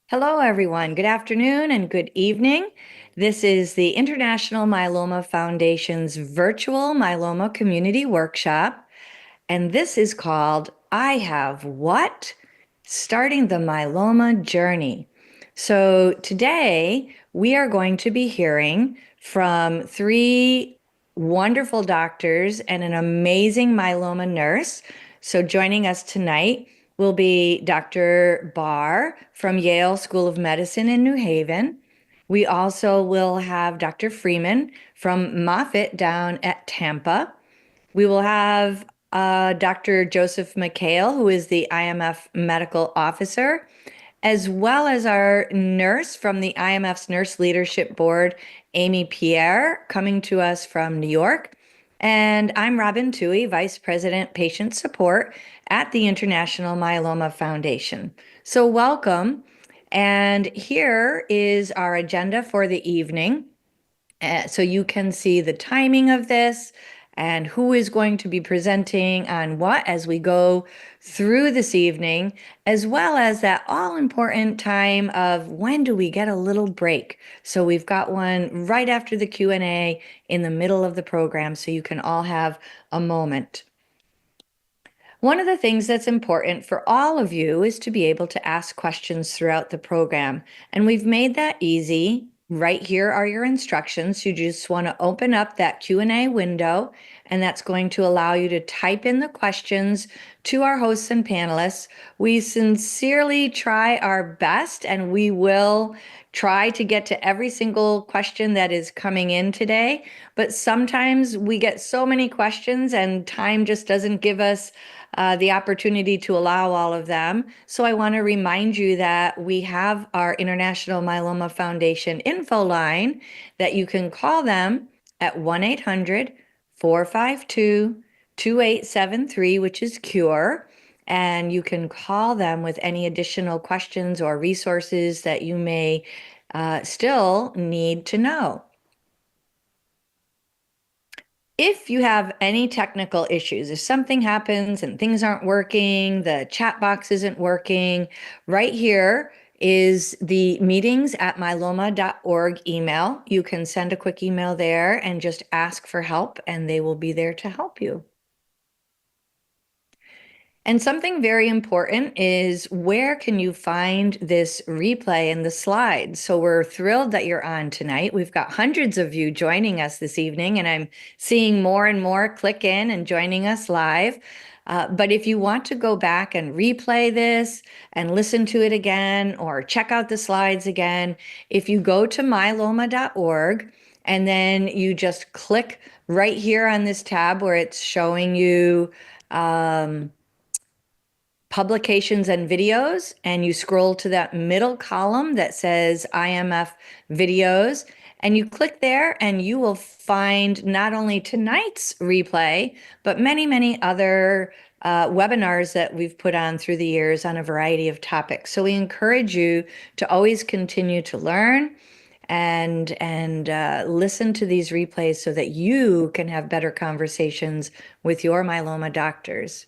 Hello, everyone. Good afternoon and good evening. This is the International Myeloma Foundation's virtual myeloma community workshop, and this is called I Have What? Starting the Myeloma Journey. So today we are going to be hearing from three wonderful doctors and an amazing myeloma nurse. So joining us tonight will be Dr. Bar from Yale School of Medicine in New Haven. We also will have Dr. Freeman from Moffitt down at Tampa. We will have Dr. Joseph Mikhael, who is the IMF Medical Officer, as well as our nurse from the IMF's Nurse Leadership Board, Amy Pierre, coming to us from New York. And I'm Robin Toohey, Vice President Patient Support at the International Myeloma Foundation. So welcome. And here is our agenda for the evening. So you can see the timing of this and who is going to be presenting on what as we go through this evening, as well as that all-important time of when do we get a little break. So we've got one right after the Q&A in the middle of the program, so you can all have a moment. One of the things that's important for all of you is to be able to ask questions throughout the program. And we've made that easy. Right here are your instructions. You just want to open up that Q&A window, and that's going to allow you to type in the questions to our hosts and panelists. We sincerely try our best, and we will try to get to every single question that is coming in today. But sometimes we get so many questions and time just doesn't give us the opportunity to allow all of them. So I want to remind you that we have our International Myeloma Foundation info line that you can call them at 1-800-452-2873, which is CURE. And you can call them with any additional questions or resources that you may still need to know. If you have any technical issues, if something happens and things aren't working, the chat box isn't working, right here is the meetings@myeloma.org email. You can send a quick email there and just ask for help, and they will be there to help you. And something very important is where can you find this replay and the slides? So we're thrilled that you're on tonight. We've got hundreds of you joining us this evening, and I'm seeing more and more click in and joining us live. But if you want to go back and replay this and listen to it again or check out the slides again, if you go to myeloma.org and then you just click right here on this tab where it's showing you publications and videos, and you scroll to that middle column that says IMF videos, and you click there and you will find not only tonight's replay, but many, many other webinars that we've put on through the years on a variety of topics. So we encourage you to always continue to learn and listen to these replays so that you can have better conversations with your myeloma doctors.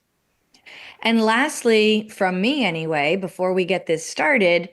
And lastly, from me anyway, before we get this started,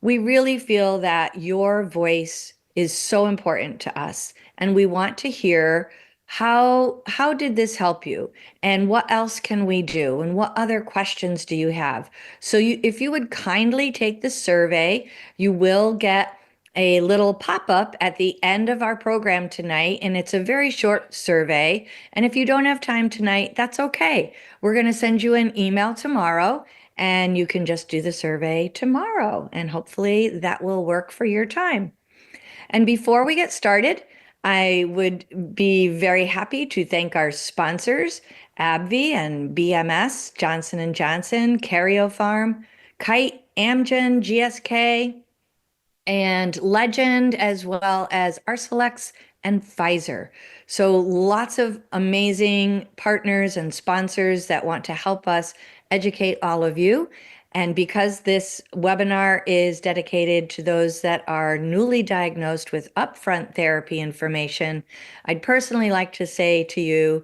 we really feel that your voice is so important to us, and we want to hear how did this help you, and what else can we do, and what other questions do you have? So if you would kindly take the survey, you will get a little pop-up at the end of our program tonight, and it's a very short survey. And if you don't have time tonight, that's okay. We're going to send you an email tomorrow, and you can just do the survey tomorrow, and hopefully that will work for your time. And before we get started, I would be very happy to thank our sponsors, AbbVie and BMS, Johnson & Johnson, Karyopharm, Kite, Amgen, GSK, and Legend, as well as Arcellx and Pfizer. So lots of amazing partners and sponsors that want to help us educate all of you. And because this webinar is dedicated to those that are newly diagnosed with upfront therapy information, I'd personally like to say to you,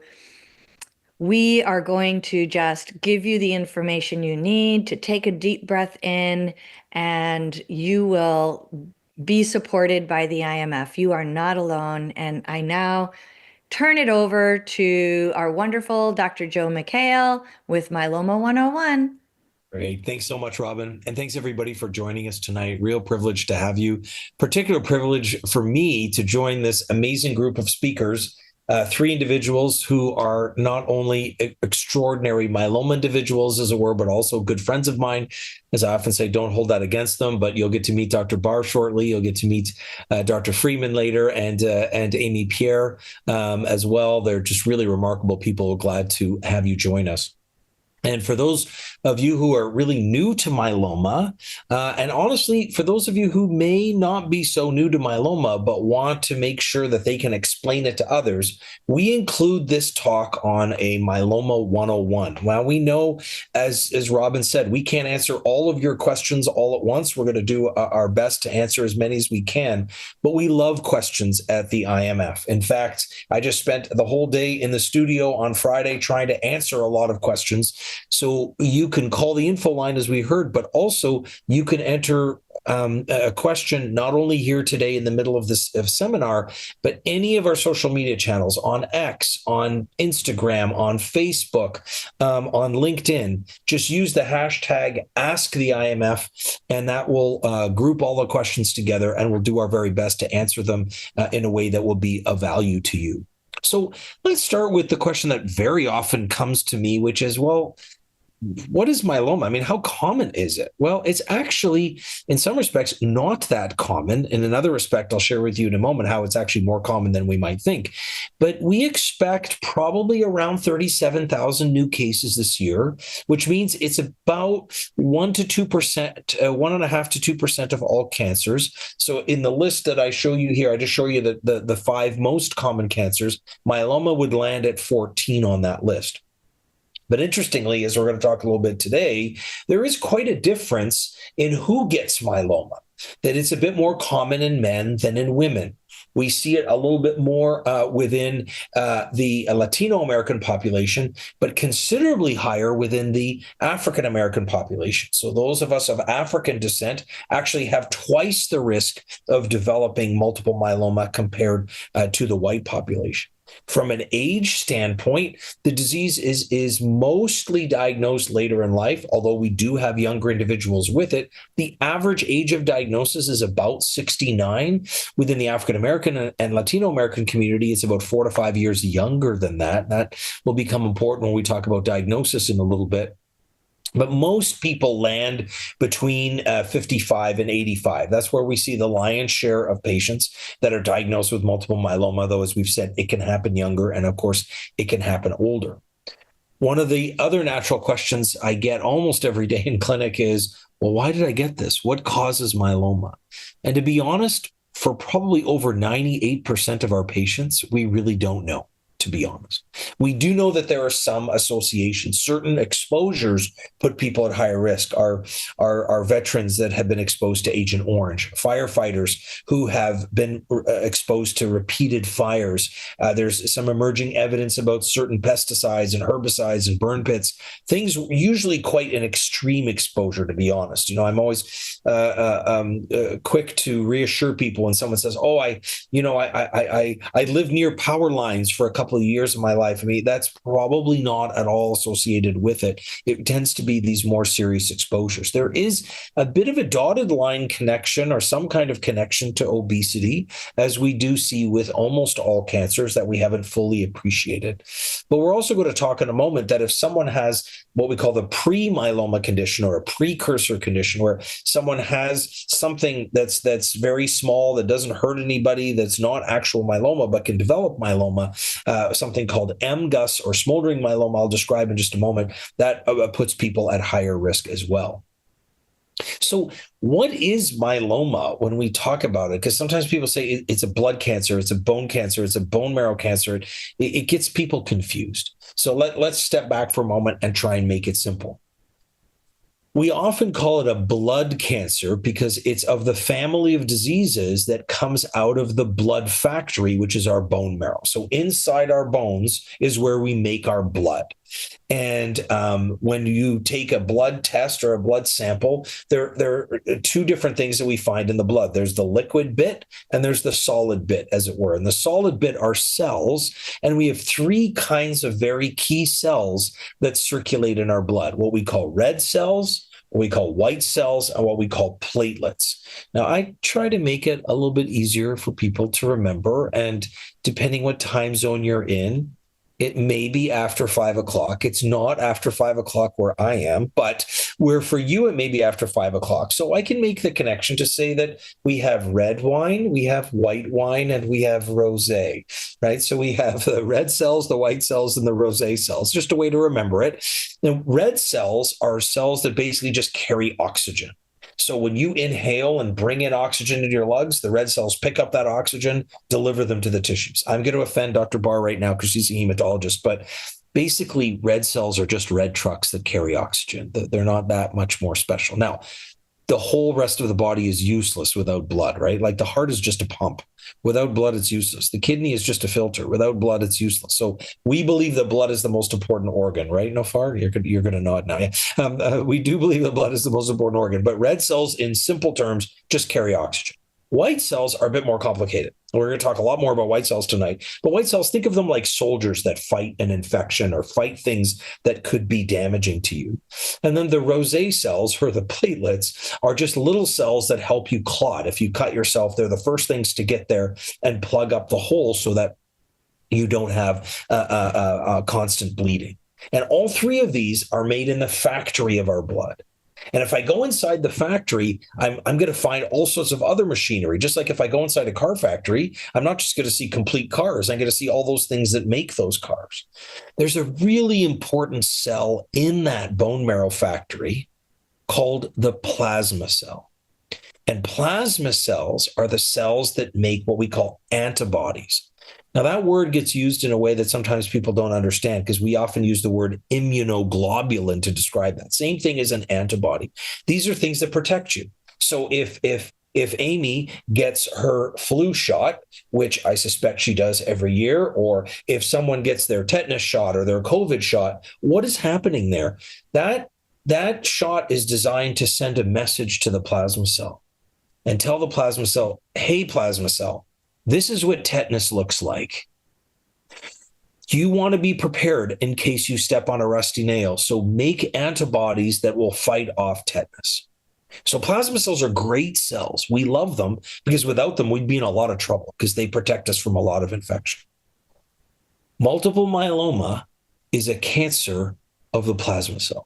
We are going to just give you the information you need to take a deep breath in, and you will be supported by the IMF. You are not alone. And I now turn it over to our wonderful Dr. Joe Mikhael with Myeloma 101. Great. Thanks so much, Robin. And thanks everybody for joining us tonight. Real privilege to have you. Particular privilege for me to join this amazing group of speakers, three individuals who are not only extraordinary myeloma individuals, as it were, but also good friends of mine. As I often say, don't hold that against them, but you'll get to meet Dr. Bar shortly. You'll get to meet Dr. Freeman later, and Amy Pierre as well. They're just really remarkable people. Glad to have you join us. And for those of you who are really new to myeloma, and honestly, for those of you who may not be so new to myeloma, but want to make sure that they can explain it to others, we include this talk on a Myeloma 101. Now, we know, as Robin said, we can't answer all of your questions all at once. We're going to do our best to answer as many as we can, but we love questions at the IMF. In fact, I just spent the whole day in the studio on Friday trying to answer a lot of questions. So you can call the info line, as we heard, but also you can enter a question not only here today in the middle of this seminar, but any of our social media channels on X, on Instagram, on Facebook, on LinkedIn. Just use the hashtag #AskTheIMF, and that will group all the questions together, and we'll do our very best to answer them in a way that will be of value to you. So let's start with the question that very often comes to me, which is, well, what is myeloma? I mean, how common is it? Well, it's actually, in some respects, not that common. In another respect, I'll share with you in a moment how it's actually more common than we might think. But we expect probably around 37,000 new cases this year, which means it's about 1 to 2%, 1.5 to 2% of all cancers. So in the list that I show you here, I just show you the five most common cancers. Myeloma would land at 14 on that list. But interestingly, as we're going to talk a little bit today, there is quite a difference in who gets myeloma, that it's a bit more common in men than in women. We see it a little bit more within the Latino American population, but considerably higher within the African American population. So those of us of African descent actually have twice the risk of developing multiple myeloma compared to the white population. From an age standpoint, the disease is mostly diagnosed later in life, although we do have younger individuals with it. The average age of diagnosis is about 69. Within the African American and Latino American community, it's about 4 to 5 years younger than that. That will become important when we talk about diagnosis in a little bit. But most people land between 55 and 85. That's where we see the lion's share of patients that are diagnosed with multiple myeloma, though, as we've said, it can happen younger, and of course, it can happen older. One of the other natural questions I get almost every day in clinic is, well, why did I get this? What causes myeloma? And to be honest, for probably over 98% of our patients, we really don't know. To be honest, we do know that there are some associations. Certain exposures put people at higher risk. Our veterans that have been exposed to Agent Orange, firefighters who have been exposed to repeated fires. There's some emerging evidence about certain pesticides and herbicides and burn pits. Things usually quite an extreme exposure, to be honest. You know, I'm always quick to reassure people when someone says, "Oh, I lived near power lines for a couple of years of my life." I mean, that's probably not at all associated with it. It tends to be these more serious exposures. There is a bit of a dotted line connection or some kind of connection to obesity, as we do see with almost all cancers that we haven't fully appreciated. But we're also going to talk in a moment that if someone has what we call the pre-myeloma condition or a precursor condition, where someone has something that's very small, that doesn't hurt anybody, that's not actual myeloma, but can develop myeloma, something called MGUS or smoldering myeloma, I'll describe in just a moment, that puts people at higher risk as well. So what is myeloma when we talk about it? Because sometimes people say it's a blood cancer, it's a bone cancer, it's a bone marrow cancer. It gets people confused. So let's step back for a moment and try and make it simple. We often call it a blood cancer because it's of the family of diseases that comes out of the blood factory, which is our bone marrow. So inside our bones is where we make our blood. And when you take a blood test or a blood sample, there are two different things that we find in the blood. There's the liquid bit and there's the solid bit, as it were. And the solid bit are cells. And we have three kinds of very key cells that circulate in our blood, what we call red cells, what we call white cells, and what we call platelets. Now, I try to make it a little bit easier for people to remember. And depending what time zone you're in, it may be after 5 o'clock. It's not after 5 o'clock where I am, but where for you, it may be after 5 o'clock. So I can make the connection to say that we have red wine, we have white wine, and we have rosé, right? So we have the red cells, the white cells, and the rosé cells, just a way to remember it. Now, red cells are cells that basically just carry oxygen. So when you inhale and bring in oxygen into your lungs, the red cells pick up that oxygen, deliver them to the tissues. I'm going to offend Dr. Bar right now because she's a hematologist, but basically red cells are just red trucks that carry oxygen. They're not that much more special. Now, the whole rest of the body is useless without blood, right? Like the heart is just a pump. Without blood, it's useless. The kidney is just a filter. Without blood, it's useless. So we believe that blood is the most important organ, right, Noffar? You're going to nod now. Yeah. We do believe that blood is the most important organ, but red cells, in simple terms, just carry oxygen. White cells are a bit more complicated. We're going to talk a lot more about white cells tonight. But white cells, think of them like soldiers that fight an infection or fight things that could be damaging to you. And then the rosé cells, or the platelets, are just little cells that help you clot. If you cut yourself, they're the first things to get there and plug up the hole so that you don't have constant bleeding. And all three of these are made in the factory of our blood. And if I go inside the factory, I'm going to find all sorts of other machinery. Just like if I go inside a car factory, I'm not just going to see complete cars. I'm going to see all those things that make those cars. There's a really important cell in that bone marrow factory called the plasma cell. And plasma cells are the cells that make what we call antibodies. Now, that word gets used in a way that sometimes people don't understand because we often use the word immunoglobulin to describe that. Same thing as an antibody. These are things that protect you. So if Amy gets her flu shot, which I suspect she does every year, or if someone gets their tetanus shot or their COVID shot, what is happening there? That shot is designed to send a message to the plasma cell and tell the plasma cell, hey, plasma cell, this is what tetanus looks like. You want to be prepared in case you step on a rusty nail. So make antibodies that will fight off tetanus. So plasma cells are great cells. We love them because without them, we'd be in a lot of trouble because they protect us from a lot of infection. Multiple myeloma is a cancer of the plasma cell.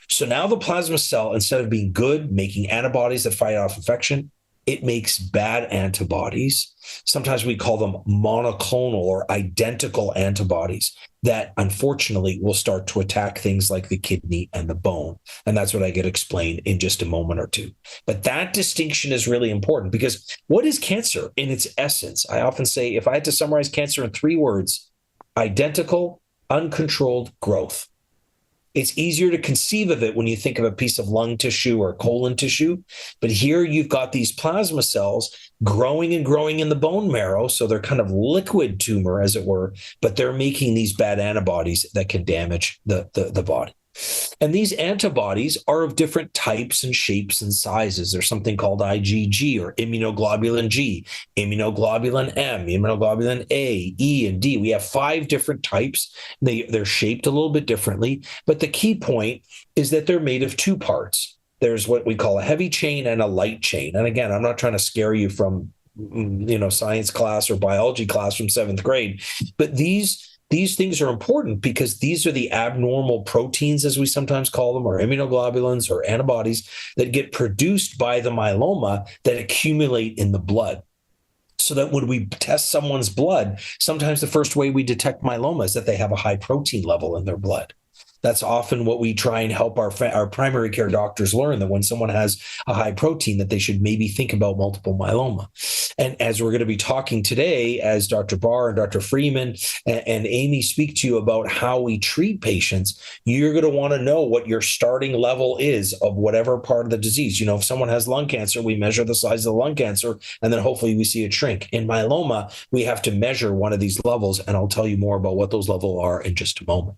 So now the plasma cell, instead of being good, making antibodies that fight off infection, it makes bad antibodies. Sometimes we call them monoclonal or identical antibodies that unfortunately will start to attack things like the kidney and the bone. And that's what I get explained in just a moment or two. But that distinction is really important because what is cancer in its essence? I often say, if I had to summarize cancer in 3 words, identical, uncontrolled growth. It's easier to conceive of it when you think of a piece of lung tissue or colon tissue. But here you've got these plasma cells growing and growing in the bone marrow. So they're kind of liquid tumor, as it were, but they're making these bad antibodies that can damage the body. And these antibodies are of different types and shapes and sizes. There's something called IgG or immunoglobulin G, immunoglobulin M, immunoglobulin A, E, and D. We have 5 different types. They're shaped a little bit differently, but the key point is that they're made of 2 parts. There's what we call a heavy chain and a light chain. And again, I'm not trying to scare you from science class or biology class from 7th grade, but these things are important because these are the abnormal proteins, as we sometimes call them, or immunoglobulins or antibodies that get produced by the myeloma that accumulate in the blood. So that when we test someone's blood, sometimes the first way we detect myeloma is that they have a high protein level in their blood. That's often what we try and help our primary care doctors learn, that when someone has a high protein, that they should maybe think about multiple myeloma. And as we're going to be talking today, as Dr. Bar and Dr. Freeman and Amy speak to you about how we treat patients, you're going to want to know what your starting level is of whatever part of the disease. If someone has lung cancer, we measure the size of the lung cancer, and then hopefully we see it shrink. In myeloma, we have to measure one of these levels, and I'll tell you more about what those levels are in just a moment.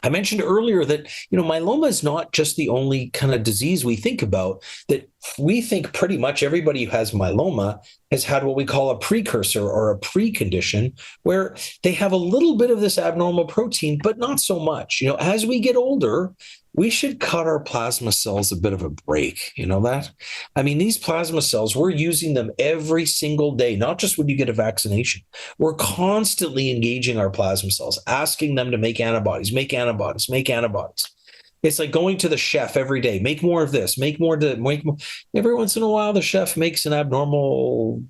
I mentioned earlier that, myeloma is not just the only kind of disease we think about, that we think pretty much everybody who has myeloma has had what we call a precursor or a precondition where they have a little bit of this abnormal protein, but not so much. As we get older, we should cut our plasma cells a bit of a break. You know that? I mean, these plasma cells, we're using them every single day, not just when you get a vaccination. We're constantly engaging our plasma cells, asking them to make antibodies, make antibodies, make antibodies. It's like going to the chef every day, make more of this, make more. Every once in a while, the chef makes an abnormal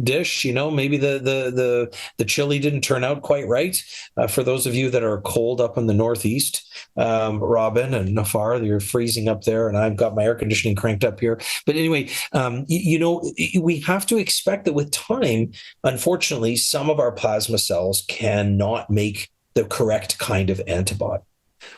dish. Maybe the chili didn't turn out quite right. For those of you that are cold up in the Northeast, Robin and Noffar, you're freezing up there, and I've got my air conditioning cranked up here. But anyway, we have to expect that with time, unfortunately, some of our plasma cells cannot make the correct kind of antibody.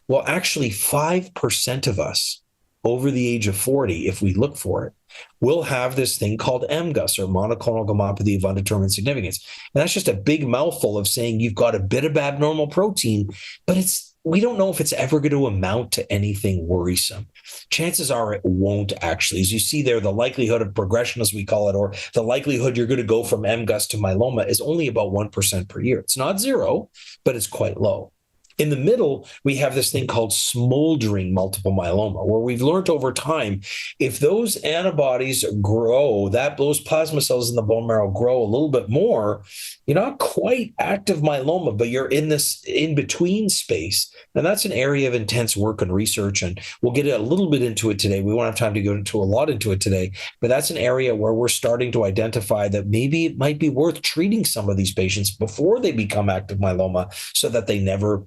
Well, actually, 5% of us over the age of 40, if we look for it, will have this thing called MGUS, or monoclonal gammopathy of undetermined significance. And that's just a big mouthful of saying you've got a bit of abnormal protein, but we don't know if it's ever going to amount to anything worrisome. Chances are it won't actually. As you see there, the likelihood of progression, as we call it, or the likelihood you're going to go from MGUS to myeloma is only about 1% per year. It's not zero, but it's quite low. In the middle, we have this thing called smoldering multiple myeloma, where we've learned over time, if those antibodies grow, those plasma cells in the bone marrow grow a little bit more, you're not quite active myeloma, but you're in this in-between space. And that's an area of intense work and research, and we'll get a little bit into it today. We won't have time to go into a lot into it today, but that's an area where we're starting to identify that maybe it might be worth treating some of these patients before they become active myeloma so that they never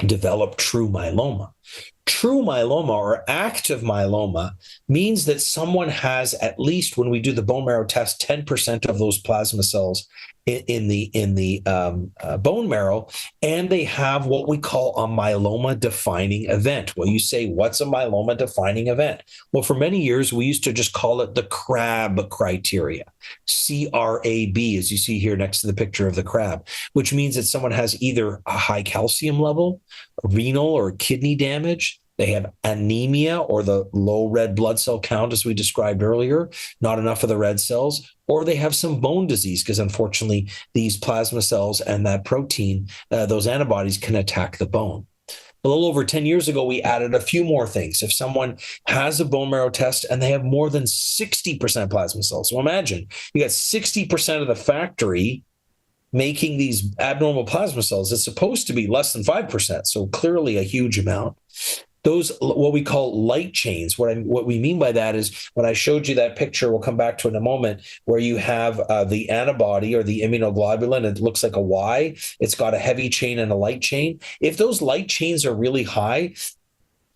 develop true myeloma. True myeloma or active myeloma means that someone has, at least when we do the bone marrow test, 10% of those plasma cells in the bone marrow, and they have what we call a myeloma defining event. Well, you say, what's a myeloma defining event? Well, for many years, we used to just call it the CRAB criteria, CRAB, as you see here next to the picture of the crab, which means that someone has either a high calcium level, renal or kidney damage, they have anemia or the low red blood cell count, as we described earlier, not enough of the red cells, or they have some bone disease, because unfortunately, these plasma cells and that protein, those antibodies can attack the bone. A little over 10 years ago, we added a few more things. If someone has a bone marrow test and they have more than 60% plasma cells, so imagine you got 60% of the factory making these abnormal plasma cells. It's supposed to be less than 5%, so clearly a huge amount. Those, what we call light chains, what we mean by that is when I showed you that picture, we'll come back to in a moment, where you have the antibody or the immunoglobulin, it looks like a Y. It's got a heavy chain and a light chain. If those light chains are really high,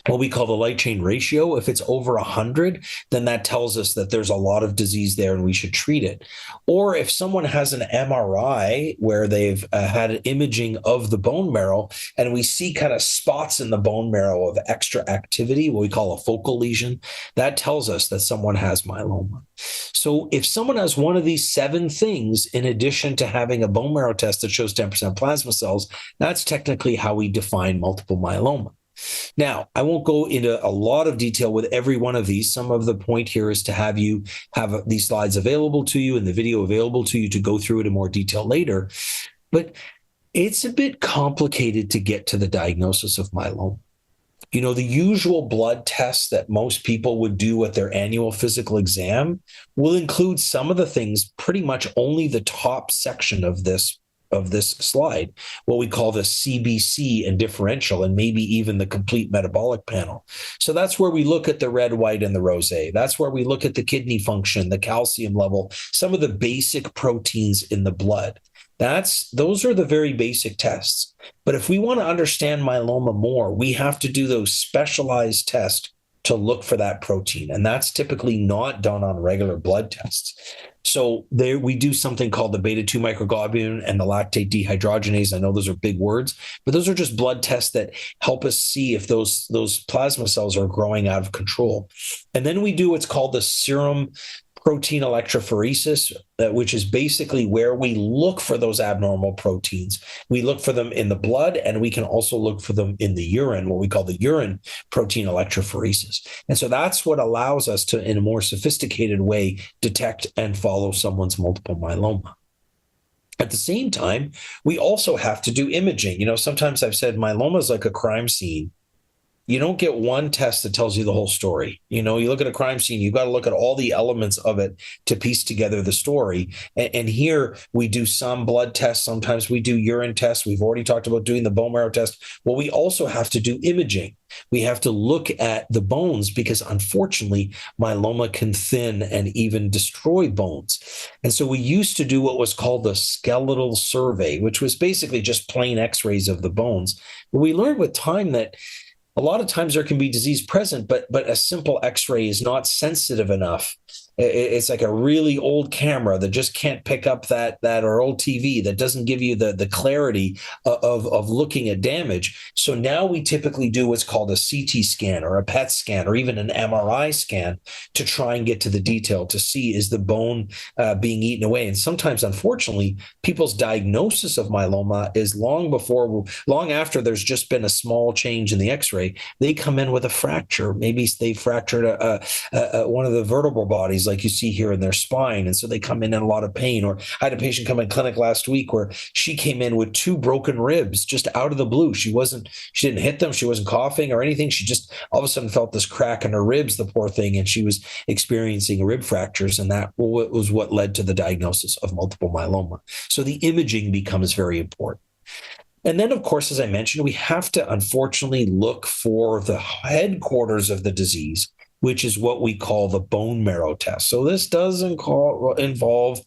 what we call the light chain ratio, if it's over 100, then that tells us that there's a lot of disease there and we should treat it. Or if someone has an MRI where they've had imaging of the bone marrow and we see kind of spots in the bone marrow of extra activity, what we call a focal lesion, that tells us that someone has myeloma. So if someone has one of these 7 things, in addition to having a bone marrow test that shows 10% plasma cells, that's technically how we define multiple myeloma. Now, I won't go into a lot of detail with every one of these. Some of the point here is to have you have these slides available to you and the video available to you to go through it in more detail later. But it's a bit complicated to get to the diagnosis of myeloma. The usual blood tests that most people would do at their annual physical exam will include some of the things, pretty much only the top section of this slide, what we call the CBC and differential, and maybe even the complete metabolic panel. So that's where we look at the red, white, and the rosé. That's where we look at the kidney function, the calcium level, some of the basic proteins in the blood. Those are the very basic tests. But if we want to understand myeloma more, we have to do those specialized tests to look for that protein. And that's typically not done on regular blood tests. So there we do something called the beta-2 microglobulin and the lactate dehydrogenase. I know those are big words, but those are just blood tests that help us see if those plasma cells are growing out of control. And then we do what's called the serum protein electrophoresis, which is basically where we look for those abnormal proteins. We look for them in the blood, and we can also look for them in the urine, what we call the urine protein electrophoresis. And so that's what allows us to, in a more sophisticated way, detect and follow someone's multiple myeloma. At the same time, we also have to do imaging. Sometimes I've said myeloma is like a crime scene. You don't get one test that tells you the whole story. You look at a crime scene, you've got to look at all the elements of it to piece together the story. And here we do some blood tests. Sometimes we do urine tests. We've already talked about doing the bone marrow test. Well, we also have to do imaging. We have to look at the bones because, unfortunately, myeloma can thin and even destroy bones. And so we used to do what was called the skeletal survey, which was basically just plain x-rays of the bones. But we learned with time that a lot of times there can be disease present, but a simple x-ray is not sensitive enough. It's like a really old camera that just can't pick up that or old TV that doesn't give you the clarity of looking at damage. So now we typically do what's called a CT scan or a PET scan or even an MRI scan to try and get to the detail to see, is the bone being eaten away? And sometimes, unfortunately, people's diagnosis of myeloma is long after there's just been a small change in the x-ray. They come in with a fracture. Maybe they fractured one of the vertebral bodies, like you see here in their spine. And so they come in a lot of pain. Or I had a patient come in clinic last week where she came in with 2 broken ribs just out of the blue. She didn't hit them. She wasn't coughing or anything. She just all of a sudden felt this crack in her ribs, the poor thing. And she was experiencing rib fractures. And that was what led to the diagnosis of multiple myeloma. So the imaging becomes very important. And then, of course, as I mentioned, we have to unfortunately look for the headquarters of the disease, which is what we call the bone marrow test. So this doesn't involve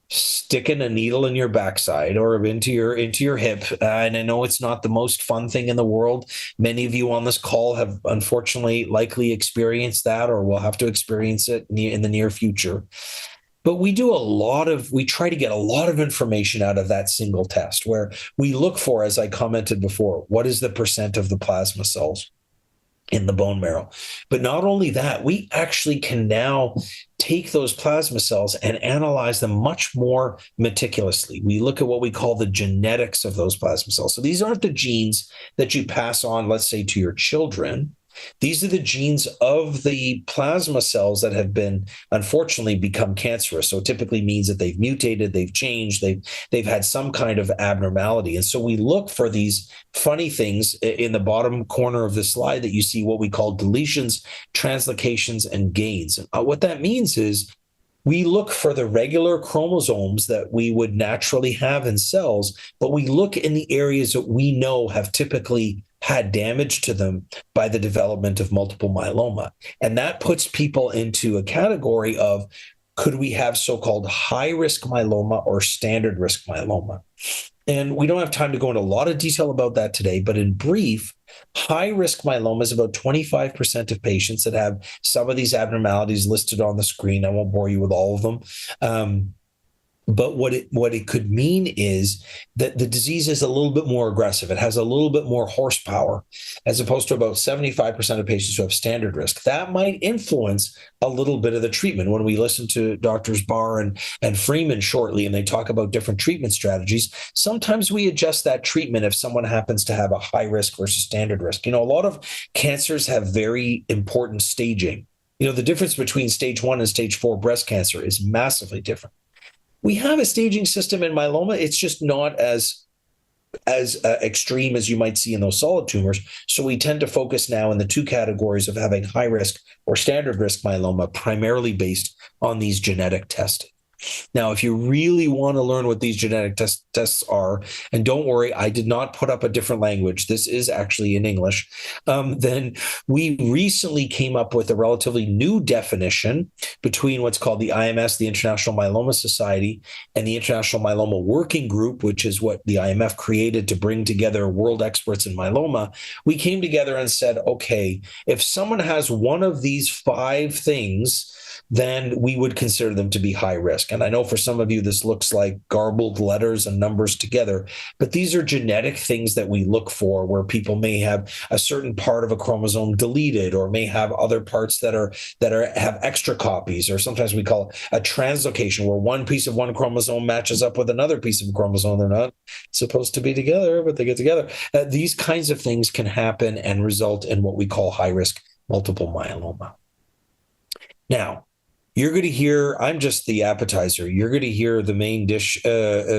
sticking a needle in your backside or into your hip. And I know it's not the most fun thing in the world. Many of you on this call have unfortunately likely experienced that or will have to experience it in the near future. But we try to get a lot of information out of that single test where we look for, as I commented before, what is the percent of the plasma cells in the bone marrow. But not only that, we actually can now take those plasma cells and analyze them much more meticulously. We look at what we call the genetics of those plasma cells. So these aren't the genes that you pass on, let's say, to your children. These are the genes of the plasma cells that have been, unfortunately, become cancerous. So it typically means that they've mutated, they've changed, they've had some kind of abnormality. And so we look for these funny things in the bottom corner of the slide that you see, what we call deletions, translocations, and gains. And what that means is we look for the regular chromosomes that we would naturally have in cells, but we look in the areas that we know have typically had damage to them by the development of multiple myeloma. And that puts people into a category of, could we have so-called high-risk myeloma or standard risk myeloma? And we don't have time to go into a lot of detail about that today, but in brief, high-risk myeloma is about 25% of patients that have some of these abnormalities listed on the screen. I won't bore you with all of them. But what it could mean is that the disease is a little bit more aggressive. It has a little bit more horsepower, as opposed to about 75% of patients who have standard risk. That might influence a little bit of the treatment. When we listen to Doctors Bar and Freeman shortly, and they talk about different treatment strategies, sometimes we adjust that treatment if someone happens to have a high risk versus standard risk. A lot of cancers have very important staging. The difference between stage 1 and stage 4 breast cancer is massively different. We have a staging system in myeloma. It's just not as extreme as you might see in those solid tumors. So we tend to focus now in the 2 categories of having high risk or standard risk myeloma, primarily based on these genetic testing. Now, if you really want to learn what these genetic tests are, and don't worry, I did not put up a different language. This is actually in English. Then we recently came up with a relatively new definition between what's called the IMS, the International Myeloma Society, and the International Myeloma Working Group, which is what the IMF created to bring together world experts in myeloma. We came together and said, okay, if someone has one of these 5 things, then we would consider them to be high risk. And I know for some of you, this looks like garbled letters and numbers together, but these are genetic things that we look for where people may have a certain part of a chromosome deleted or may have other parts that have extra copies, or sometimes we call it a translocation where one piece of one chromosome matches up with another piece of chromosome. They're not supposed to be together, but they get together. These kinds of things can happen and result in what we call high risk multiple myeloma. Now, you're going to hear, I'm just the appetizer. You're going to hear the main dish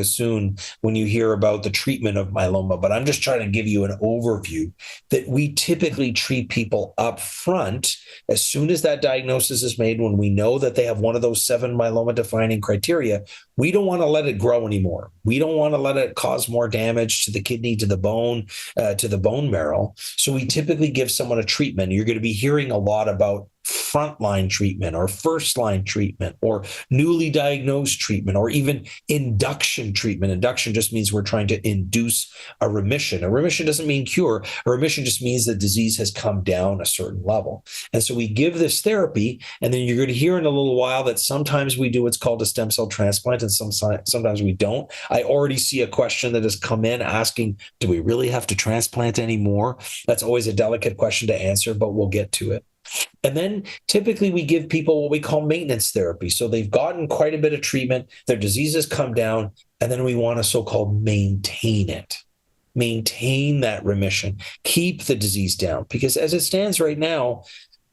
soon when you hear about the treatment of myeloma. But I'm just trying to give you an overview that we typically treat people up front as soon as that diagnosis is made, when we know that they have one of those 7 myeloma defining criteria. We don't want to let it grow anymore. We don't want to let it cause more damage to the kidney, to the bone marrow. So we typically give someone a treatment. You're going to be hearing a lot about frontline treatment or first line treatment or newly diagnosed treatment or even induction treatment. Induction just means we're trying to induce a remission. A remission doesn't mean cure. A remission just means the disease has come down a certain level. And so we give this therapy, and then you're going to hear in a little while that sometimes we do what's called a stem cell transplant and sometimes we don't. I already see a question that has come in asking, do we really have to transplant anymore? That's always a delicate question to answer, but we'll get to it. And then typically we give people what we call maintenance therapy. So they've gotten quite a bit of treatment, their disease has come down, and then we want to so-called maintain it. Maintain that remission, keep the disease down. Because as it stands right now,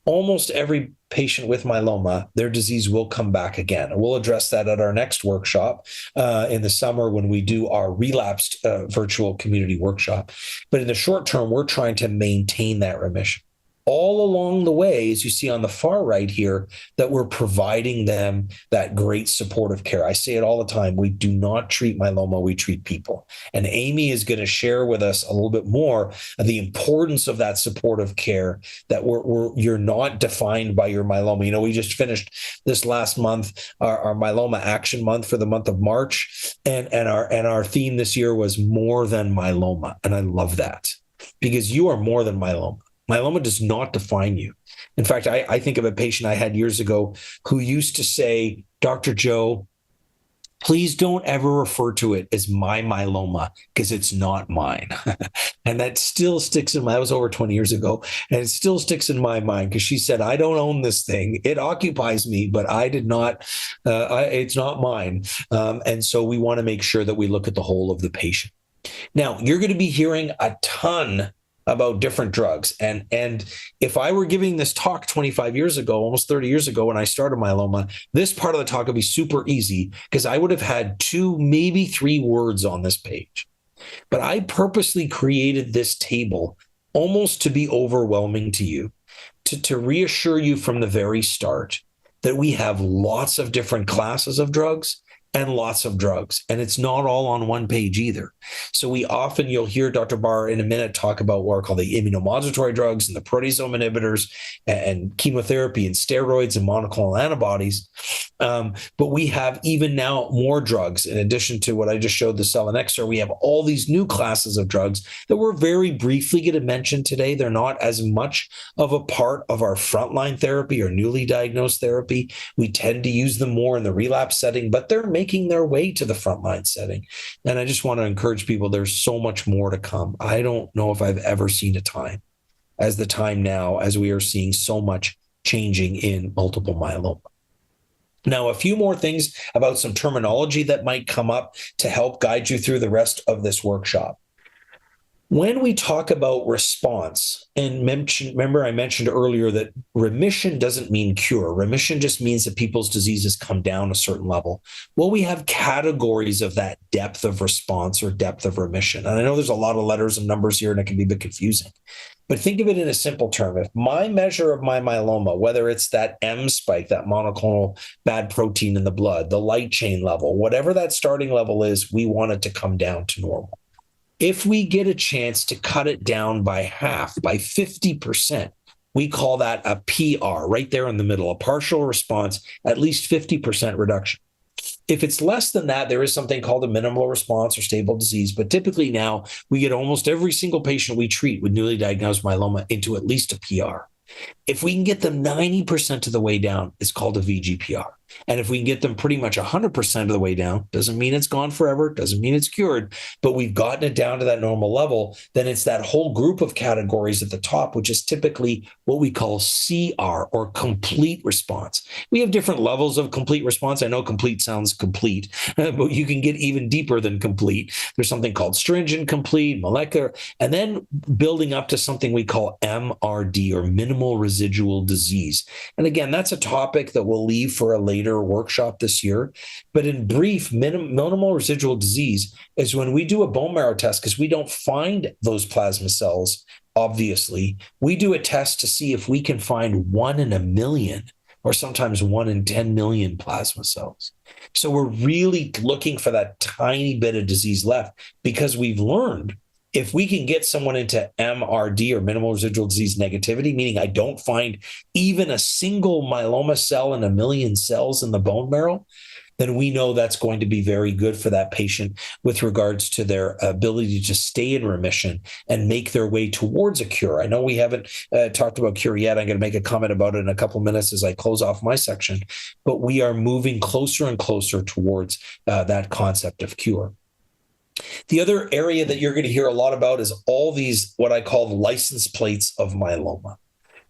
almost every patient with myeloma, their disease will come back again. And we'll address that at our next workshop in the summer when we do our relapsed virtual community workshop. But in the short term, we're trying to maintain that remission. All along the way, as you see on the far right here, that we're providing them that great supportive care. I say it all the time. We do not treat myeloma, we treat people. And Amy is going to share with us a little bit more of the importance of that supportive care, that you're not defined by your myeloma. You know, we just finished this last month, our myeloma action month for the month of March. And our theme this year was more than myeloma. And I love that, because you are more than myeloma. Myeloma does not define you. In fact, I think of a patient I had years ago who used to say, Dr. Joe, please don't ever refer to it as my myeloma, because it's not mine. And that still sticks in that was over 20 years ago. And it still sticks in my mind, because she said, I don't own this thing. It occupies me, but I did not, it's not mine. And so we want to make sure that we look at the whole of the patient. Now, you're going to be hearing a ton about different drugs. And if I were giving this talk 25 years ago, almost 30 years ago, when I started myeloma, this part of the talk would be super easy, because I would have had 2, maybe 3 words on this page. But I purposely created this table almost to be overwhelming to you, to reassure you from the very start that we have lots of different classes of drugs and lots of drugs. And it's not all on one page either. So you'll hear Dr. Bar in a minute talk about what are called the immunomodulatory drugs and the proteasome inhibitors and chemotherapy and steroids and monoclonal antibodies. But we have even now more drugs. In addition to what I just showed, the selinexor, we have all these new classes of drugs that we're very briefly going to mention today. They're not as much of a part of our frontline therapy or newly diagnosed therapy. We tend to use them more in the relapse setting, but they're making their way to the frontline setting. And I just want to encourage people, there's so much more to come. I don't know if I've ever seen a time as the time now, as we are seeing so much changing in multiple myeloma. Now, a few more things about some terminology that might come up to help guide you through the rest of this workshop. When we talk about response, and remember I mentioned earlier that remission doesn't mean cure. Remission just means that people's diseases come down a certain level. Well, we have categories of that depth of response or depth of remission. And I know there's a lot of letters and numbers here, and it can be a bit confusing. But think of it in a simple term. If my measure of my myeloma, whether it's that M spike, that monoclonal bad protein in the blood, the light chain level, whatever that starting level is, we want it to come down to normal. If we get a chance to cut it down by half, by 50%, we call that a PR, right there in the middle, a partial response, at least 50% reduction. If it's less than that, there is something called a minimal response or stable disease. But typically now we get almost every single patient we treat with newly diagnosed myeloma into at least a PR. If we can get them 90% of the way down, it's called a VGPR. And if we can get them pretty much 100% of the way down, doesn't mean it's gone forever, doesn't mean it's cured, but we've gotten it down to that normal level, then it's that whole group of categories at the top, which is typically what we call CR or complete response. We have different levels of complete response. I know complete sounds complete, but you can get even deeper than complete. There's something called stringent complete, molecular, and then building up to something we call MRD or minimal residual disease. And again, that's a topic that we'll leave for a later workshop this year. But in brief, minimal residual disease is when we do a bone marrow test, because we don't find those plasma cells, obviously. We do a test to see if we can find 1 in a million or sometimes 1 in 10 million plasma cells. So we're really looking for that tiny bit of disease left, because we've learned if we can get someone into MRD or minimal residual disease negativity, meaning I don't find even a single myeloma cell in a million cells in the bone marrow, then we know that's going to be very good for that patient with regards to their ability to stay in remission and make their way towards a cure. I know we haven't talked about cure yet. I'm going to make a comment about it in a couple of minutes as I close off my section, but we are moving closer and closer towards that concept of cure. The other area that you're going to hear a lot about is all these, what I call license plates of myeloma.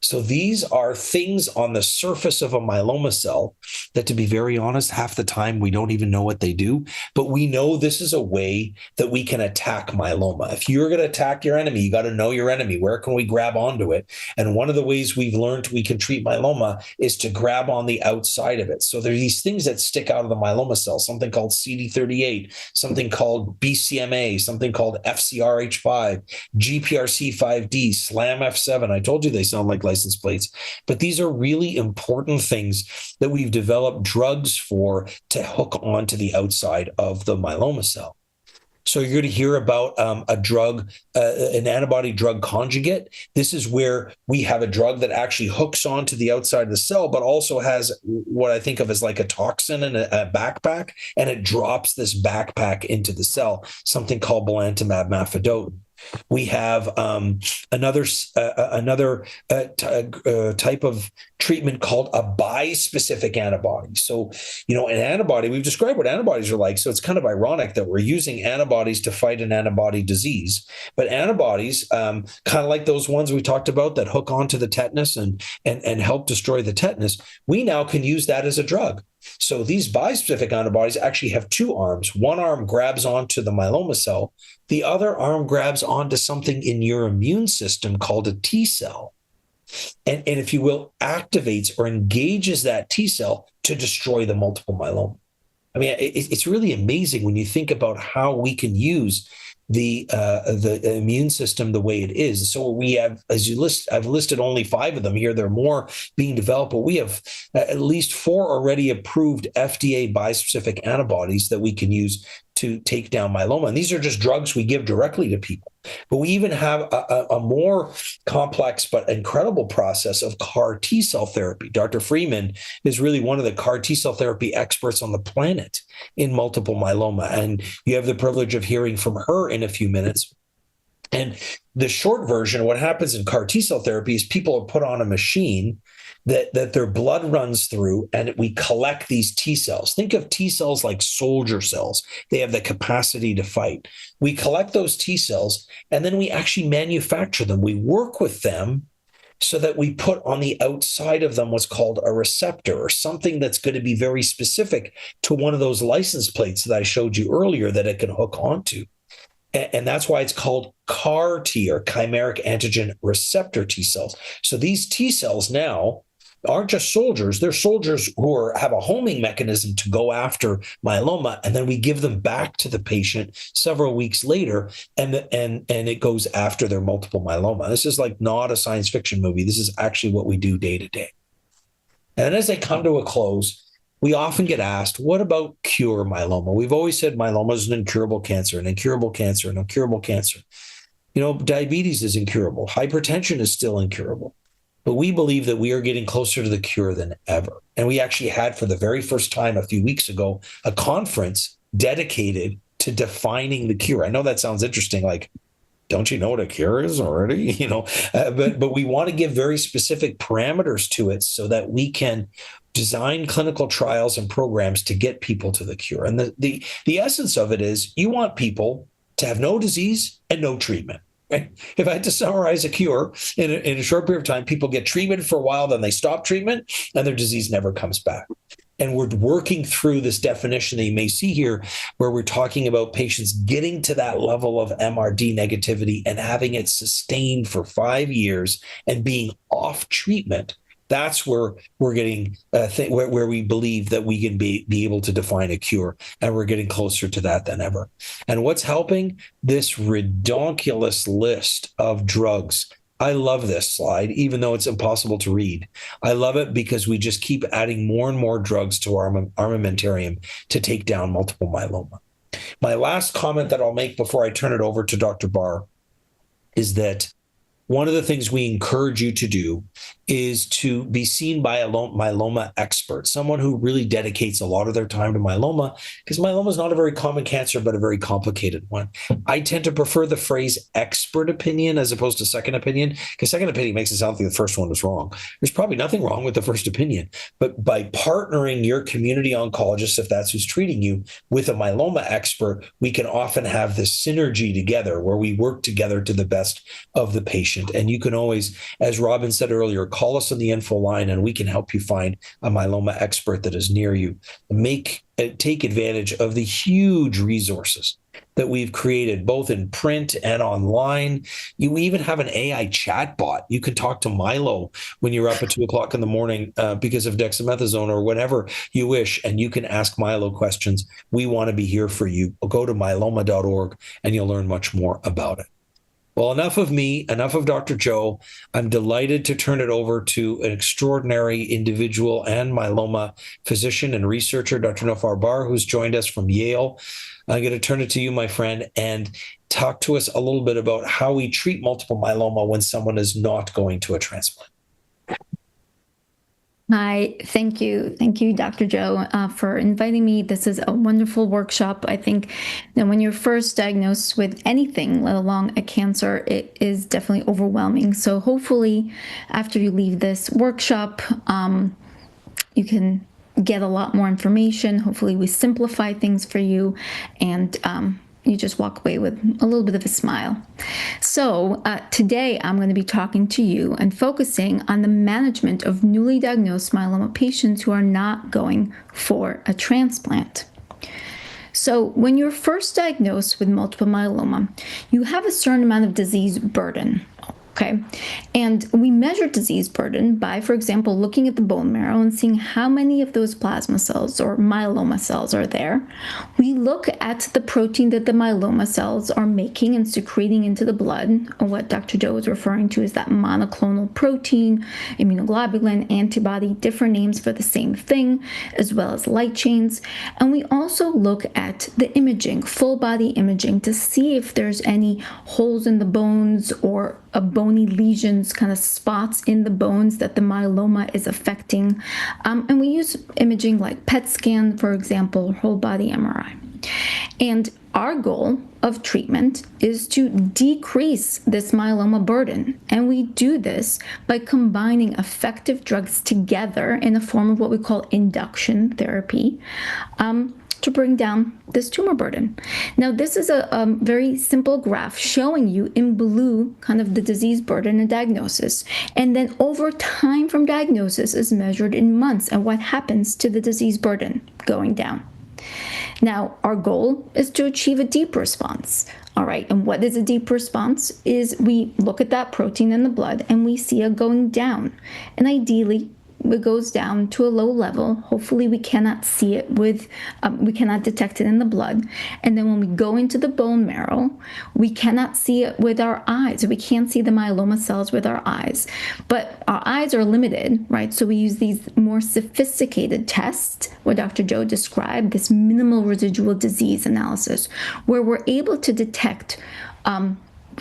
So these are things on the surface of a myeloma cell that, to be very honest, half the time we don't even know what they do, but we know this is a way that we can attack myeloma. If you're going to attack your enemy, you got to know your enemy. Where can we grab onto it? And one of the ways we've learned we can treat myeloma is to grab on the outside of it. So there are these things that stick out of the myeloma cell, something called CD38, something called BCMA, something called FCRH5, GPRC5D, SLAMF7. I told you they sound like license plates, but these are really important things that we've developed drugs for to hook onto the outside of the myeloma cell. So you're going to hear about a drug, an antibody drug conjugate. This is where we have a drug that actually hooks onto the outside of the cell, but also has what I think of as like a toxin in a backpack, and it drops this backpack into the cell, something called belantamab mafodotin. We have another type of treatment called a bispecific antibody. So, an antibody, we've described what antibodies are like. So it's kind of ironic that we're using antibodies to fight an antibody disease. But antibodies, kind of like those ones we talked about that hook onto the tetanus and help destroy the tetanus, we now can use that as a drug. So these bispecific antibodies actually have two arms. One arm grabs onto the myeloma cell. The other arm grabs onto something in your immune system called a T cell. And if you will, activates or engages that T cell to destroy the multiple myeloma. I mean, it's really amazing when you think about how we can use the immune system the way it is. So we have, I've listed only 5 of them here. There are more being developed, but we have at least 4 already approved FDA bispecific antibodies that we can use to take down myeloma. And these are just drugs we give directly to people. But we even have a more complex but incredible process of CAR T cell therapy. Dr. Freeman is really one of the CAR T cell therapy experts on the planet in multiple myeloma. And you have the privilege of hearing from her in a few minutes. And the short version of what happens in CAR T cell therapy is people are put on a machine that their blood runs through, and we collect these T cells. Think of T cells like soldier cells. They have the capacity to fight. We collect those T cells, and then we actually manufacture them. We work with them so that we put on the outside of them what's called a receptor, or something that's going to be very specific to one of those license plates that I showed you earlier that it can hook onto. And that's why it's called CAR T, or chimeric antigen receptor T cells. So these T cells now aren't just soldiers, they're soldiers who have a homing mechanism to go after myeloma, and then we give them back to the patient several weeks later, and it goes after their multiple myeloma. This is like not a science fiction movie. This is actually what we do day to day. And as they come to a close, we often get asked, what about cure myeloma? We've always said myeloma is an incurable cancer, an incurable cancer, an incurable cancer. Diabetes is incurable. Hypertension is still incurable. But we believe that we are getting closer to the cure than ever. And we actually had, for the very first time a few weeks ago, a conference dedicated to defining the cure. I know that sounds interesting, like, don't you know what a cure is already? But we want to give very specific parameters to it so that we can design clinical trials and programs to get people to the cure. And the essence of it is you want people to have no disease and no treatment. Right? If I had to summarize a cure in a short period of time, people get treatment for a while, then they stop treatment, and their disease never comes back. And we're working through this definition that you may see here, where we're talking about patients getting to that level of MRD negativity and having it sustained for 5 years and being off treatment. That's where we're getting where we believe that we can be able to define a cure, and we're getting closer to that than ever. And what's helping? This redonkulous list of drugs. I love this slide, even though it's impossible to read. I love it because we just keep adding more and more drugs to our armamentarium to take down multiple myeloma. My last comment that I'll make before I turn it over to Dr. Bar is that one of the things we encourage you to do is to be seen by a myeloma expert, someone who really dedicates a lot of their time to myeloma, because myeloma is not a very common cancer, but a very complicated one. I tend to prefer the phrase expert opinion as opposed to second opinion, because second opinion makes it sound like the first one was wrong. There's probably nothing wrong with the first opinion, but by partnering your community oncologist, if that's who's treating you, with a myeloma expert, we can often have this synergy together where we work together to the best of the patient. And you can always, as Robin said earlier, call us on the info line and we can help you find a myeloma expert that is near you. Take advantage of the huge resources that we've created, both in print and online. You even have an AI chatbot. You can talk to Milo when you're up at 2:00 in the morning because of dexamethasone or whenever you wish, and you can ask Milo questions. We want to be here for you. Go to myeloma.org and you'll learn much more about it. Well, enough of me, enough of Dr. Joe. I'm delighted to turn it over to an extraordinary individual and myeloma physician and researcher, Dr. Noffar Bar, who's joined us from Yale. I'm going to turn it to you, my friend, and talk to us a little bit about how we treat multiple myeloma when someone is not going to a transplant. Hi, thank you. Thank you, Dr. Joe, for inviting me. This is a wonderful workshop. I think that when you're first diagnosed with anything, let alone a cancer, it is definitely overwhelming. So hopefully after you leave this workshop, you can get a lot more information. Hopefully we simplify things for you, and you just walk away with a little bit of a smile. So today I'm going to be talking to you and focusing on the management of newly diagnosed myeloma patients who are not going for a transplant. So when you're first diagnosed with multiple myeloma, you have a certain amount of disease burden. Okay, and we measure disease burden by, for example, looking at the bone marrow and seeing how many of those plasma cells or myeloma cells are there. We look at the protein that the myeloma cells are making and secreting into the blood, or what Dr. Joe is referring to as that monoclonal protein, immunoglobulin, antibody, different names for the same thing, as well as light chains. And we also look at the imaging, full body imaging, to see if there's any holes in the bones or bony lesions, kind of spots in the bones that the myeloma is affecting. And we use imaging like PET scan, for example, whole body MRI. And our goal of treatment is to decrease this myeloma burden. And we do this by combining effective drugs together in a form of what we call induction therapy, to bring down this tumor burden. Now, this is a very simple graph showing you in blue kind of the disease burden and diagnosis. And then over time from diagnosis is measured in months and what happens to the disease burden going down. Now, our goal is to achieve a deep response. All right, and what is a deep response? Is we look at that protein in the blood and we see it going down. And ideally, it goes down to a low level. Hopefully we cannot see it we cannot detect it in the blood. And then when we go into the bone marrow, we cannot see it with our eyes. We can't see the myeloma cells with our eyes. But our eyes are limited, right? So we use these more sophisticated tests, what Dr. Joe described, this minimal residual disease analysis, where we're able to detect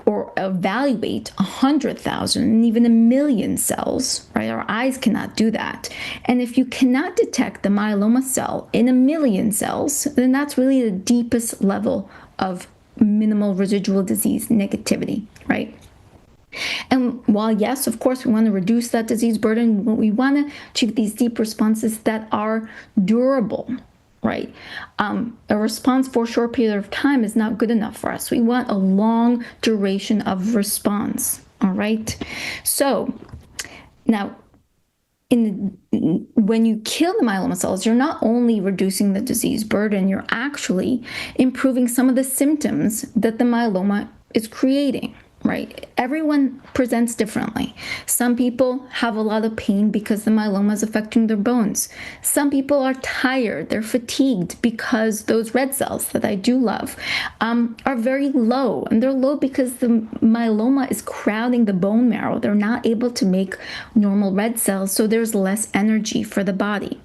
or evaluate 100,000 and even 1,000,000 cells, right? Our eyes cannot do that. And if you cannot detect the myeloma cell in 1,000,000 cells, then that's really the deepest level of minimal residual disease negativity, right? And while, yes, of course, we want to reduce that disease burden, we want to achieve these deep responses that are durable, right? A response for a short period of time is not good enough for us. We want a long duration of response, all right? So now, when you kill the myeloma cells, you're not only reducing the disease burden, you're actually improving some of the symptoms that the myeloma is creating, right? Everyone presents differently. Some people have a lot of pain because the myeloma is affecting their bones. Some people are tired, they're fatigued because those red cells that I do love are very low. And they're low because the myeloma is crowding the bone marrow. They're not able to make normal red cells, so there's less energy for the body.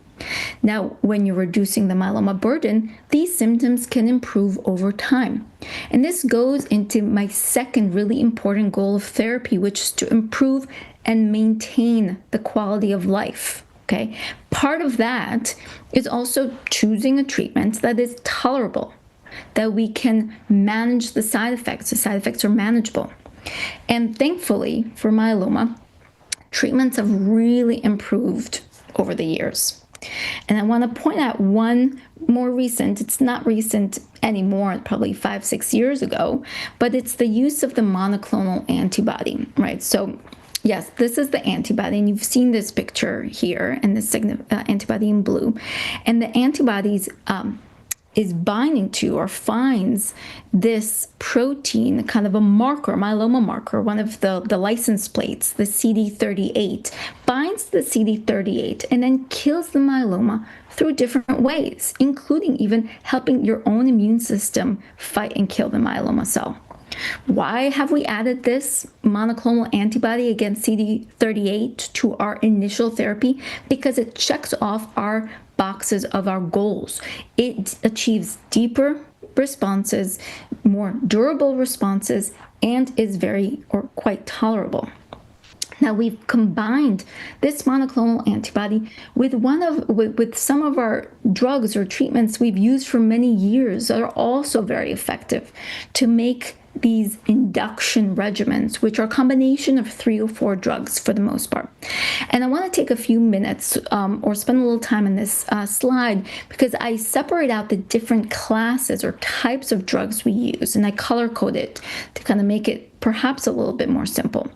Now, when you're reducing the myeloma burden, these symptoms can improve over time. And this goes into my second really important goal of therapy, which is to improve and maintain the quality of life. Okay. Part of that is also choosing a treatment that is tolerable, that we can manage the side effects. The side effects are manageable. And thankfully, for myeloma, treatments have really improved over the years. And I want to point out one more recent, it's not recent anymore, probably 5-6 years ago, but it's the use of the monoclonal antibody, right? So yes, this is the antibody, and you've seen this picture here, and this antibody in blue. And the antibodies is binding to or finds this protein, kind of a marker, myeloma marker, one of the license plates, the CD38, binds the CD38 and then kills the myeloma through different ways, including even helping your own immune system fight and kill the myeloma cell. Why have we added this monoclonal antibody against CD38 to our initial therapy? Because it checks off our boxes of our goals. It achieves deeper responses, more durable responses, and is quite tolerable. Now, we've combined this monoclonal antibody with some of our drugs or treatments we've used for many years that are also very effective to make these induction regimens, which are a combination of 3 or 4 drugs for the most part. And I want to take a few minutes or spend a little time in this slide because I separate out the different classes or types of drugs we use, and I color code it to kind of make it perhaps a little bit more simple.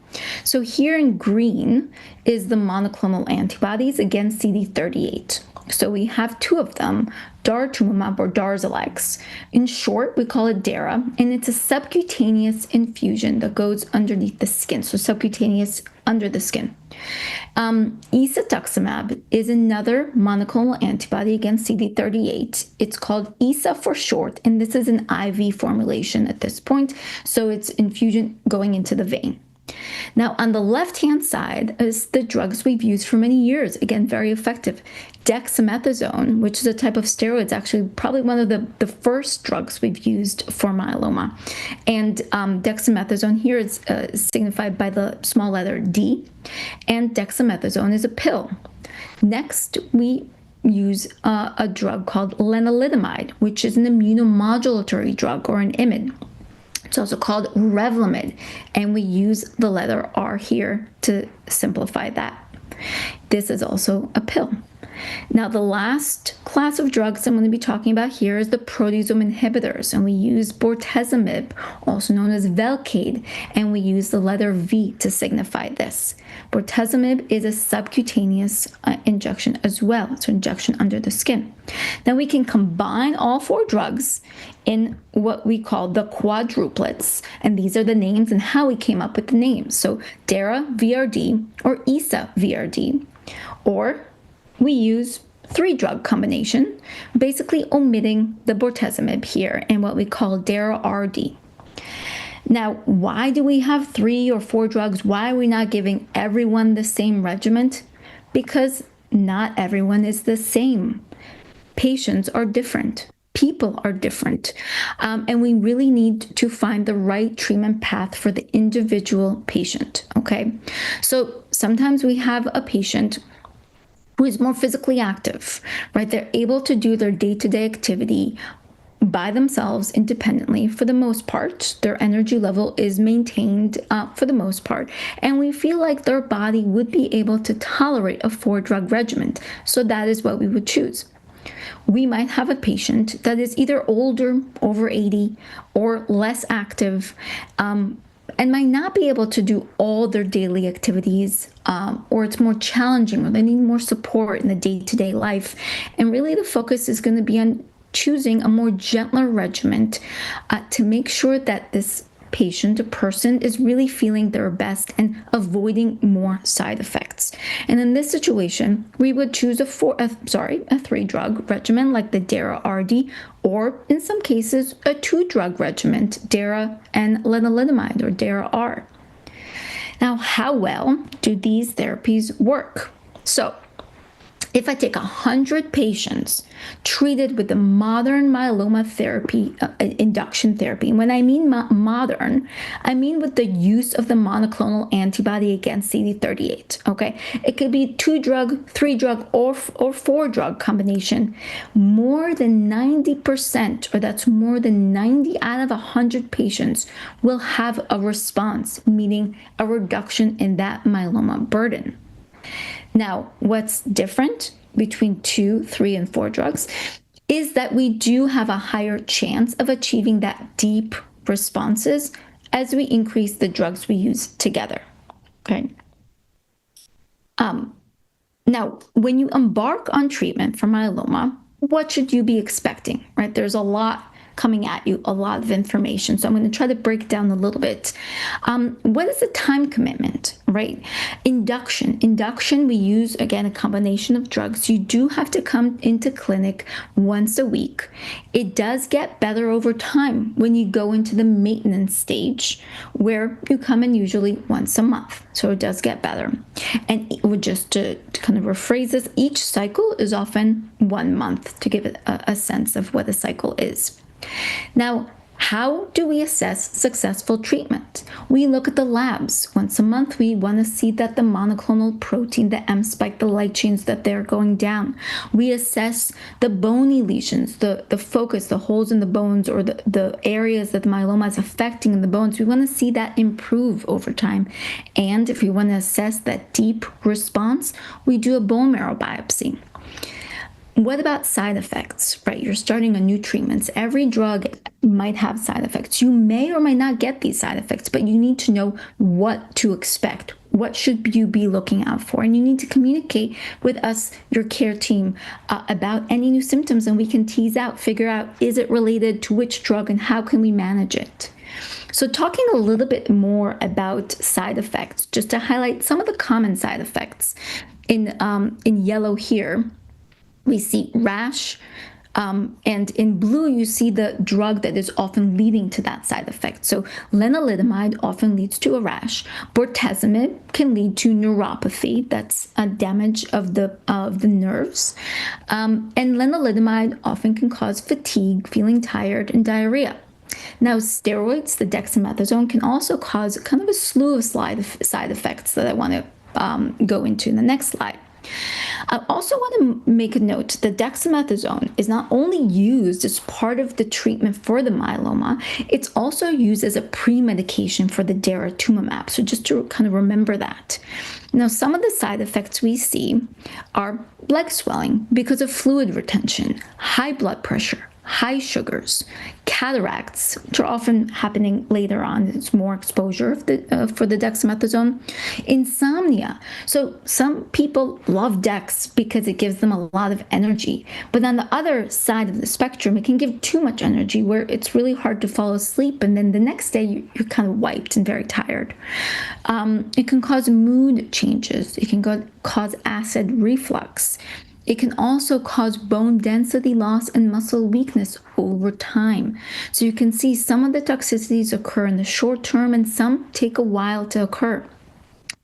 So here in green is the monoclonal antibodies against CD38. So we have 2 of them, daratumumab or Darzalex. In short, we call it DARA, and it's a subcutaneous infusion that goes underneath the skin, so subcutaneous under the skin. Isatuximab is another monoclonal antibody against CD38. It's called ISA for short, and this is an IV formulation at this point, so it's infusion going into the vein. Now, on the left-hand side is the drugs we've used for many years. Again, very effective. Dexamethasone, which is a type of steroids, actually probably one of the first drugs we've used for myeloma. And dexamethasone here is signified by the small letter D, and dexamethasone is a pill. Next, we use a drug called lenalidomide, which is an immunomodulatory drug or an IMiD. It's also called Revlimid, and we use the letter R here to simplify that. This is also a pill. Now, the last class of drugs I'm going to be talking about here is the proteasome inhibitors, and we use bortezomib, also known as Velcade, and we use the letter V to signify this. Bortezomib is a subcutaneous injection as well, so injection under the skin. Now, we can combine all 4 drugs in what we call the quadruplets, and these are the names and how we came up with the names. So DARA VRD or ISA VRD, or we use 3-drug combination, basically omitting the bortezomib here in what we call DARA-RD. Now, why do we have 3 or 4 drugs? Why are we not giving everyone the same regimen? Because not everyone is the same. Patients are different. People are different. And we really need to find the right treatment path for the individual patient, okay? So sometimes we have a patient who is more physically active, right? They're able to do their day-to-day activity by themselves independently for the most part. Their energy level is maintained for the most part. And we feel like their body would be able to tolerate a 4-drug regimen. So that is what we would choose. We might have a patient that is either older, over 80, or less active, and might not be able to do all their daily activities, or it's more challenging, or they need more support in the day-to-day life. And really the focus is going to be on choosing a more gentler regimen to make sure that this patient, a person, is really feeling their best and avoiding more side effects. And in this situation, we would choose a 3-drug regimen like the DARA-RD, or in some cases, a 2-drug regimen, DARA and lenalidomide, or DARA-R. Now, how well do these therapies work? So, if I take 100 patients treated with the modern myeloma therapy, induction therapy, and when I mean modern, I mean with the use of the monoclonal antibody against CD38, okay? It could be 2-drug, 3-drug, or 4-drug combination. More than 90%, or that's more than 90 out of 100 patients, will have a response, meaning a reduction in that myeloma burden. Now, what's different between 2, 3, and 4 drugs is that we do have a higher chance of achieving that deep responses as we increase the drugs we use together, okay? Now, when you embark on treatment for myeloma, what should you be expecting, right? There's a lot coming at you, a lot of information. So I'm going to try to break it down a little bit. What is the time commitment, right? Induction, we use, again, a combination of drugs. You do have to come into clinic once a week. It does get better over time when you go into the maintenance stage, where you come in usually once a month. So it does get better. And just to kind of rephrase this, each cycle is often 1 month, to give it a sense of what a cycle is. Now, how do we assess successful treatment? We look at the labs. Once a month, we want to see that the monoclonal protein, the M spike, the light chains, that they're going down. We assess the bony lesions, the focus, the holes in the bones, or the areas that the myeloma is affecting in the bones. We want to see that improve over time. And if we want to assess that deep response, we do a bone marrow biopsy. What about side effects, right? You're starting a new treatment. Every drug might have side effects. You may or may not get these side effects, but you need to know what to expect. What should you be looking out for? And you need to communicate with us, your care team, about any new symptoms, and we can figure out, is it related to which drug and how can we manage it? So talking a little bit more about side effects, just to highlight some of the common side effects. In yellow here, we see rash, and in blue, you see the drug that is often leading to that side effect. So lenalidomide often leads to a rash. Bortezomib can lead to neuropathy, that's a damage of the nerves. And lenalidomide often can cause fatigue, feeling tired, and diarrhea. Now, steroids, the dexamethasone, can also cause kind of a slew of side effects that I want to go into in the next slide. I also want to make a note that dexamethasone is not only used as part of the treatment for the myeloma, it's also used as a pre-medication for the daratumumab. So just to kind of remember that. Now, some of the side effects we see are leg swelling because of fluid retention, high blood pressure, high sugars, cataracts, which are often happening later on. It's more exposure for the dexamethasone. Insomnia. So some people love Dex because it gives them a lot of energy. But on the other side of the spectrum, it can give too much energy where it's really hard to fall asleep. And then the next day, you're kind of wiped and very tired. It can cause mood changes. It can cause acid reflux. It can also cause bone density loss and muscle weakness over time. So you can see some of the toxicities occur in the short term and some take a while to occur.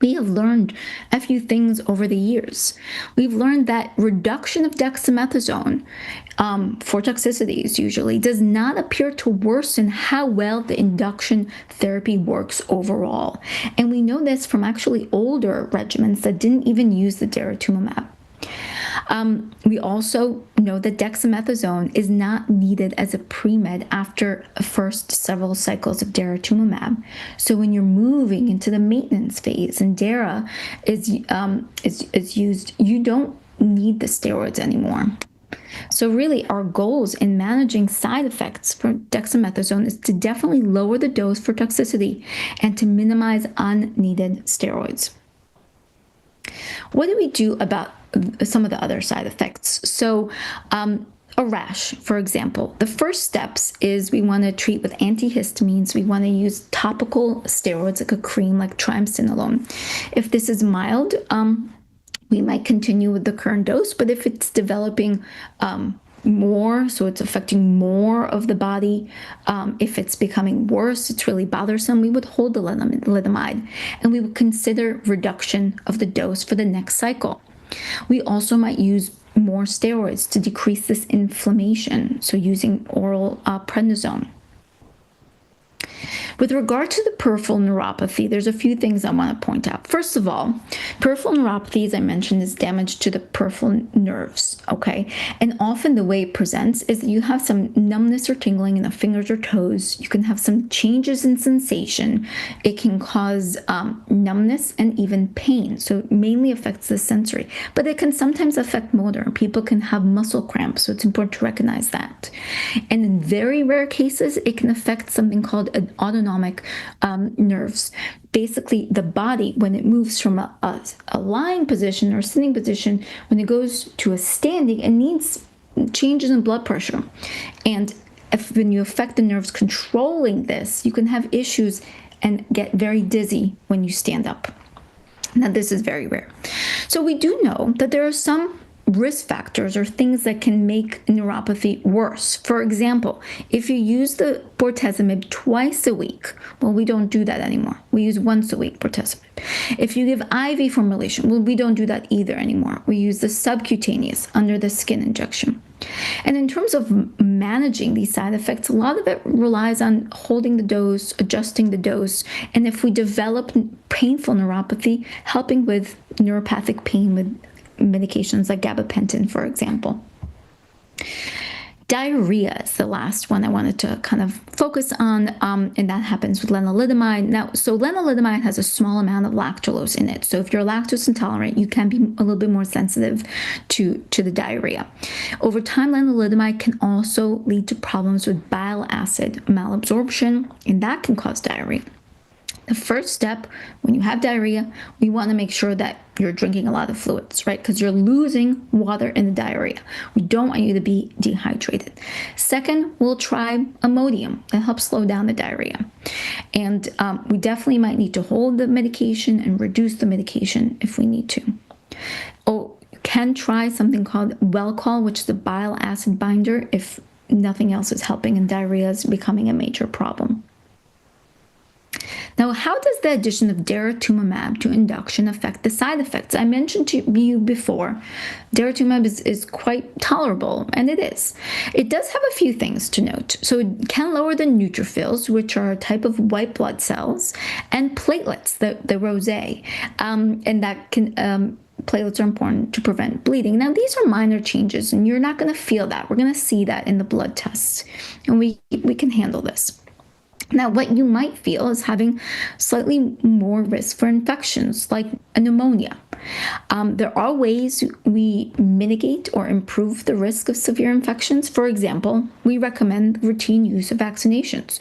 We have learned a few things over the years. We've learned that reduction of dexamethasone for toxicities usually does not appear to worsen how well the induction therapy works overall. And we know this from actually older regimens that didn't even use the daratumumab. We also know that dexamethasone is not needed as a pre-med after the first several cycles of daratumumab. So when you're moving into the maintenance phase and Dara is used, you don't need the steroids anymore. So really, our goals in managing side effects for dexamethasone is to definitely lower the dose for toxicity and to minimize unneeded steroids. What do we do about some of the other side effects? So a rash, for example, the first steps is we want to treat with antihistamines. We want to use topical steroids like a cream like triamcinolone. If this is mild, we might continue with the current dose, but if it's developing more, so it's affecting more of the body, if it's becoming worse, it's really bothersome, we would hold the lenalidomide and we would consider reduction of the dose for the next cycle. We also might use more steroids to decrease this inflammation, so using oral prednisone. With regard to the peripheral neuropathy, there's a few things I want to point out. First of all, peripheral neuropathy, as I mentioned, is damage to the peripheral nerves, okay? And often the way it presents is that you have some numbness or tingling in the fingers or toes. You can have some changes in sensation. It can cause numbness and even pain. So it mainly affects the sensory, but it can sometimes affect motor. People can have muscle cramps, so it's important to recognize that. And in very rare cases, it can affect something called autonomic nerves. Basically, the body, when it moves from a lying position or sitting position, when it goes to a standing, it needs changes in blood pressure. And when you affect the nerves controlling this, you can have issues and get very dizzy when you stand up. Now, this is very rare. So we do know that there are some risk factors or things that can make neuropathy worse. For example, if you use the bortezomib twice a week, well, we don't do that anymore. We use once a week bortezomib. If you give IV formulation, well, we don't do that either anymore. We use the subcutaneous under the skin injection. And in terms of managing these side effects, a lot of it relies on holding the dose, adjusting the dose, and if we develop painful neuropathy, helping with neuropathic pain with medications like gabapentin, for example. Diarrhea is the last one I wanted to kind of focus on, and that happens with lenalidomide. Now, so lenalidomide has a small amount of lactulose in it. So if you're lactose intolerant, you can be a little bit more sensitive to the diarrhea. Over time, lenalidomide can also lead to problems with bile acid malabsorption, and that can cause diarrhea. The first step, when you have diarrhea, we want to make sure that you're drinking a lot of fluids, right? Because you're losing water in the diarrhea. We don't want you to be dehydrated. Second, we'll try Imodium. That helps slow down the diarrhea. And we definitely might need to hold the medication and reduce the medication if we need to. Oh, you can try something called Welchol, which is a bile acid binder if nothing else is helping and diarrhea is becoming a major problem. Now, how does the addition of daratumumab to induction affect the side effects? I mentioned to you before, daratumumab is quite tolerable, and it is. It does have a few things to note. So it can lower the neutrophils, which are a type of white blood cells, and platelets, the rosé, and that can platelets are important to prevent bleeding. Now, these are minor changes, and you're not going to feel that. We're going to see that in the blood tests, and we can handle this. Now, what you might feel is having slightly more risk for infections like a pneumonia. There are ways we mitigate or improve the risk of severe infections. For example, we recommend routine use of vaccinations.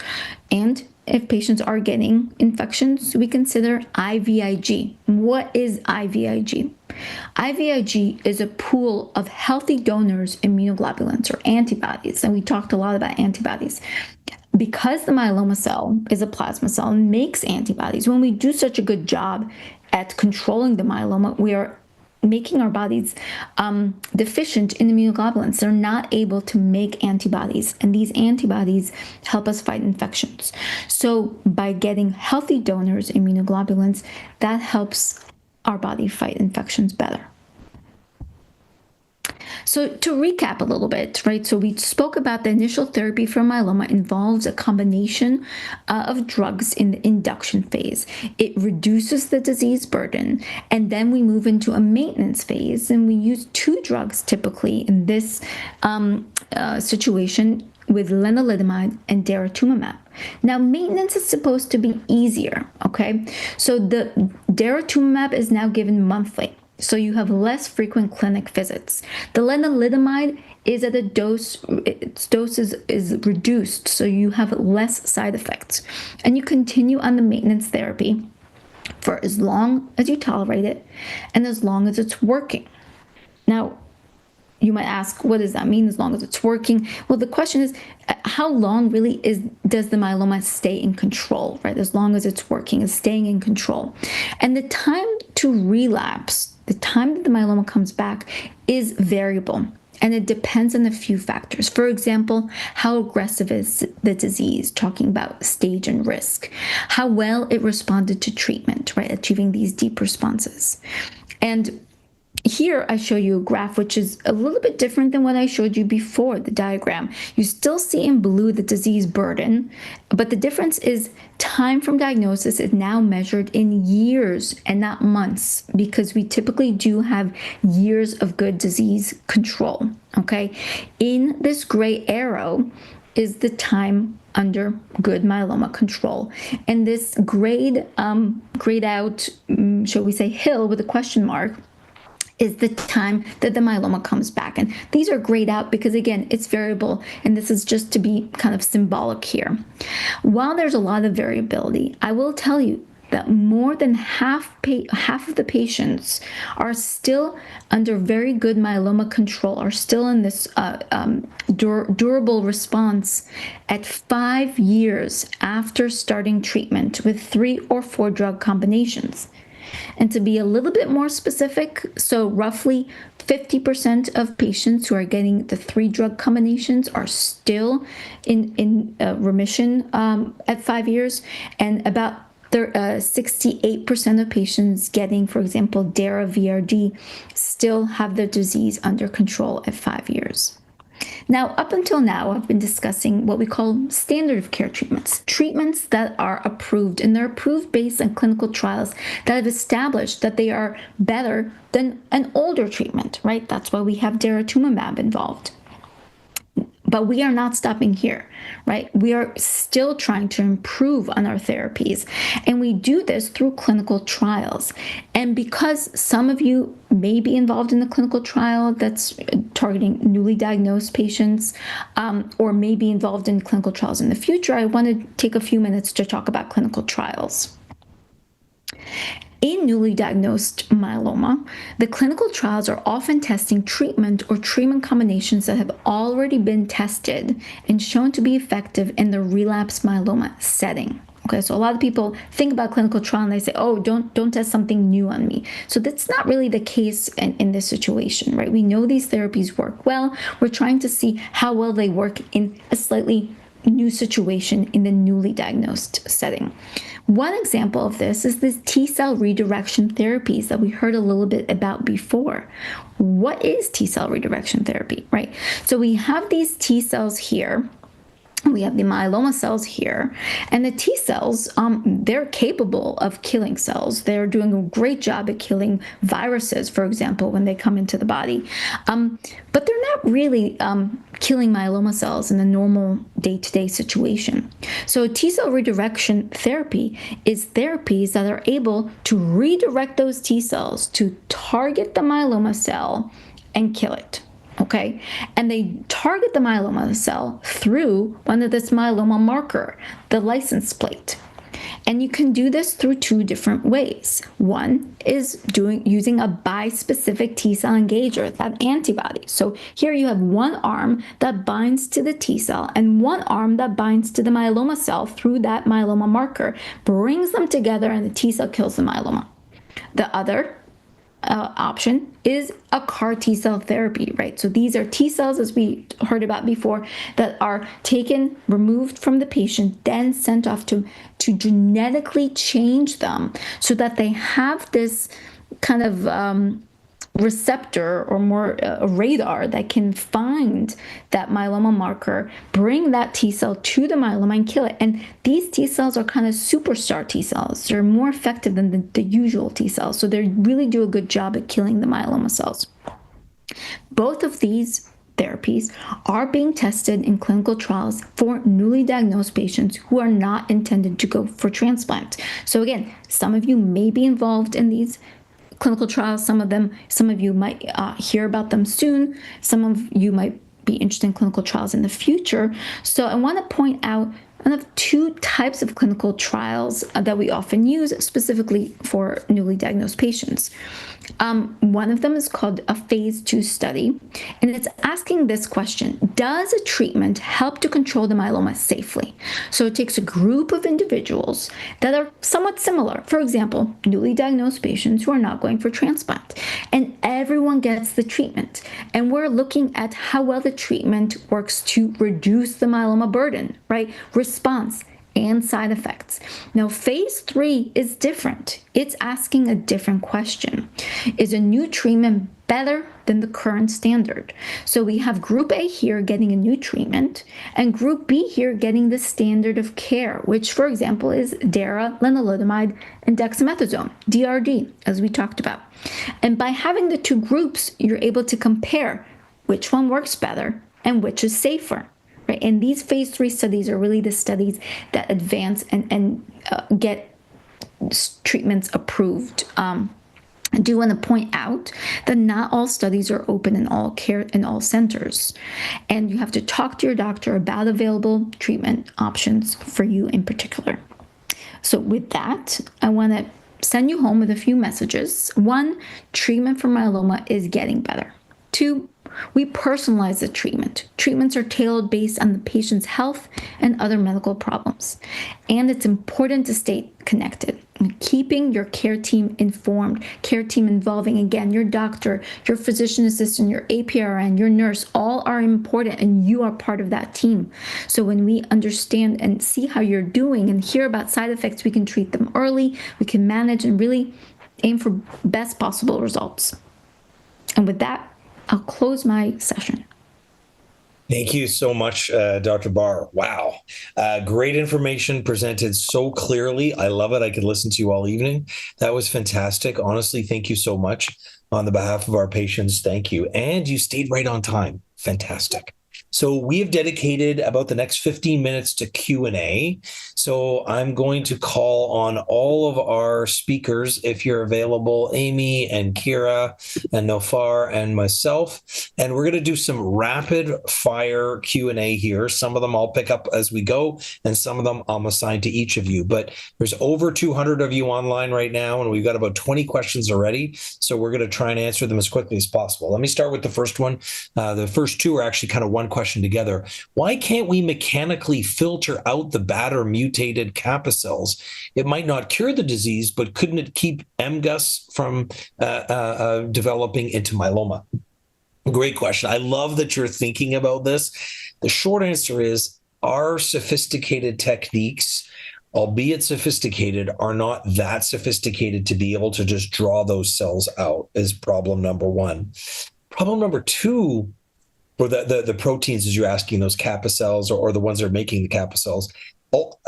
And if patients are getting infections, we consider IVIG. What is IVIG? IVIG is a pool of healthy donors immunoglobulins or antibodies, and we talked a lot about antibodies. Because the myeloma cell is a plasma cell and makes antibodies, when we do such a good job at controlling the myeloma, we are making our bodies deficient in immunoglobulins. They're not able to make antibodies, and these antibodies help us fight infections. So by getting healthy donors immunoglobulins, that helps our body fight infections better. So to recap a little bit, right? So we spoke about the initial therapy for myeloma involves a combination of drugs in the induction phase. It reduces the disease burden, and then we move into a maintenance phase, and we use 2 drugs typically in this situation with lenalidomide and daratumumab. Now, maintenance is supposed to be easier, okay? So the daratumumab is now given monthly. So you have less frequent clinic visits. The lenalidomide is at a dose, its dose is reduced, so you have less side effects. And you continue on the maintenance therapy for as long as you tolerate it and as long as it's working. Now, you might ask, what does that mean, as long as it's working? Well, the question is, how long really does the myeloma stay in control, right? As long as it's working, is staying in control. And the time to relapse, the time that the myeloma comes back, is variable. And it depends on a few factors. For example, how aggressive is the disease, talking about stage and risk, how well it responded to treatment, right? Achieving these deep responses. And here I show you a graph which is a little bit different than what I showed you before, the diagram. You still see in blue the disease burden, but the difference is time from diagnosis is now measured in years and not months, because we typically do have years of good disease control, okay? In this gray arrow is the time under good myeloma control. And this grayed out, shall we say, hill with a question mark, is the time that the myeloma comes back. And these are grayed out because, again, it's variable, and this is just to be kind of symbolic here. While there's a lot of variability, I will tell you that more than half of the patients are still under very good myeloma control, are still in this durable response at 5 years after starting treatment with 3 or 4 drug combinations. And to be a little bit more specific, so roughly 50% of patients who are getting the 3 drug combinations are still in remission at 5 years, and about 68% of patients getting, for example, Dara-VRd still have their disease under control at 5 years. Now, up until now, I've been discussing what we call standard of care treatments that are approved, and they're approved based on clinical trials that have established that they are better than an older treatment, right? That's why we have daratumumab involved. But we are not stopping here, right? We are still trying to improve on our therapies, and we do this through clinical trials. And because some of you may be involved in a clinical trial that's targeting newly diagnosed patients, or may be involved in clinical trials in the future, I want to take a few minutes to talk about clinical trials. In newly diagnosed myeloma, the clinical trials are often testing treatment or treatment combinations that have already been tested and shown to be effective in the relapsed myeloma setting. Okay, so a lot of people think about clinical trial and they say, oh, don't test something new on me. So that's not really the case in this situation, right? We know these therapies work well. We're trying to see how well they work in a slightly new situation in the newly diagnosed setting. One example of this is this T-cell redirection therapies that we heard a little bit about before. What is T-cell redirection therapy, right? So we have these T-cells here, We have the myeloma cells here, and the T cells, they're capable of killing cells. They're doing a great job at killing viruses, for example, when they come into the body. But they're not really killing myeloma cells in a normal day-to-day situation. So T cell redirection therapy is therapies that are able to redirect those T cells to target the myeloma cell and kill it. Okay, and they target the myeloma cell through one of this myeloma marker, the license plate. And you can do this through two different ways. One is using a bispecific T cell engager, that antibody. So here you have one arm that binds to the T cell and one arm that binds to the myeloma cell through that myeloma marker, brings them together, and the T cell kills the myeloma. The other option is a CAR T cell therapy, right? So these are T cells, as we heard about before, that are taken, removed from the patient, then sent off to genetically change them so that they have this kind of receptor, or more a radar, that can find that myeloma marker, bring that T cell to the myeloma and kill it. And these T cells are kind of superstar T cells. They're more effective than the usual T cells. So they really do a good job at killing the myeloma cells. Both of these therapies are being tested in clinical trials for newly diagnosed patients who are not intended to go for transplant. So again, some of you may be involved in these clinical trials. Some of you might hear about them soon. Some of you might be interested in clinical trials in the future. So I want to point out one of two types of clinical trials that we often use specifically for newly diagnosed patients. One of them is called a phase 2 study, and it's asking this question: does a treatment help to control the myeloma safely? So it takes a group of individuals that are somewhat similar, for example, newly diagnosed patients who are not going for transplant, and everyone gets the treatment. And we're looking at how well the treatment works to reduce the myeloma burden, right? Response and side effects. Now, phase 3 is different. It's asking a different question. Is a new treatment better than the current standard? So we have group A here getting a new treatment, and group B here getting the standard of care, which, for example, is DARA, lenalidomide, and dexamethasone, DRD, as we talked about. And by having the two groups, you're able to compare which one works better and which is safer. Right? And these phase 3 studies are really the studies that advance and get treatments approved. I do want to point out that not all studies are open in all centers, and you have to talk to your doctor about available treatment options for you in particular. So with that, I want to send you home with a few messages. 1, treatment for myeloma is getting better. 2, we personalize the treatment. Treatments are tailored based on the patient's health and other medical problems. And it's important to stay connected. Keeping your care team informed, care team involving, again, your doctor, your physician assistant, your APRN, your nurse, all are important, and you are part of that team. So when we understand and see how you're doing and hear about side effects, we can treat them early, we can manage and really aim for best possible results. And with that, I'll close my session. Thank you so much, Dr. Bar. Wow. Great information presented so clearly. I love it. I could listen to you all evening. That was fantastic. Honestly, thank you so much. On the behalf of our patients, thank you. And you stayed right on time. Fantastic. So we have dedicated about the next 15 minutes to Q&A. So I'm going to call on all of our speakers, if you're available, Amy and Kira and Noffar and myself. And we're going to do some rapid fire Q&A here. Some of them I'll pick up as we go, and some of them I'm assigned to each of you. But there's over 200 of you online right now, and we've got about 20 questions already. So we're going to try and answer them as quickly as possible. Let me start with the first one. The first two are actually kind of one question together. Why can't we mechanically filter out the bad or mutated kappa cells? It might not cure the disease, but couldn't it keep MGUS from developing into myeloma? Great question. I love that you're thinking about this. The short answer is our sophisticated techniques, albeit sophisticated, are not that sophisticated to be able to just draw those cells out, is problem number one. Problem number two, or the proteins, as you're asking, those kappa cells, or the ones that are making the kappa cells,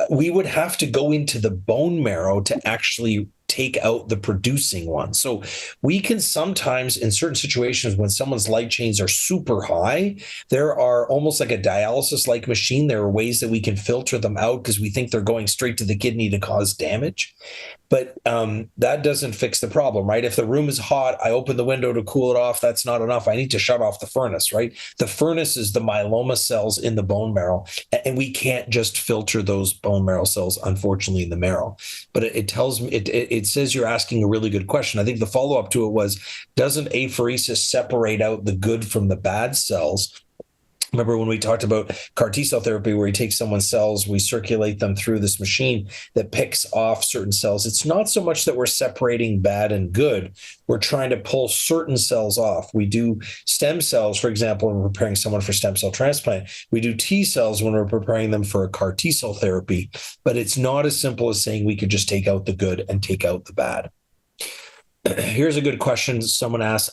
we would have to go into the bone marrow to actually take out the producing ones. So we can sometimes, in certain situations, when someone's light chains are super high, there are almost like a dialysis-like machine. There are ways that we can filter them out because we think they're going straight to the kidney to cause damage. But that doesn't fix the problem, right? If the room is hot, I open the window to cool it off. That's not enough. I need to shut off the furnace, right? The furnace is the myeloma cells in the bone marrow, and we can't just filter those bone marrow cells, unfortunately, in the marrow. But it tells me, it says you're asking a really good question. I think the follow-up to it was, doesn't apheresis separate out the good from the bad cells? Remember when we talked about CAR T-cell therapy, where we take someone's cells, we circulate them through this machine that picks off certain cells. It's not so much that we're separating bad and good. We're trying to pull certain cells off. We do stem cells, for example, when we're preparing someone for stem cell transplant. We do T cells when we're preparing them for a CAR T-cell therapy. But it's not as simple as saying we could just take out the good and take out the bad. Here's a good question someone asked.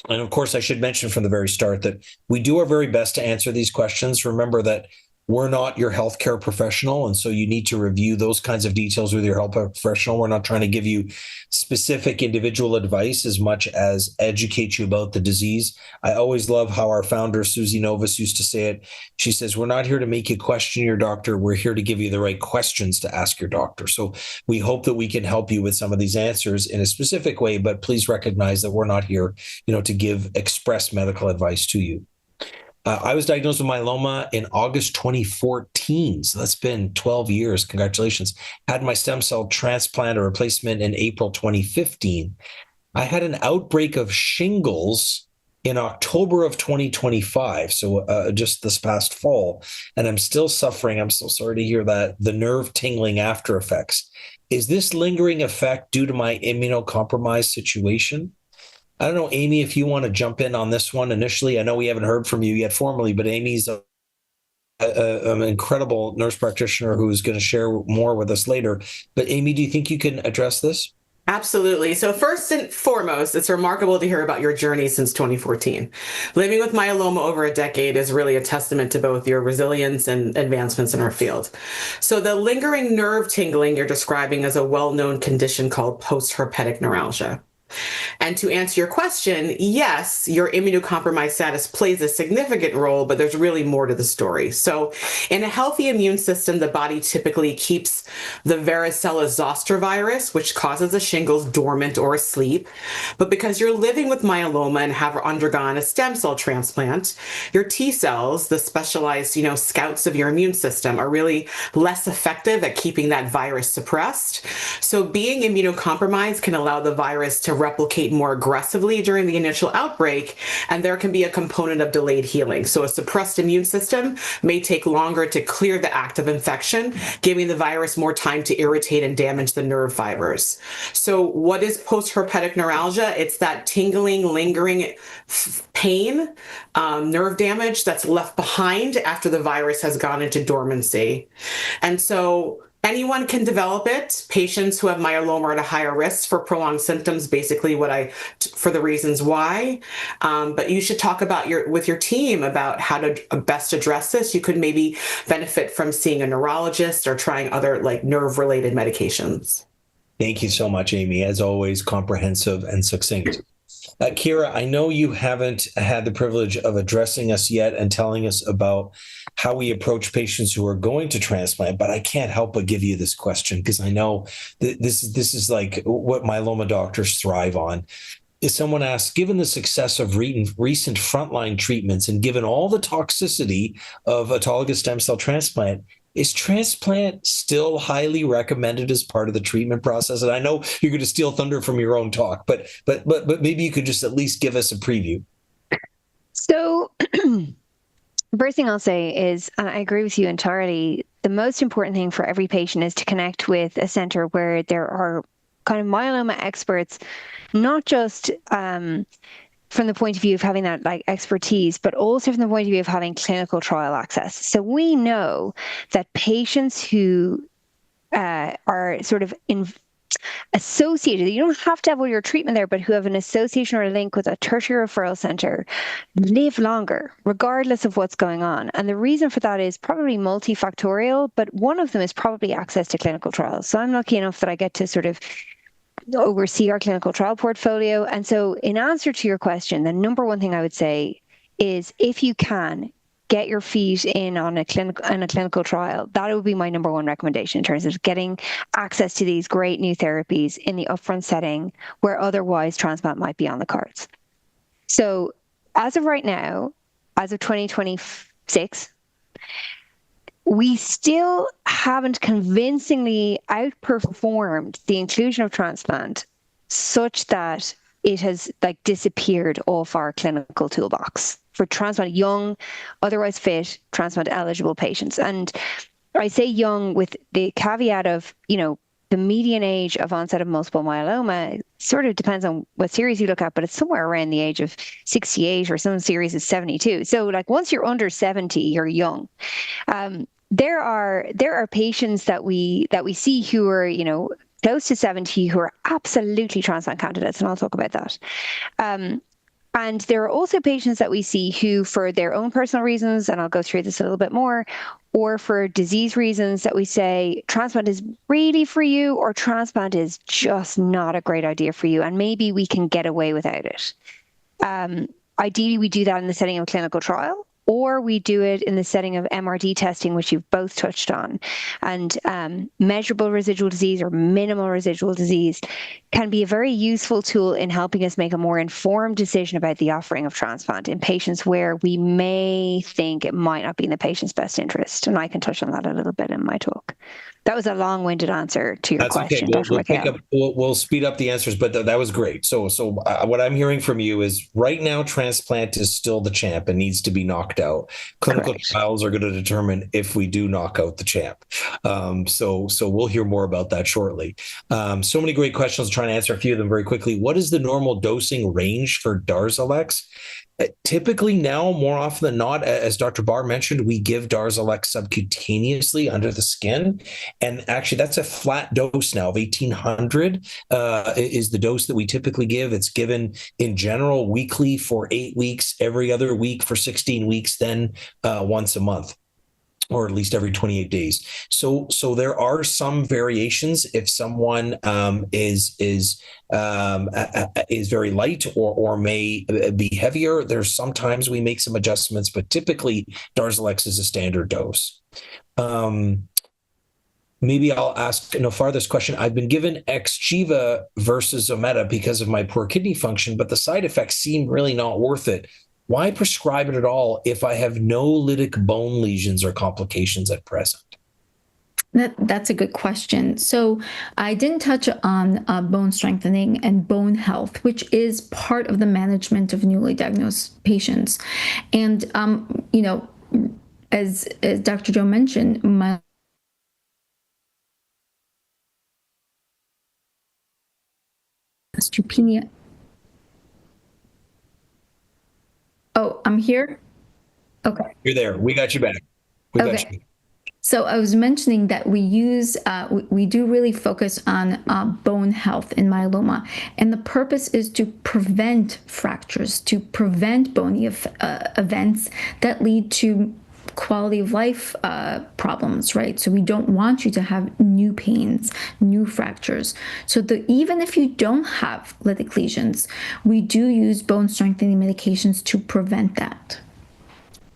And of course, I should mention from the very start that we do our very best to answer these questions. Remember that we're not your healthcare professional, and so you need to review those kinds of details with your healthcare professional. We're not trying to give you specific individual advice as much as educate you about the disease. I always love how our founder, Susie Novus, used to say it. She says, we're not here to make you question your doctor. We're here to give you the right questions to ask your doctor. So we hope that we can help you with some of these answers in a specific way, but please recognize that we're not here, to give express medical advice to you. I was diagnosed with myeloma in August 2014, so that's been 12 years. Congratulations. Had my stem cell transplant or replacement in April 2015. I had an outbreak of shingles in October of 2025, so just this past fall, and I'm still suffering. I'm so sorry to hear that, the nerve tingling after effects. Is this lingering effect due to my immunocompromised situation? I don't know, Amy, if you want to jump in on this one initially. I know we haven't heard from you yet formally, but Amy's an incredible nurse practitioner who's going to share more with us later. But Amy, do you think you can address this? Absolutely. So first and foremost, it's remarkable to hear about your journey since 2014. Living with myeloma over a decade is really a testament to both your resilience and advancements in our field. So the lingering nerve tingling you're describing is a well-known condition called post-herpetic neuralgia. And to answer your question, yes, your immunocompromised status plays a significant role, but there's really more to the story. So in a healthy immune system, the body typically keeps the varicella zoster virus, which causes the shingles, dormant or asleep. But because you're living with myeloma and have undergone a stem cell transplant, your T cells, the specialized, scouts of your immune system, are really less effective at keeping that virus suppressed. So being immunocompromised can allow the virus to replicate more aggressively during the initial outbreak, and there can be a component of delayed healing. So a suppressed immune system may take longer to clear the active infection, giving the virus more time to irritate and damage the nerve fibers. So what is post-herpetic neuralgia? It's that tingling, lingering pain, nerve damage that's left behind after the virus has gone into dormancy. And so anyone can develop it. Patients who have myeloma are at a higher risk for prolonged symptoms, basically for the reasons why. But you should talk with your team about how to best address this. You could maybe benefit from seeing a neurologist or trying other nerve-related medications. Thank you so much, Amy. As always, comprehensive and succinct. Kira, I know you haven't had the privilege of addressing us yet and telling us about how we approach patients who are going to transplant, but I can't help but give you this question because I know this is like what myeloma doctors thrive on. If someone asks, given the success of recent frontline treatments and given all the toxicity of autologous stem cell transplant, is transplant still highly recommended as part of the treatment process? And I know you're going to steal thunder from your own talk, but maybe you could just at least give us a preview. So the first thing I'll say is I agree with you entirely. The most important thing for every patient is to connect with a center where there are kind of myeloma experts, not just from the point of view of having that expertise, but also from the point of view of having clinical trial access. So we know that patients who are sort of associated, you don't have to have all your treatment there, but who have an association or a link with a tertiary referral center live longer, regardless of what's going on. And the reason for that is probably multifactorial, but one of them is probably access to clinical trials. So I'm lucky enough that I get to sort of oversee our clinical trial portfolio. And so in answer to your question, the number one thing I would say is, if you can, get your feet in on a clinical trial. That would be my number one recommendation in terms of getting access to these great new therapies in the upfront setting where otherwise transplant might be on the cards. So as of right now, as of 2026, we still haven't convincingly outperformed the inclusion of transplant such that it has like disappeared off our clinical toolbox for transplant young, otherwise fit, transplant eligible patients. And I say young with the caveat of, the median age of onset of multiple myeloma sort of depends on what series you look at, but it's somewhere around the age of 68, or some series is 72. So like once you're under 70, you're young. There are patients that we see who are, close to 70 who are absolutely transplant candidates, and I'll talk about that. And there are also patients that we see who, for their own personal reasons, and I'll go through this a little bit more, or for disease reasons, that we say transplant is really for you, or transplant is just not a great idea for you, and maybe we can get away without it. Ideally, we do that in the setting of a clinical trial, or we do it in the setting of MRD testing, which you've both touched on. And measurable residual disease or minimal residual disease can be a very useful tool in helping us make a more informed decision about the offering of transplant in patients where we may think it might not be in the patient's best interest. And I can touch on that a little bit in my talk. That was a long-winded answer to your question, okay. Dr. Mikhael. We'll speed up the answers, but that was great. So what I'm hearing from you is right now, transplant is still the champ and needs to be knocked out. Clinical trials are going to determine if we do knock out the champ. So we'll hear more about that shortly. So many great questions. Trying to answer a few of them very quickly. What is the normal dosing range for Darzalex? Typically now, more often than not, as Dr. Bar mentioned, we give Darzalex subcutaneously under the skin. And actually, that's a flat dose now of 1,800 is the dose that we typically give. It's given in general weekly for 8 weeks, every other week for 16 weeks, then once a month, or at least every 28 days. So there are some variations if someone is very light or may be heavier. There's sometimes we make some adjustments, but typically Darzalex is a standard dose. Maybe I'll ask Noffar this question. I've been given Xgeva versus Zometa because of my poor kidney function, but the side effects seem really not worth it. Why prescribe it at all if I have no lytic bone lesions or complications at present? That's a good question. So I didn't touch on bone strengthening and bone health, which is part of the management of newly diagnosed patients. And, as Dr. Joe mentioned, osteopenia. Oh, I'm here? Okay. You're there. We got you back. We got you. So I was mentioning that we do really focus on bone health in myeloma. And the purpose is to prevent fractures, to prevent bony events that lead to quality of life problems, right? So we don't want you to have new pains, new fractures. So even if you don't have lytic lesions, we do use bone strengthening medications to prevent that.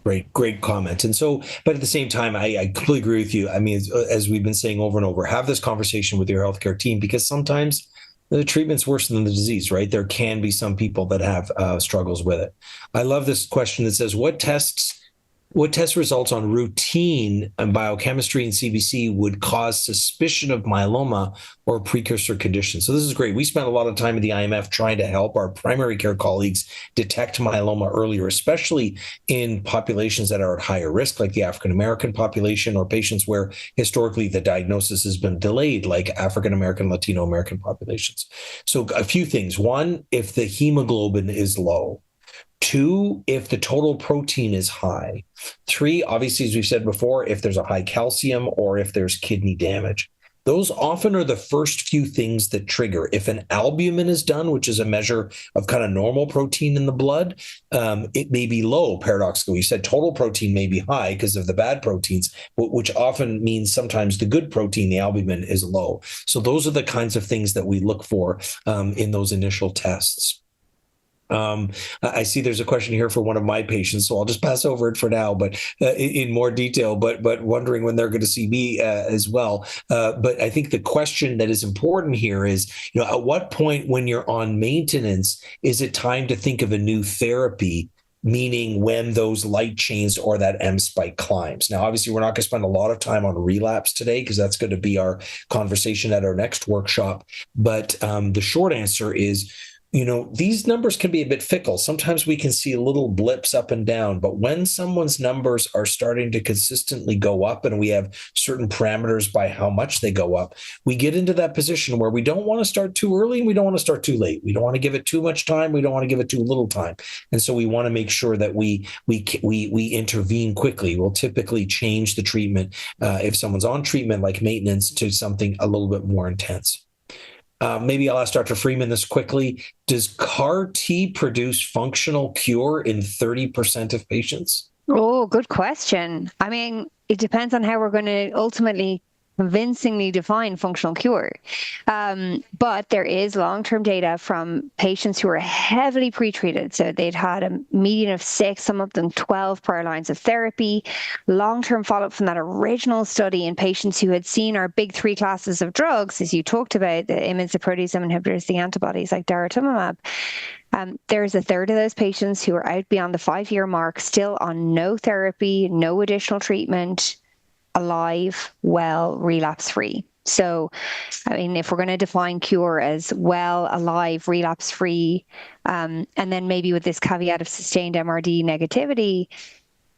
Great comment. And so, but at the same time, I completely agree with you. I mean, as we've been saying over and over, have this conversation with your healthcare team, because sometimes the treatment's worse than the disease, right? There can be some people that have struggles with it. I love this question that says, what test results on routine and biochemistry and CBC would cause suspicion of myeloma or precursor condition? So this is great. We spent a lot of time at the IMF trying to help our primary care colleagues detect myeloma earlier, especially in populations that are at higher risk, like the African-American population, or patients where historically the diagnosis has been delayed, like African-American, Latino-American populations. So a few things. One, if the hemoglobin is low. 2, if the total protein is high. 3, obviously, as we've said before, if there's a high calcium or if there's kidney damage. those often are the first few things that trigger. If an albumin is done, which is a measure of kind of normal protein in the blood, it may be low, paradoxically. You said total protein may be high because of the bad proteins, which often means sometimes the good protein, the albumin, is low. So those are the kinds of things that we look for in those initial tests. I see there's a question here for one of my patients, so I'll just pass over it for now, but in more detail, but wondering when they're going to see me as well. But I think the question that is important here is, at what point when you're on maintenance, is it time to think of a new therapy? Meaning when those light chains or that M spike climbs. Now, obviously, we're not going to spend a lot of time on relapse today because that's going to be our conversation at our next workshop. But the short answer is, these numbers can be a bit fickle. Sometimes we can see little blips up and down, but when someone's numbers are starting to consistently go up and we have certain parameters by how much they go up, we get into that position where we don't want to start too early and we don't want to start too late. We don't want to give it too much time. We don't want to give it too little time. And so we want to make sure that we intervene quickly. We'll typically change the treatment if someone's on treatment like maintenance to something a little bit more intense. Maybe I'll ask Dr. Freeman this quickly. Does CAR T produce functional cure in 30% of patients? Oh, good question. I mean, it depends on how we're going to ultimately convincingly define functional cure. But there is long-term data from patients who are heavily pretreated. So they'd had a median of 6, some of them 12 prior lines of therapy, long-term follow-up from that original study in patients who had seen our big 3 classes of drugs, as you talked about, the IMiDs, the proteasome inhibitors, the antibodies like daratumumab. There's a third of those patients who are out beyond the 5-year mark, still on no therapy, no additional treatment, alive, well, relapse-free. So, I mean, if we're going to define cure as well, alive, relapse-free, and then maybe with this caveat of sustained MRD negativity,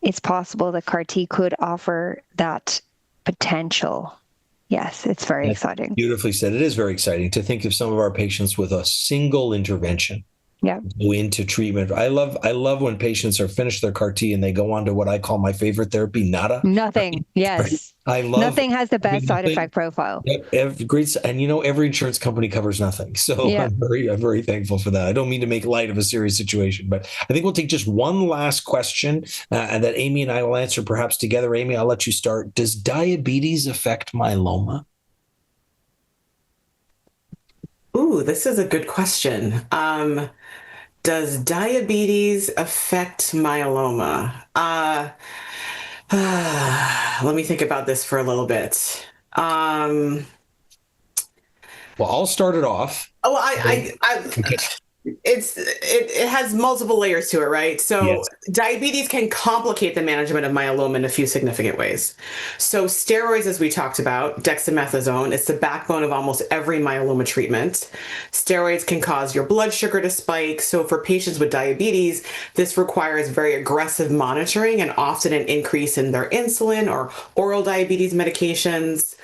it's possible that CAR T could offer that potential. Yes, it's very exciting. Beautifully said. It is very exciting to think of some of our patients with a single intervention. Yeah. Go into treatment. I love when patients are finished their CAR T and they go on to what I call my favorite therapy, nada. Nothing. Yes. I love nothing has the best side effect profile. Great, and every insurance company covers nothing. So yeah. I'm very thankful for that. I don't mean to make light of a serious situation, but I think we'll take just one last question, and that Amy and I will answer perhaps together. Amy, I'll let you start. Does diabetes affect myeloma? Ooh, this is a good question. Does diabetes affect myeloma? Let me think about this for a little bit. Well, I'll start it off. It has multiple layers to it, right? So yes. Diabetes can complicate the management of myeloma in a few significant ways. So steroids, as we talked about, dexamethasone, it's the backbone of almost every myeloma treatment. Steroids can cause your blood sugar to spike. So for patients with diabetes, this requires very aggressive monitoring and often an increase in their insulin or oral diabetes medications.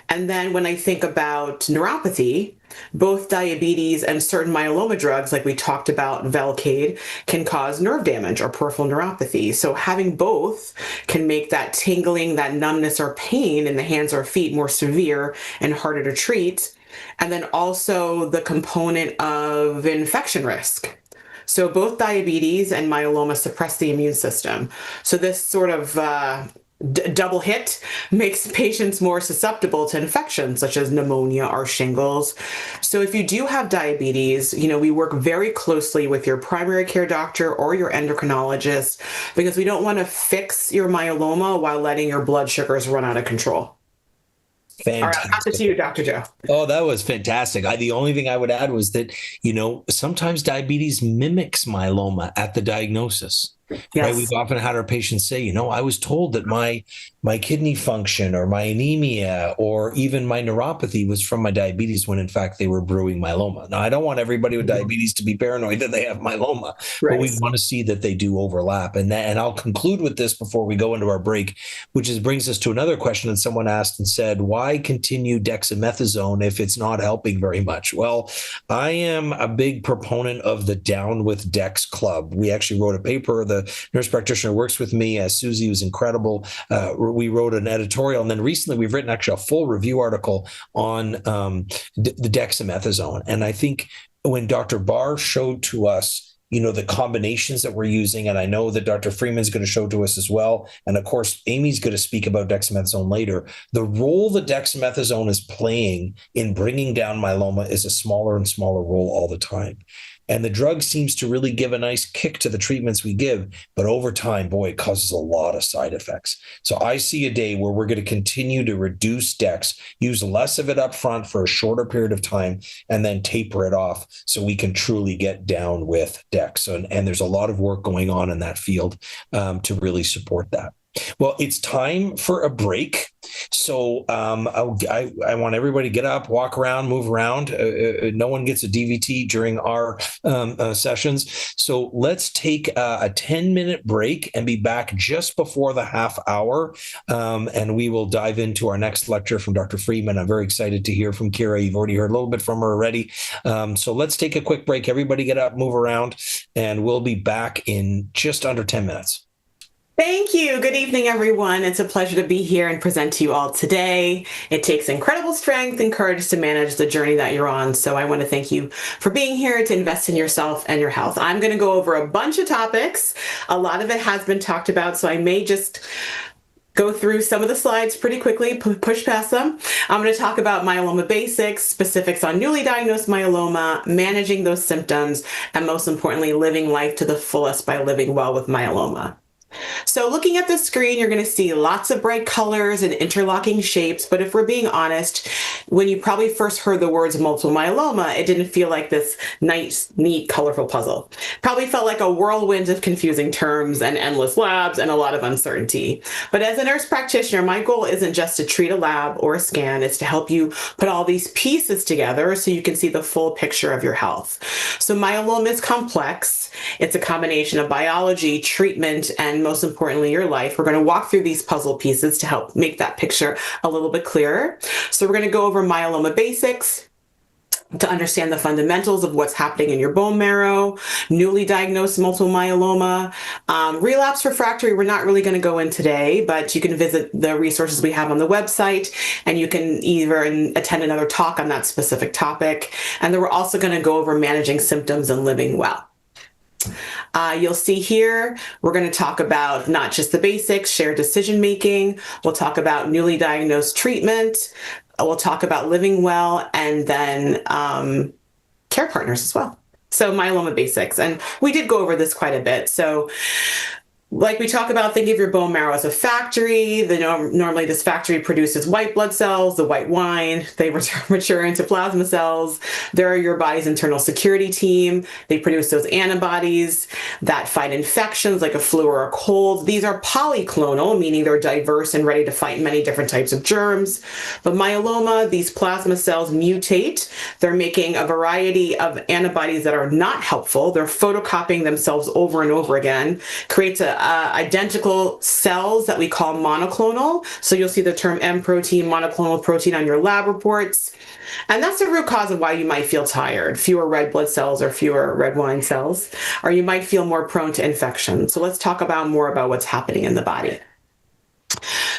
And then when I think about neuropathy, both diabetes and certain myeloma drugs, like we talked about, Velcade, can cause nerve damage or peripheral neuropathy. So having both can make that tingling, that numbness or pain in the hands or feet more severe and harder to treat. And then also the component of infection risk. So both diabetes and myeloma suppress the immune system. So this sort of double hit makes patients more susceptible to infections such as pneumonia or shingles. So if you do have diabetes, we work very closely with your primary care doctor or your endocrinologist because we don't want to fix your myeloma while letting your blood sugars run out of control. Fantastic. All right, back to you, Dr. Joe. Oh, that was fantastic. The only thing I would add was that, sometimes diabetes mimics myeloma at the diagnosis. Yes. Right? We've often had our patients say, I was told that my kidney function or my anemia or even my neuropathy was from my diabetes when in fact they were brewing myeloma. Now, I don't want everybody with diabetes to be paranoid that they have myeloma, right. But we want to see that they do overlap. And I'll conclude with this before we go into our break, which brings us to another question that someone asked and said, why continue dexamethasone if it's not helping very much? Well, I am a big proponent of the Down with Dex Club. We actually wrote a paper that the nurse practitioner who works with me, Susie, was incredible. We wrote an editorial, and then recently we've written actually a full review article on the dexamethasone. And I think when Dr. Bar showed to us, the combinations that we're using, and I know that Dr. Freeman's going to show to us as well, and of course, Amy's going to speak about dexamethasone later. The role that dexamethasone is playing in bringing down myeloma is a smaller and smaller role all the time. And the drug seems to really give a nice kick to the treatments we give, but over time, boy, it causes a lot of side effects. So I see a day where we're going to continue to reduce dex, use less of it up front for a shorter period of time, and then taper it off so we can truly get down with dex. And there's a lot of work going on in that field to really support that. Well, it's time for a break. So I want everybody to get up, walk around, move around. No one gets a DVT during our sessions. So let's take a 10-minute break and be back just before the half hour. And we will dive into our next lecture from Dr. Freeman. I'm very excited to hear from Kira. You've already heard a little bit from her already. So let's take a quick break. Everybody get up, move around, and we'll be back in just under 10 minutes. Thank you. Good evening, everyone. It's a pleasure to be here and present to you all today. It takes incredible strength and courage to manage the journey that you're on. So I want to thank you for being here to invest in yourself and your health. I'm going to go over a bunch of topics. A lot of it has been talked about, so I may just go through some of the slides pretty quickly, push past them. I'm going to talk about myeloma basics, specifics on newly diagnosed myeloma, managing those symptoms, and most importantly, living life to the fullest by living well with myeloma. So looking at the screen, you're going to see lots of bright colors and interlocking shapes. But if we're being honest, when you probably first heard the words multiple myeloma, it didn't feel like this nice, neat, colorful puzzle. Probably felt like a whirlwind of confusing terms and endless labs and a lot of uncertainty. But as a nurse practitioner, my goal isn't just to treat a lab or a scan. It's to help you put all these pieces together so you can see the full picture of your health. So myeloma is complex. It's a combination of biology, treatment, and most importantly, your life. We're going to walk through these puzzle pieces to help make that picture a little bit clearer. So we're going to go over myeloma basics to understand the fundamentals of what's happening in your bone marrow, newly diagnosed multiple myeloma, relapse refractory. We're not really going to go in today, but you can visit the resources we have on the website, and you can either attend another talk on that specific topic. And then we're also going to go over managing symptoms and living well. You'll see here, we're going to talk about not just the basics, shared decision-making. We'll talk about newly diagnosed treatment. We'll talk about living well, and then care partners as well. So myeloma basics. And we did go over this quite a bit. So like we talk about, think of your bone marrow as a factory. Normally this factory produces white blood cells, the white wine. They mature into plasma cells. They're your body's internal security team. They produce those antibodies that fight infections like a flu or a cold. These are polyclonal, meaning they're diverse and ready to fight many different types of germs. But myeloma, these plasma cells mutate. They're making a variety of antibodies that are not helpful. They're photocopying themselves over and over again, creates identical cells that we call monoclonal. So you'll see the term M protein, monoclonal protein on your lab reports. And that's the root cause of why you might feel tired, fewer red blood cells or fewer red wine cells, or you might feel more prone to infection. So let's talk more about what's happening in the body.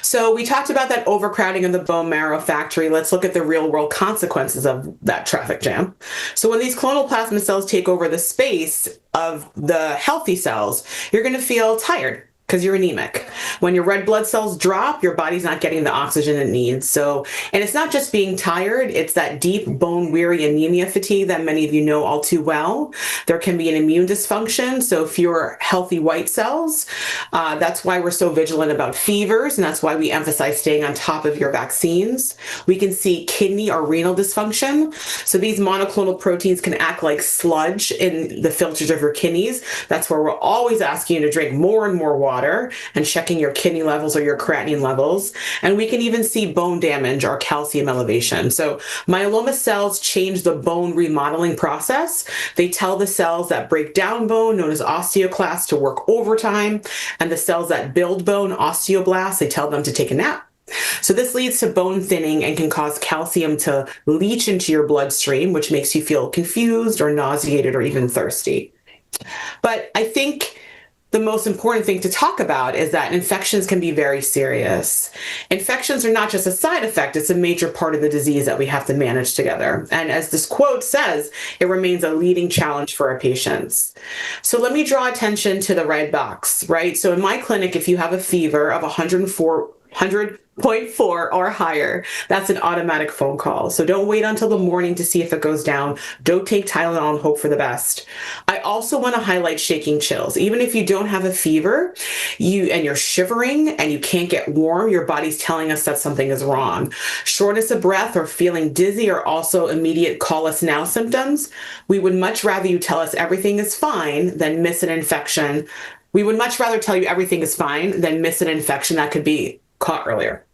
So we talked about that overcrowding of the bone marrow factory. Let's look at the real world consequences of that traffic jam. So when these clonal plasma cells take over the space of the healthy cells, you're going to feel tired because you're anemic. When your red blood cells drop, your body's not getting the oxygen it needs. So, and it's not just being tired, it's that deep bone weary anemia fatigue that many of you know all too well. There can be an immune dysfunction, so fewer healthy white cells. That's why we're so vigilant about fevers, and that's why we emphasize staying on top of your vaccines. We can see kidney or renal dysfunction. So these monoclonal proteins can act like sludge in the filters of your kidneys. That's where we're always asking you to drink more and more water and checking your kidney levels or your creatinine levels. And we can even see bone damage or calcium elevation. So myeloma cells change the bone remodeling process. They tell the cells that break down bone, known as osteoclasts, to work overtime. And the cells that build bone, osteoblasts, they tell them to take a nap. So this leads to bone thinning and can cause calcium to leach into your bloodstream, which makes you feel confused or nauseated or even thirsty. But I think the most important thing to talk about is that infections can be very serious. Infections are not just a side effect, it's a major part of the disease that we have to manage together. And as this quote says, it remains a leading challenge for our patients. So let me draw attention to the red box, right? So in my clinic, if you have a fever of 100.4 or higher, that's an automatic phone call. So don't wait until the morning to see if it goes down. Don't take Tylenol and hope for the best. I also want to highlight shaking chills. Even if you don't have a fever, you're shivering and you can't get warm, your body's telling us that something is wrong. Shortness of breath or feeling dizzy are also immediate call us now symptoms. We would much rather you tell us everything is fine than miss an infection. We would much rather tell you everything is fine than miss an infection that could be caught earlier.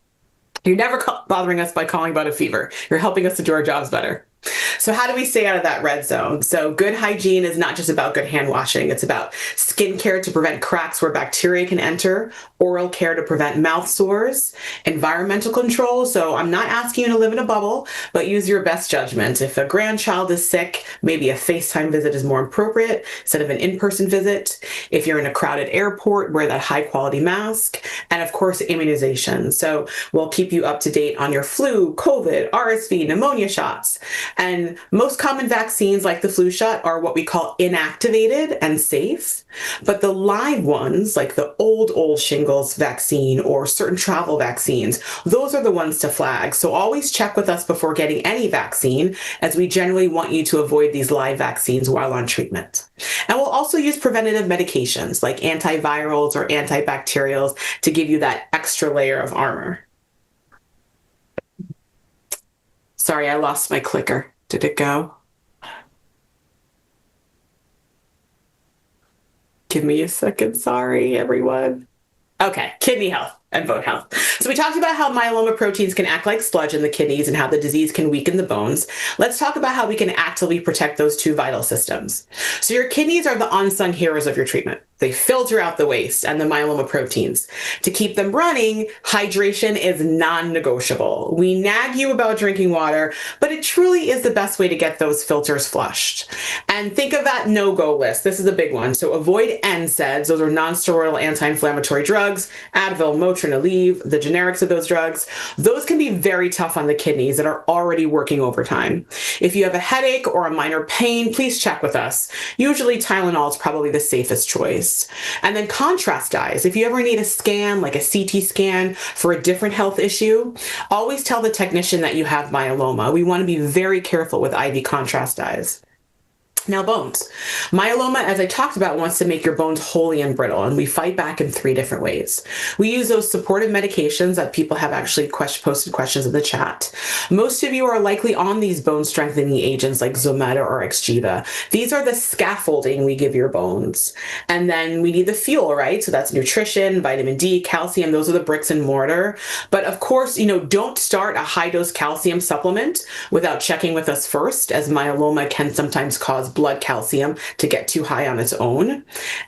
You're never bothering us by calling about a fever. You're helping us to do our jobs better. So how do we stay out of that red zone? So good hygiene is not just about good hand washing. It's about skin care to prevent cracks where bacteria can enter, oral care to prevent mouth sores, environmental control. So I'm not asking you to live in a bubble, but use your best judgment. If a grandchild is sick, maybe a FaceTime visit is more appropriate instead of an in-person visit. If you're in a crowded airport, wear that high quality mask. And of course, immunization. So we'll keep you up to date on your flu, COVID, RSV, pneumonia shots. And most common vaccines like the flu shot are what we call inactivated and safe. But the live ones, like the old shingles vaccine or certain travel vaccines, those are the ones to flag. So always check with us before getting any vaccine, as we generally want you to avoid these live vaccines while on treatment. And we'll also use preventative medications like antivirals or antibacterials to give you that extra layer of armor. Sorry, I lost my clicker. Did it go? Give me a second. Sorry, everyone. Okay, kidney health and bone health. So we talked about how myeloma proteins can act like sludge in the kidneys and how the disease can weaken the bones. Let's talk about how we can actively protect those two vital systems. So your kidneys are the unsung heroes of your treatment. They filter out the waste and the myeloma proteins. To keep them running, hydration is non-negotiable. We nag you about drinking water, but it truly is the best way to get those filters flushed. And think of that no-go list. This is a big one. So avoid NSAIDs. Those are non-steroidal anti-inflammatory drugs, Advil, Motrin, Aleve, the generics of those drugs. Those can be very tough on the kidneys that are already working overtime. If you have a headache or a minor pain, please check with us. Usually Tylenol is probably the safest choice. And then contrast dyes. If you ever need a scan, like a CT scan for a different health issue, always tell the technician that you have myeloma. We want to be very careful with IV contrast dyes. Now, bones. Myeloma, as I talked about, wants to make your bones wholly and brittle, and we fight back in 3 different ways. We use those supportive medications that people have actually posted questions in the chat. Most of you are likely on these bone strengthening agents like Zometa or Xgeva. These are the scaffolding we give your bones. And then we need the fuel, right? So that's nutrition, vitamin D, calcium. Those are the bricks and mortar. But of course, don't start a high-dose calcium supplement without checking with us first, as myeloma can sometimes cause blood calcium to get too high on its own.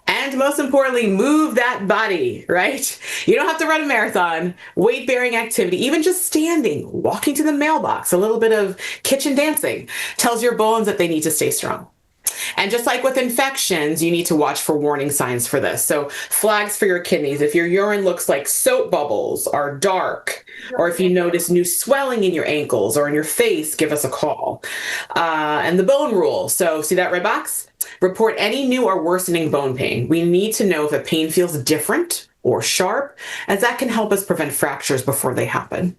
And most importantly, move that body, right? You don't have to run a marathon, weight-bearing activity, even just standing, walking to the mailbox, a little bit of kitchen dancing tells your bones that they need to stay strong. And just like with infections, you need to watch for warning signs for this. So flags for your kidneys. If your urine looks like soap bubbles, are dark, or if you notice new swelling in your ankles or in your face, give us a call. And the bone rule. So see that red box? Report any new or worsening bone pain. We need to know if a pain feels different or sharp, as that can help us prevent fractures before they happen.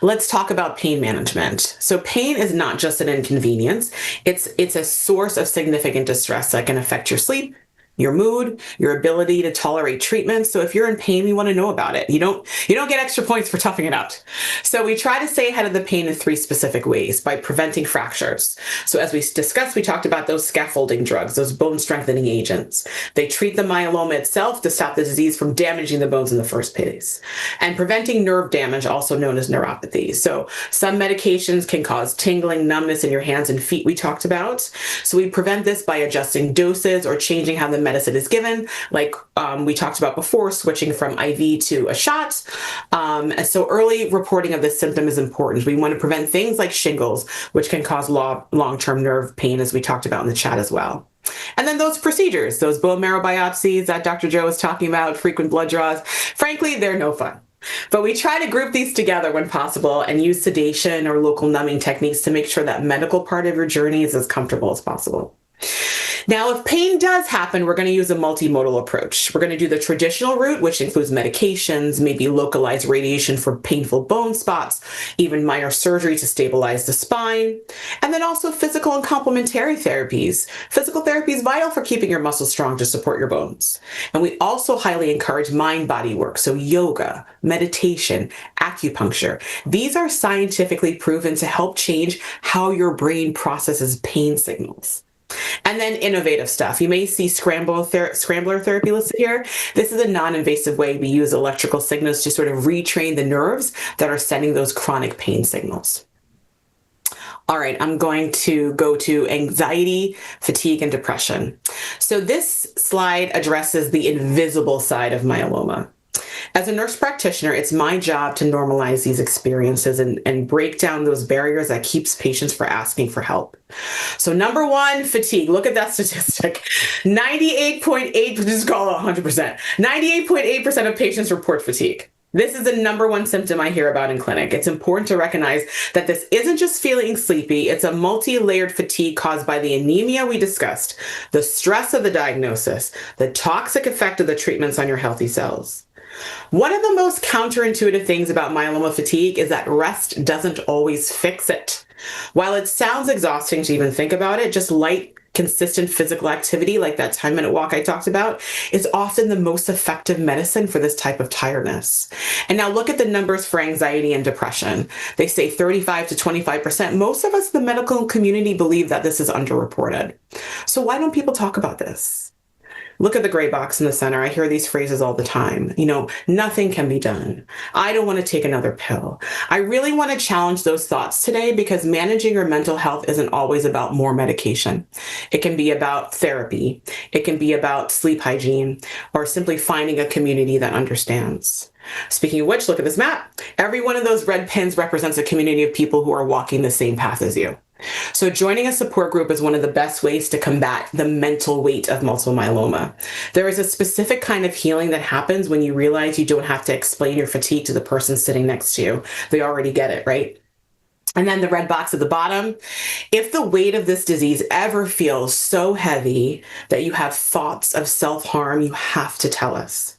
Let's talk about pain management. So pain is not just an inconvenience. It's a source of significant distress that can affect your sleep, your mood, your ability to tolerate treatment. So if you're in pain, we want to know about it. You don't get extra points for toughing it out. So we try to stay ahead of the pain in 3 specific ways: by preventing fractures. So as we discussed, we talked about those scaffolding drugs, those bone strengthening agents. They treat the myeloma itself to stop the disease from damaging the bones in the first place. And preventing nerve damage, also known as neuropathy. So some medications can cause tingling, numbness in your hands and feet, we talked about. So we prevent this by adjusting doses or changing how the medicine is given, like we talked about before, switching from IV to a shot. So early reporting of this symptom is important. We want to prevent things like shingles, which can cause long-term nerve pain, as we talked about in the chat as well. And then those procedures, those bone marrow biopsies that Dr. Joe was talking about, frequent blood draws, frankly, they're no fun. But we try to group these together when possible and use sedation or local numbing techniques to make sure that medical part of your journey is as comfortable as possible. Now, if pain does happen, we're going to use a multimodal approach. We're going to do the traditional route, which includes medications, maybe localized radiation for painful bone spots, even minor surgery to stabilize the spine, and then also physical and complementary therapies. Physical therapy is vital for keeping your muscles strong to support your bones. And we also highly encourage mind-body work, so yoga, meditation, acupuncture. These are scientifically proven to help change how your brain processes pain signals. And then innovative stuff. You may see scrambler therapy listed here. This is a non-invasive way we use electrical signals to sort of retrain the nerves that are sending those chronic pain signals. All right, I'm going to go to anxiety, fatigue, and depression. So this slide addresses the invisible side of myeloma. As a nurse practitioner, it's my job to normalize these experiences and break down those barriers that keeps patients from asking for help. So number one, fatigue. Look at that statistic. 98.8, just call it 100%. 98.8% of patients report fatigue. This is the number one symptom I hear about in clinic. It's important to recognize that this isn't just feeling sleepy, it's a multi-layered fatigue caused by the anemia we discussed, the stress of the diagnosis, the toxic effect of the treatments on your healthy cells. One of the most counterintuitive things about myeloma fatigue is that rest doesn't always fix it. While it sounds exhausting to even think about it, just light, consistent physical activity like that 10-minute walk I talked about is often the most effective medicine for this type of tiredness. And now look at the numbers for anxiety and depression. They say 35 to 25%. Most of us in the medical community believe that this is underreported. So why don't people talk about this? Look at the gray box in the center. I hear these phrases all the time. Nothing can be done. I don't want to take another pill. I really want to challenge those thoughts today because managing your mental health isn't always about more medication. It can be about therapy. It can be about sleep hygiene or simply finding a community that understands. Speaking of which, look at this map. Every one of those red pins represents a community of people who are walking the same path as you. So joining a support group is one of the best ways to combat the mental weight of multiple myeloma. There is a specific kind of healing that happens when you realize you don't have to explain your fatigue to the person sitting next to you. They already get it, right? And then the red box at the bottom, if the weight of this disease ever feels so heavy that you have thoughts of self-harm, you have to tell us.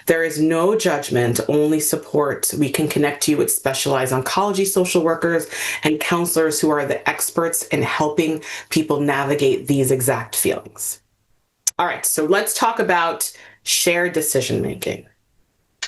There is no judgment, only support. We can connect you with specialized oncology social workers and counselors who are the experts in helping people navigate these exact feelings. All right, so let's talk about shared decision-making.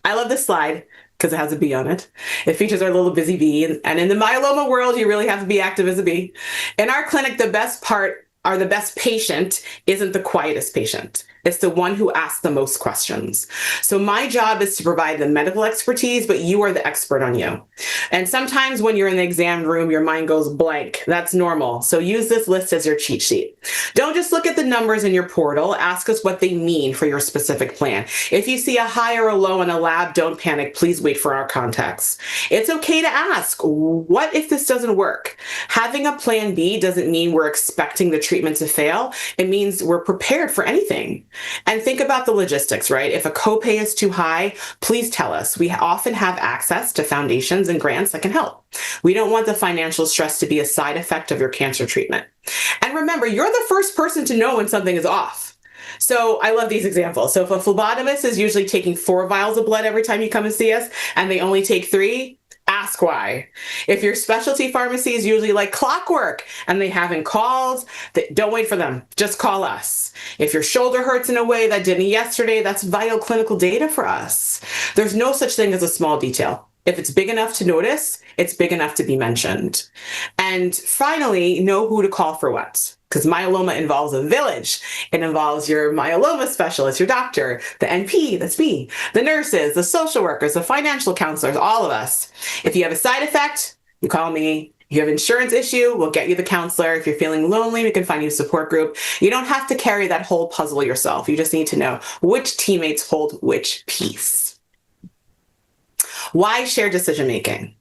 I love this slide because it has a bee on it. It features our little busy bee. And in the myeloma world, you really have to be active as a bee. In our clinic, the best patient isn't the quietest patient. It's the one who asks the most questions. So my job is to provide the medical expertise, but you are the expert on you. And sometimes when you're in the exam room, your mind goes blank. That's normal. So use this list as your cheat sheet. Don't just look at the numbers in your portal. Ask us what they mean for your specific plan. If you see a high or a low in a lab, don't panic. Please wait for our context. It's okay to ask, what if this doesn't work? Having a plan B doesn't mean we're expecting the treatment to fail. It means we're prepared for anything. And think about the logistics, right? If a copay is too high, please tell us. We often have access to foundations and grants that can help. We don't want the financial stress to be a side effect of your cancer treatment. And remember, you're the first person to know when something is off. So I love these examples. So if a phlebotomist is usually taking 4 vials of blood every time you come and see us, and they only take 3, ask why. If your specialty pharmacy is usually like clockwork and they haven't called, don't wait for them. Just call us. If your shoulder hurts in a way that didn't yesterday, that's vital clinical data for us. There's no such thing as a small detail. If it's big enough to notice, it's big enough to be mentioned. And finally, know who to call for what. Because myeloma involves a village. It involves your myeloma specialist, your doctor, the NP, that's me, the nurses, the social workers, the financial counselors, all of us. If you have a side effect, you call me. If you have an insurance issue, we'll get you the counselor. If you're feeling lonely, we can find you a support group. You don't have to carry that whole puzzle yourself. You just need to know which teammates hold which piece. Why shared decision-making?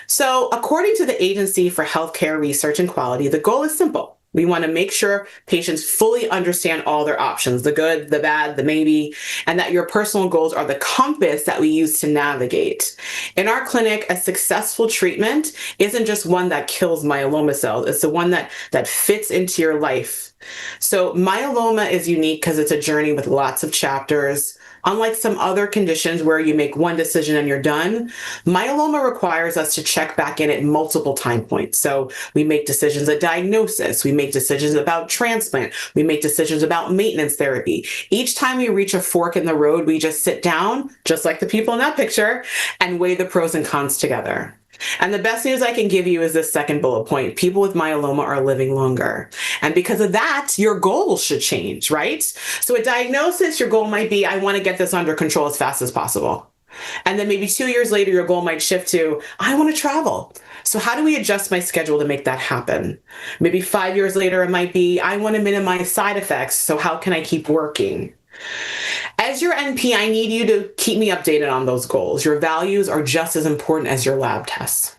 So according to the Agency for Healthcare Research and Quality, the goal is simple. We want to make sure patients fully understand all their options, the good, the bad, the maybe, and that your personal goals are the compass that we use to navigate. In our clinic, a successful treatment isn't just one that kills myeloma cells. It's the one that fits into your life. So myeloma is unique because it's a journey with lots of chapters. Unlike some other conditions where you make one decision and you're done, myeloma requires us to check back in at multiple time points. So we make decisions at diagnosis, we make decisions about transplant, we make decisions about maintenance therapy. Each time we reach a fork in the road, we just sit down, just like the people in that picture, and weigh the pros and cons together. And the best news I can give you is this second bullet point. People with myeloma are living longer. And because of that, your goals should change, right? So at diagnosis, your goal might be, I want to get this under control as fast as possible. And then maybe 2 years later, your goal might shift to, I want to travel. So how do we adjust my schedule to make that happen? Maybe 5 years later, it might be, I want to minimize side effects. So how can I keep working? As your NP, I need you to keep me updated on those goals. Your values are just as important as your lab tests.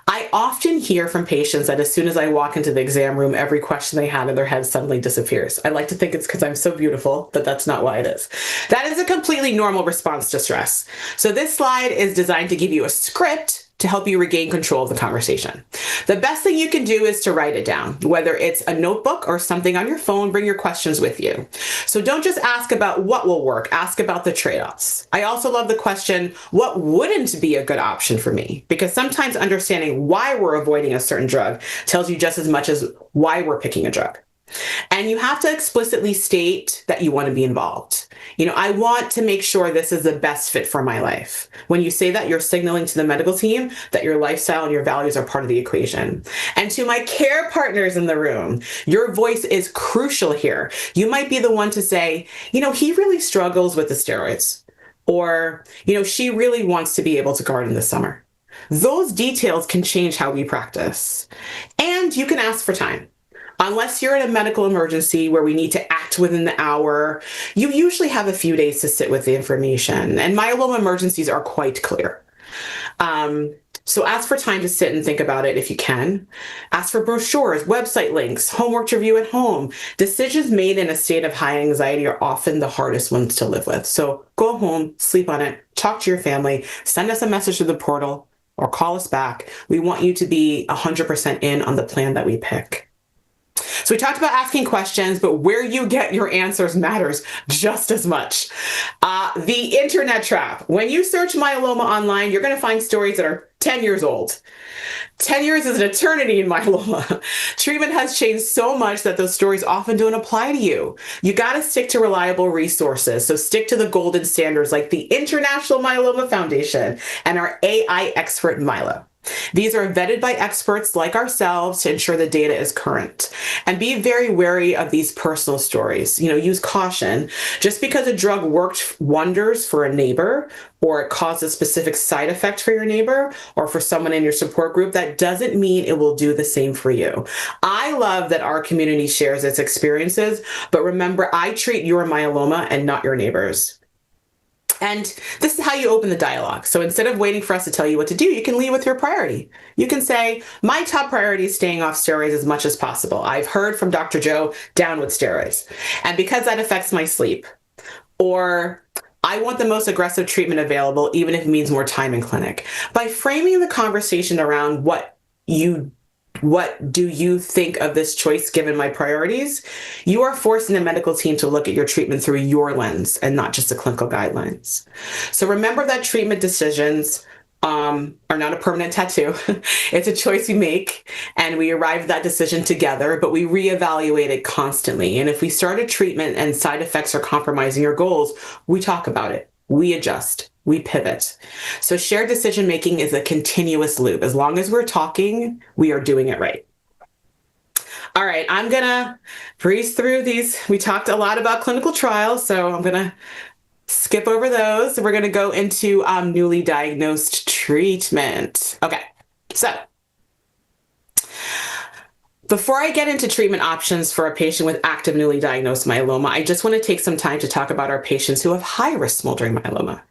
I often hear from patients that as soon as I walk into the exam room, every question they had in their head suddenly disappears. I like to think it's because I'm so beautiful, but that's not why it is. That is a completely normal response to stress. So this slide is designed to give you a script to help you regain control of the conversation. The best thing you can do is to write it down, whether it's a notebook or something on your phone. Bring your questions with you. So don't just ask about what will work, ask about the trade-offs. I also love the question, what wouldn't be a good option for me? Because sometimes understanding why we're avoiding a certain drug tells you just as much as why we're picking a drug. And you have to explicitly state that you want to be involved. I want to make sure this is the best fit for my life. When you say that, you're signaling to the medical team that your lifestyle and your values are part of the equation. And to my care partners in the room, your voice is crucial here. You might be the one to say, he really struggles with the steroids. Or, she really wants to be able to garden this summer. Those details can change how we practice. And you can ask for time. Unless you're in a medical emergency where we need to act within the hour, you usually have a few days to sit with the information. And myeloma emergencies are quite clear. So ask for time to sit and think about it if you can. Ask for brochures, website links, homework to review at home. Decisions made in a state of high anxiety are often the hardest ones to live with. So go home, sleep on it, talk to your family, send us a message through the portal, or call us back. We want you to be 100% in on the plan that we pick. So we talked about asking questions, but where you get your answers matters just as much. The internet trap. When you search myeloma online, you're going to find stories that are 10 years old. 10 years is an eternity in myeloma. Treatment has changed so much that those stories often don't apply to you. You got to stick to reliable resources. So stick to the golden standards like the International Myeloma Foundation and our AI expert Mylo. These are vetted by experts like ourselves to ensure the data is current. And be very wary of these personal stories. Use caution. Just because a drug worked wonders for a neighbor or it caused a specific side effect for your neighbor or for someone in your support group, that doesn't mean it will do the same for you. I love that our community shares its experiences, but remember, I treat your myeloma and not your neighbor's. And this is how you open the dialogue. So instead of waiting for us to tell you what to do, you can lead with your priority. You can say, my top priority is staying off steroids as much as possible. I've heard from Dr. Joe, down with steroids. And because that affects my sleep. Or I want the most aggressive treatment available, even if it means more time in clinic. By framing the conversation around what do you think of this choice given my priorities, you are forcing the medical team to look at your treatment through your lens and not just the clinical guidelines. So remember that treatment decisions are not a permanent tattoo. It's a choice we make, and we arrive at that decision together, but we reevaluate it constantly. And if we start a treatment and side effects are compromising your goals, we talk about it. We adjust. We pivot. So shared decision-making is a continuous loop. As long as we're talking, we are doing it right. All right, I'm going to breeze through these. We talked a lot about clinical trials, so I'm going to skip over those. We're going to go into newly diagnosed treatment. Okay, so before I get into treatment options for a patient with active newly diagnosed myeloma, I just want to take some time to talk about our patients who have high-risk smoldering myeloma.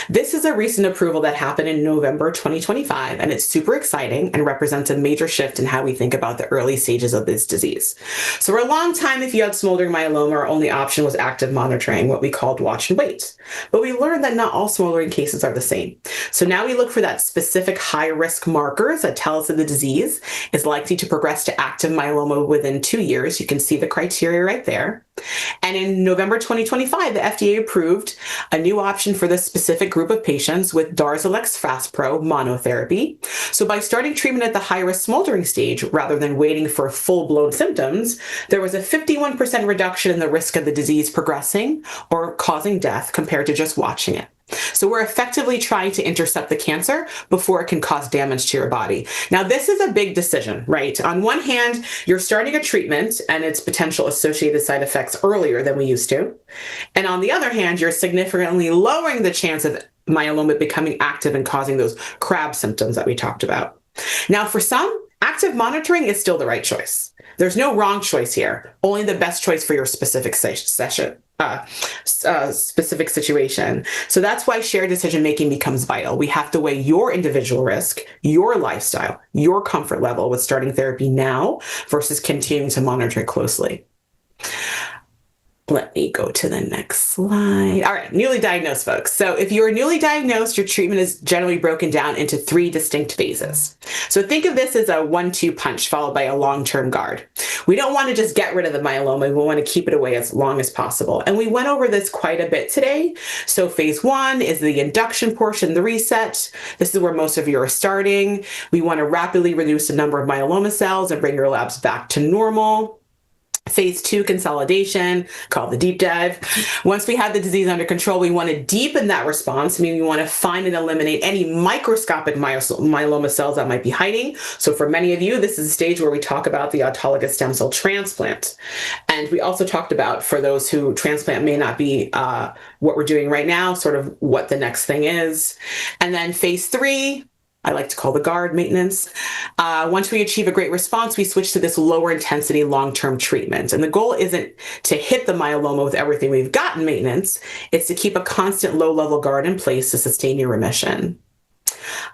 This is a recent approval that happened in November 2025, and it's super exciting and represents a major shift in how we think about the early stages of this disease. So for a long time, if you had smoldering myeloma, our only option was active monitoring, what we called watch and wait. But we learned that not all smoldering cases are the same. So now we look for that specific high-risk markers that tell us that the disease is likely to progress to active myeloma within 2 years. You can see the criteria right there. And in November 2025, the FDA approved a new option for this specific group of patients with Darzalex Faspro monotherapy. So by starting treatment at the high-risk smoldering stage, rather than waiting for full-blown symptoms, there was a 51% reduction in the risk of the disease progressing or causing death compared to just watching it. So we're effectively trying to intercept the cancer before it can cause damage to your body. Now, this is a big decision, right? On one hand, you're starting a treatment and its potential associated side effects earlier than we used to. And on the other hand, you're significantly lowering the chance of myeloma becoming active and causing those crab symptoms that we talked about. Now, for some, active monitoring is still the right choice. There's no wrong choice here, only the best choice for your specific specific situation. So that's why shared decision-making becomes vital. We have to weigh your individual risk, your lifestyle, your comfort level with starting therapy now versus continuing to monitor it closely. Let me go to the next slide. All right, newly diagnosed folks. So if you are newly diagnosed, your treatment is generally broken down into 3 distinct phases. So think of this as a 1-2 punch followed by a long-term guard. We don't want to just get rid of the myeloma. We want to keep it away as long as possible. And we went over this quite a bit today. So phase 1 is the induction portion, the reset. This is where most of you are starting. We want to rapidly reduce the number of myeloma cells and bring your labs back to normal. Phase 2 consolidation, called the deep dive. Once we have the disease under control, we want to deepen that response, meaning we want to find and eliminate any microscopic myeloma cells that might be hiding. So for many of you, this is a stage where we talk about the autologous stem cell transplant. And we also talked about, for those who transplant may not be what we're doing right now, sort of what the next thing is. And then phase 3, I like to call the guard maintenance. Once we achieve a great response, we switch to this lower intensity long-term treatment. And the goal isn't to hit the myeloma with everything we've got in maintenance. It's to keep a constant low-level guard in place to sustain your remission.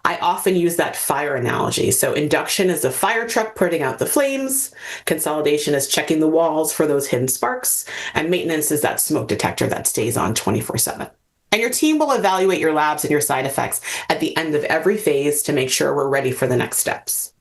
I often use that fire analogy. So induction is the fire truck putting out the flames. Consolidation is checking the walls for those hidden sparks. And maintenance is that smoke detector that stays on 24/7. And your team will evaluate your labs and your side effects at the end of every phase to make sure we're ready for the next steps.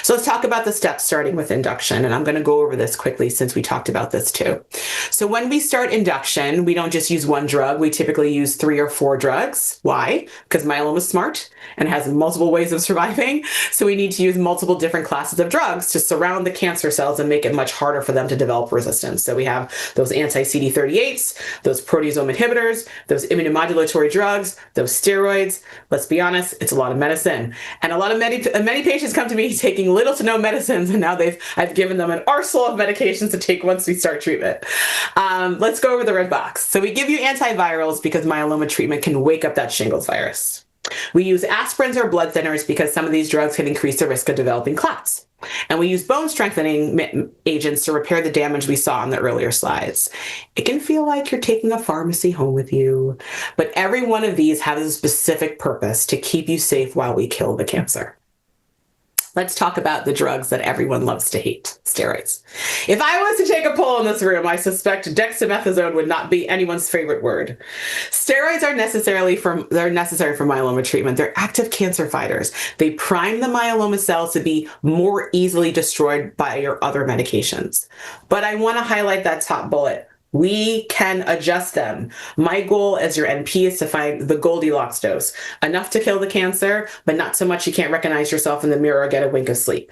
So let's talk about the steps starting with induction. And I'm going to go over this quickly since we talked about this too. So when we start induction, we don't just use one drug. We typically use 3 or 4 drugs. Why? Because myeloma is smart and has multiple ways of surviving. So we need to use multiple different classes of drugs to surround the cancer cells and make it much harder for them to develop resistance. So we have those anti-CD38s, those proteasome inhibitors, those immunomodulatory drugs, those steroids. Let's be honest, it's a lot of medicine. And many patients come to me taking little to no medicines, and now I've given them an arsenal of medications to take once we start treatment. Let's go over the red box. So we give you antivirals because myeloma treatment can wake up that shingles virus. We use aspirins or blood thinners because some of these drugs can increase the risk of developing clots. And we use bone strengthening agents to repair the damage we saw on the earlier slides. It can feel like you're taking a pharmacy home with you, but every one of these has a specific purpose to keep you safe while we kill the cancer. Let's talk about the drugs that everyone loves to hate, steroids. If I was to take a poll in this room, I suspect dexamethasone would not be anyone's favorite word. Steroids are necessary for myeloma treatment. They're active cancer fighters. They prime the myeloma cells to be more easily destroyed by your other medications. But I want to highlight that top bullet. We can adjust them. My goal as your NP is to find the Goldilocks dose, enough to kill the cancer, but not so much you can't recognize yourself in the mirror or get a wink of sleep.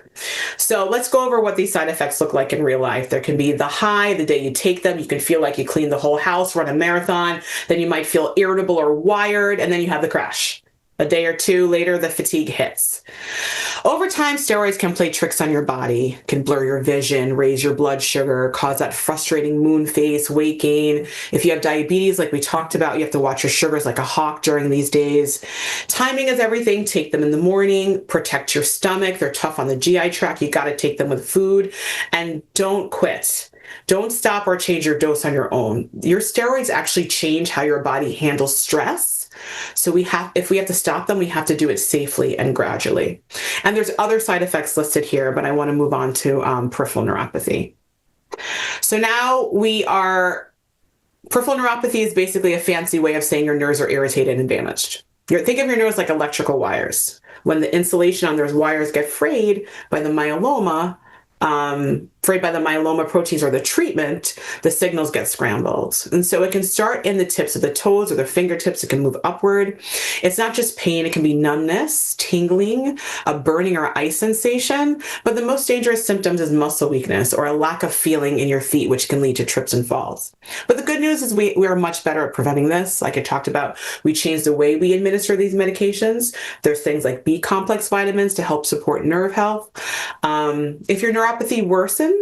So let's go over what these side effects look like in real life. There can be the high, the day you take them, you can feel like you cleaned the whole house, run a marathon, then you might feel irritable or wired, and then you have the crash. A day or 2 later, the fatigue hits. Over time, steroids can play tricks on your body, can blur your vision, raise your blood sugar, cause that frustrating moon face, weight gain. If you have diabetes, like we talked about, you have to watch your sugars like a hawk during these days. Timing is everything. Take them in the morning, protect your stomach. They're tough on the GI tract. You got to take them with food, and don't quit. don't stop or change your dose on your own. Your steroids actually change how your body handles stress. So if we have to stop them, we have to do it safely and gradually. And there's other side effects listed here, but I want to move on to peripheral neuropathy. So now peripheral neuropathy is basically a fancy way of saying your nerves are irritated and damaged. Think of your nerves like electrical wires. When the insulation on those wires get frayed by the myeloma, proteins or the treatment, the signals get scrambled. And so it can start in the tips of the toes or the fingertips. It can move upward. It's not just pain. It can be numbness, tingling, a burning or ice sensation. But the most dangerous symptoms is muscle weakness or a lack of feeling in your feet, which can lead to trips and falls. But the good news is we are much better at preventing this. Like I talked about, we changed the way we administer these medications. There's things like B complex vitamins to help support nerve health. If your neuropathy worsens,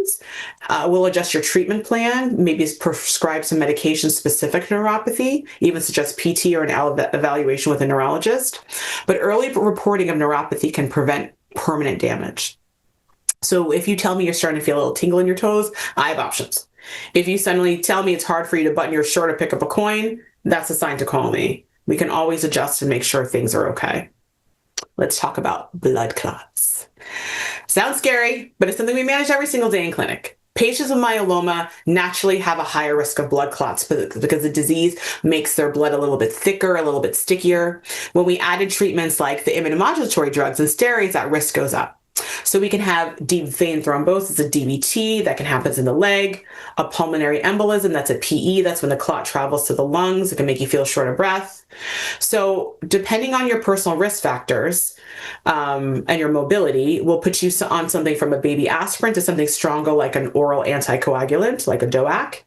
we'll adjust your treatment plan, maybe prescribe some medication specific to neuropathy, even suggest PT or an evaluation with a neurologist. But early reporting of neuropathy can prevent permanent damage. So if you tell me you're starting to feel a little tingle in your toes, I have options. If you suddenly tell me it's hard for you to button your shirt or pick up a coin, that's a sign to call me. We can always adjust and make sure things are okay. Let's talk about blood clots. Sounds scary, but it's something we manage every single day in clinic. Patients with myeloma naturally have a higher risk of blood clots because the disease makes their blood a little bit thicker, a little bit stickier. When we added treatments like the immunomodulatory drugs and steroids, that risk goes up. So we can have deep vein thrombosis, a DVT, that can happen in the leg, a pulmonary embolism, that's a PE, that's when the clot travels to the lungs. It can make you feel short of breath. So depending on your personal risk factors and your mobility, will put you on something from a baby aspirin to something stronger like an oral anticoagulant, like a DOAC.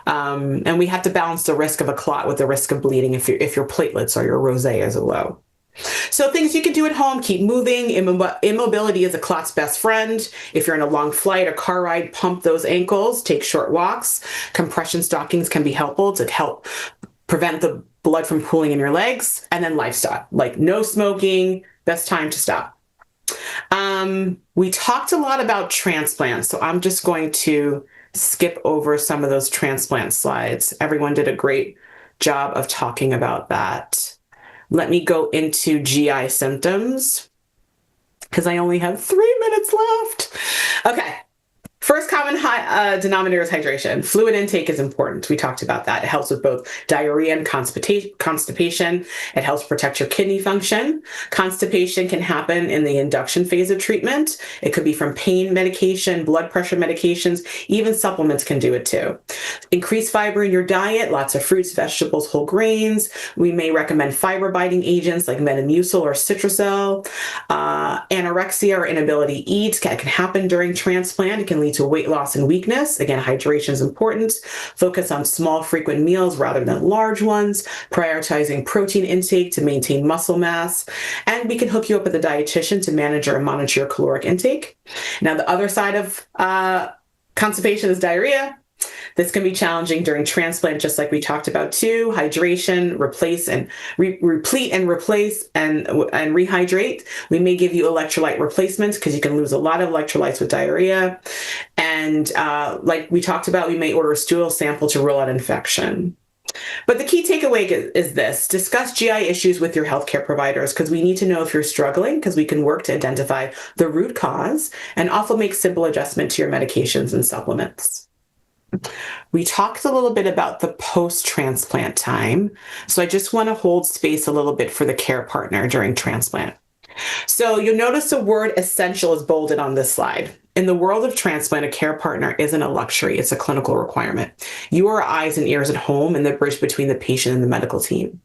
And we have to balance the risk of a clot with the risk of bleeding if your platelets or your rosea is low. So things you can do at home: keep moving. Immobility is a clot's best friend. If you're in a long flight or car ride, pump those ankles, take short walks. Compression stockings can be helpful to help prevent the blood from pooling in your legs. And then lifestyle, like no smoking, best time to stop. We talked a lot about transplants, so I'm just going to skip over some of those transplant slides. Everyone did a great job of talking about that. Let me go into GI symptoms because I only have 3 minutes left. Okay. First common denominator is hydration. Fluid intake is important. We talked about that. It helps with both diarrhea and constipation. It helps protect your kidney function. Constipation can happen in the induction phase of treatment. It could be from pain medication, blood pressure medications, even supplements can do it too. Increase fiber in your diet, lots of fruits, vegetables, whole grains. We may recommend fiber-binding agents like Metamucil or Citracel. Anorexia or inability to eat can happen during transplant. It can lead to weight loss and weakness. Again, hydration is important. Focus on small, frequent meals rather than large ones. Prioritizing protein intake to maintain muscle mass. And we can hook you up with a dietitian to manage or monitor your caloric intake. Now, the other side of constipation is diarrhea. This can be challenging during transplant, just like we talked about too. Hydration, replace and replete and replace and rehydrate. We may give you electrolyte replacements because you can lose a lot of electrolytes with diarrhea. And like we talked about, we may order a stool sample to rule out infection. But the key takeaway is this: discuss GI issues with your healthcare providers because we need to know if you're struggling because we can work to identify the root cause and also make simple adjustment to your medications and supplements. We talked a little bit about the post-transplant time, so I just want to hold space a little bit for the care partner during transplant. So you'll notice the word essential is bolded on this slide. In the world of transplant, a care partner isn't a luxury, it's a clinical requirement. You are eyes and ears at home and the bridge between the patient and the medical team.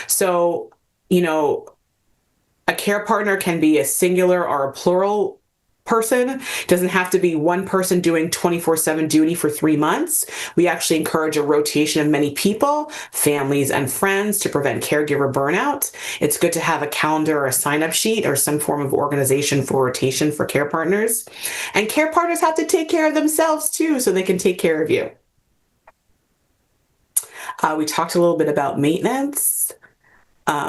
So, a care partner can be a singular or a plural person. It doesn't have to be one person doing 24/7 duty for 3 months. We actually encourage a rotation of many people, families, and friends to prevent caregiver burnout. It's good to have a calendar or a sign-up sheet or some form of organization for rotation for care partners. And care partners have to take care of themselves too, so they can take care of you. We talked a little bit about maintenance.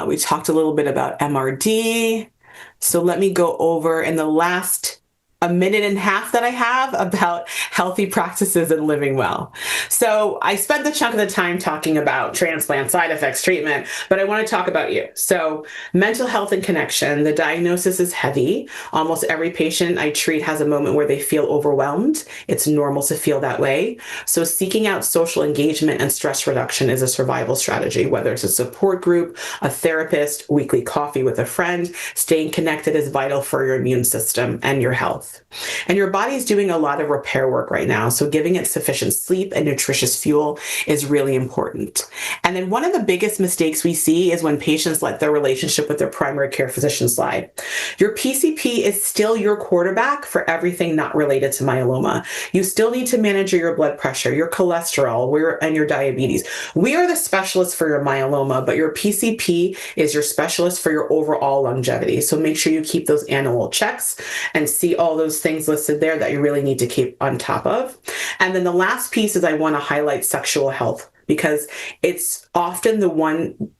We talked a little bit about MRD. So let me go over in the last a minute and a half that I have about healthy practices and living well. So I spent the chunk of the time talking about transplant side effects, treatment, but I want to talk about you. So mental health and connection, the diagnosis is heavy. Almost every patient I treat has a moment where they feel overwhelmed. It's normal to feel that way. So seeking out social engagement and stress reduction is a survival strategy, whether it's a support group, a therapist, weekly coffee with a friend. Staying connected is vital for your immune system and your health. And your body's doing a lot of repair work right now. So giving it sufficient sleep and nutritious fuel is really important. And then one of the biggest mistakes we see is when patients let their relationship with their primary care physician slide. Your PCP is still your quarterback for everything not related to myeloma. You still need to manage your blood pressure, your cholesterol, and your diabetes. We are the specialists for your myeloma, but your PCP is your specialist for your overall longevity. So make sure you keep those annual checks and see all those things listed there that you really need to keep on top of. And then the last piece is I want to highlight sexual health, because it's often the one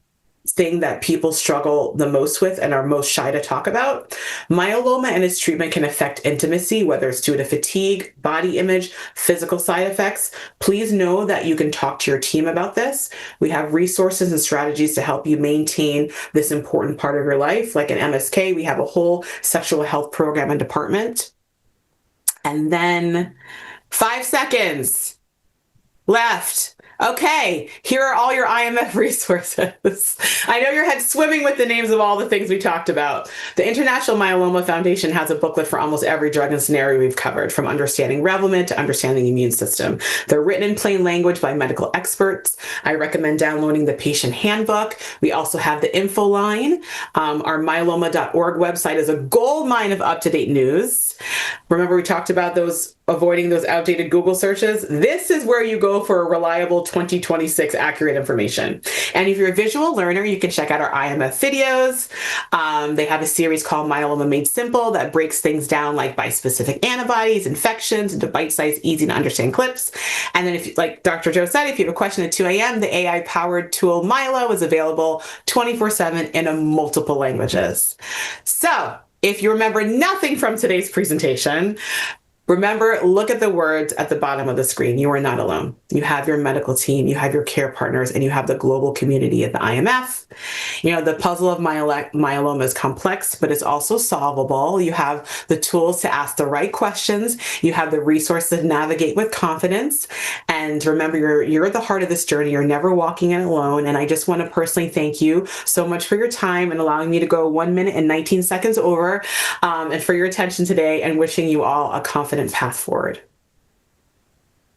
thing that people struggle the most with and are most shy to talk about. Myeloma and its treatment can affect intimacy, whether it's due to fatigue, body image, physical side effects. Please know that you can talk to your team about this. We have resources and strategies to help you maintain this important part of your life. Like in MSK, we have a whole sexual health program and department. And then 5 seconds left. Okay, here are all your IMF resources. I know your head's swimming with the names of all the things we talked about. The International Myeloma Foundation has a booklet for almost every drug and scenario we've covered, from understanding Revlimid to understanding the immune system. They're written in plain language by medical experts. I recommend downloading the patient handbook. We also have the info line. Our myeloma.org website is a goldmine of up-to-date news. Remember, we talked about avoiding those outdated Google searches. This is where you go for a reliable 2026 accurate information. And if you're a visual learner, you can check out our IMF videos. They have a series called Myeloma Made Simple that breaks things down like by specific antibodies, infections, into bite-sized, easy to understand clips. And then if, like Dr. Joe said, if you have a question at 2 a.m., the AI-powered tool Mylo is available 24/7 in multiple languages. So if you remember nothing from today's presentation, remember, look at the words at the bottom of the screen. You are not alone. You have your medical team, you have your care partners, and you have the global community at the IMF. You know, the puzzle of myeloma is complex, but it's also solvable. You have the tools to ask the right questions. You have the resources to navigate with confidence. And remember, you're at the heart of this journey. You're never walking it alone. And I just want to personally thank you so much for your time and allowing me to go 1 minute and 19 seconds over, and for your attention today, and wishing you all a confident path forward.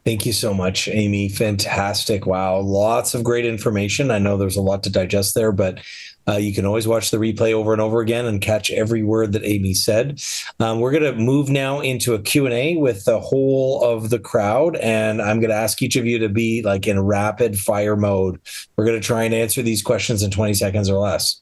Thank you so much, Amy. Fantastic. Wow. Lots of great information. I know there's a lot to digest there, but you can always watch the replay over and over again and catch every word that Amy said. We're going to move now into a Q&A with the whole of the crowd, and I'm going to ask each of you to be like in rapid fire mode. We're going to try and answer these questions in 20 seconds or less.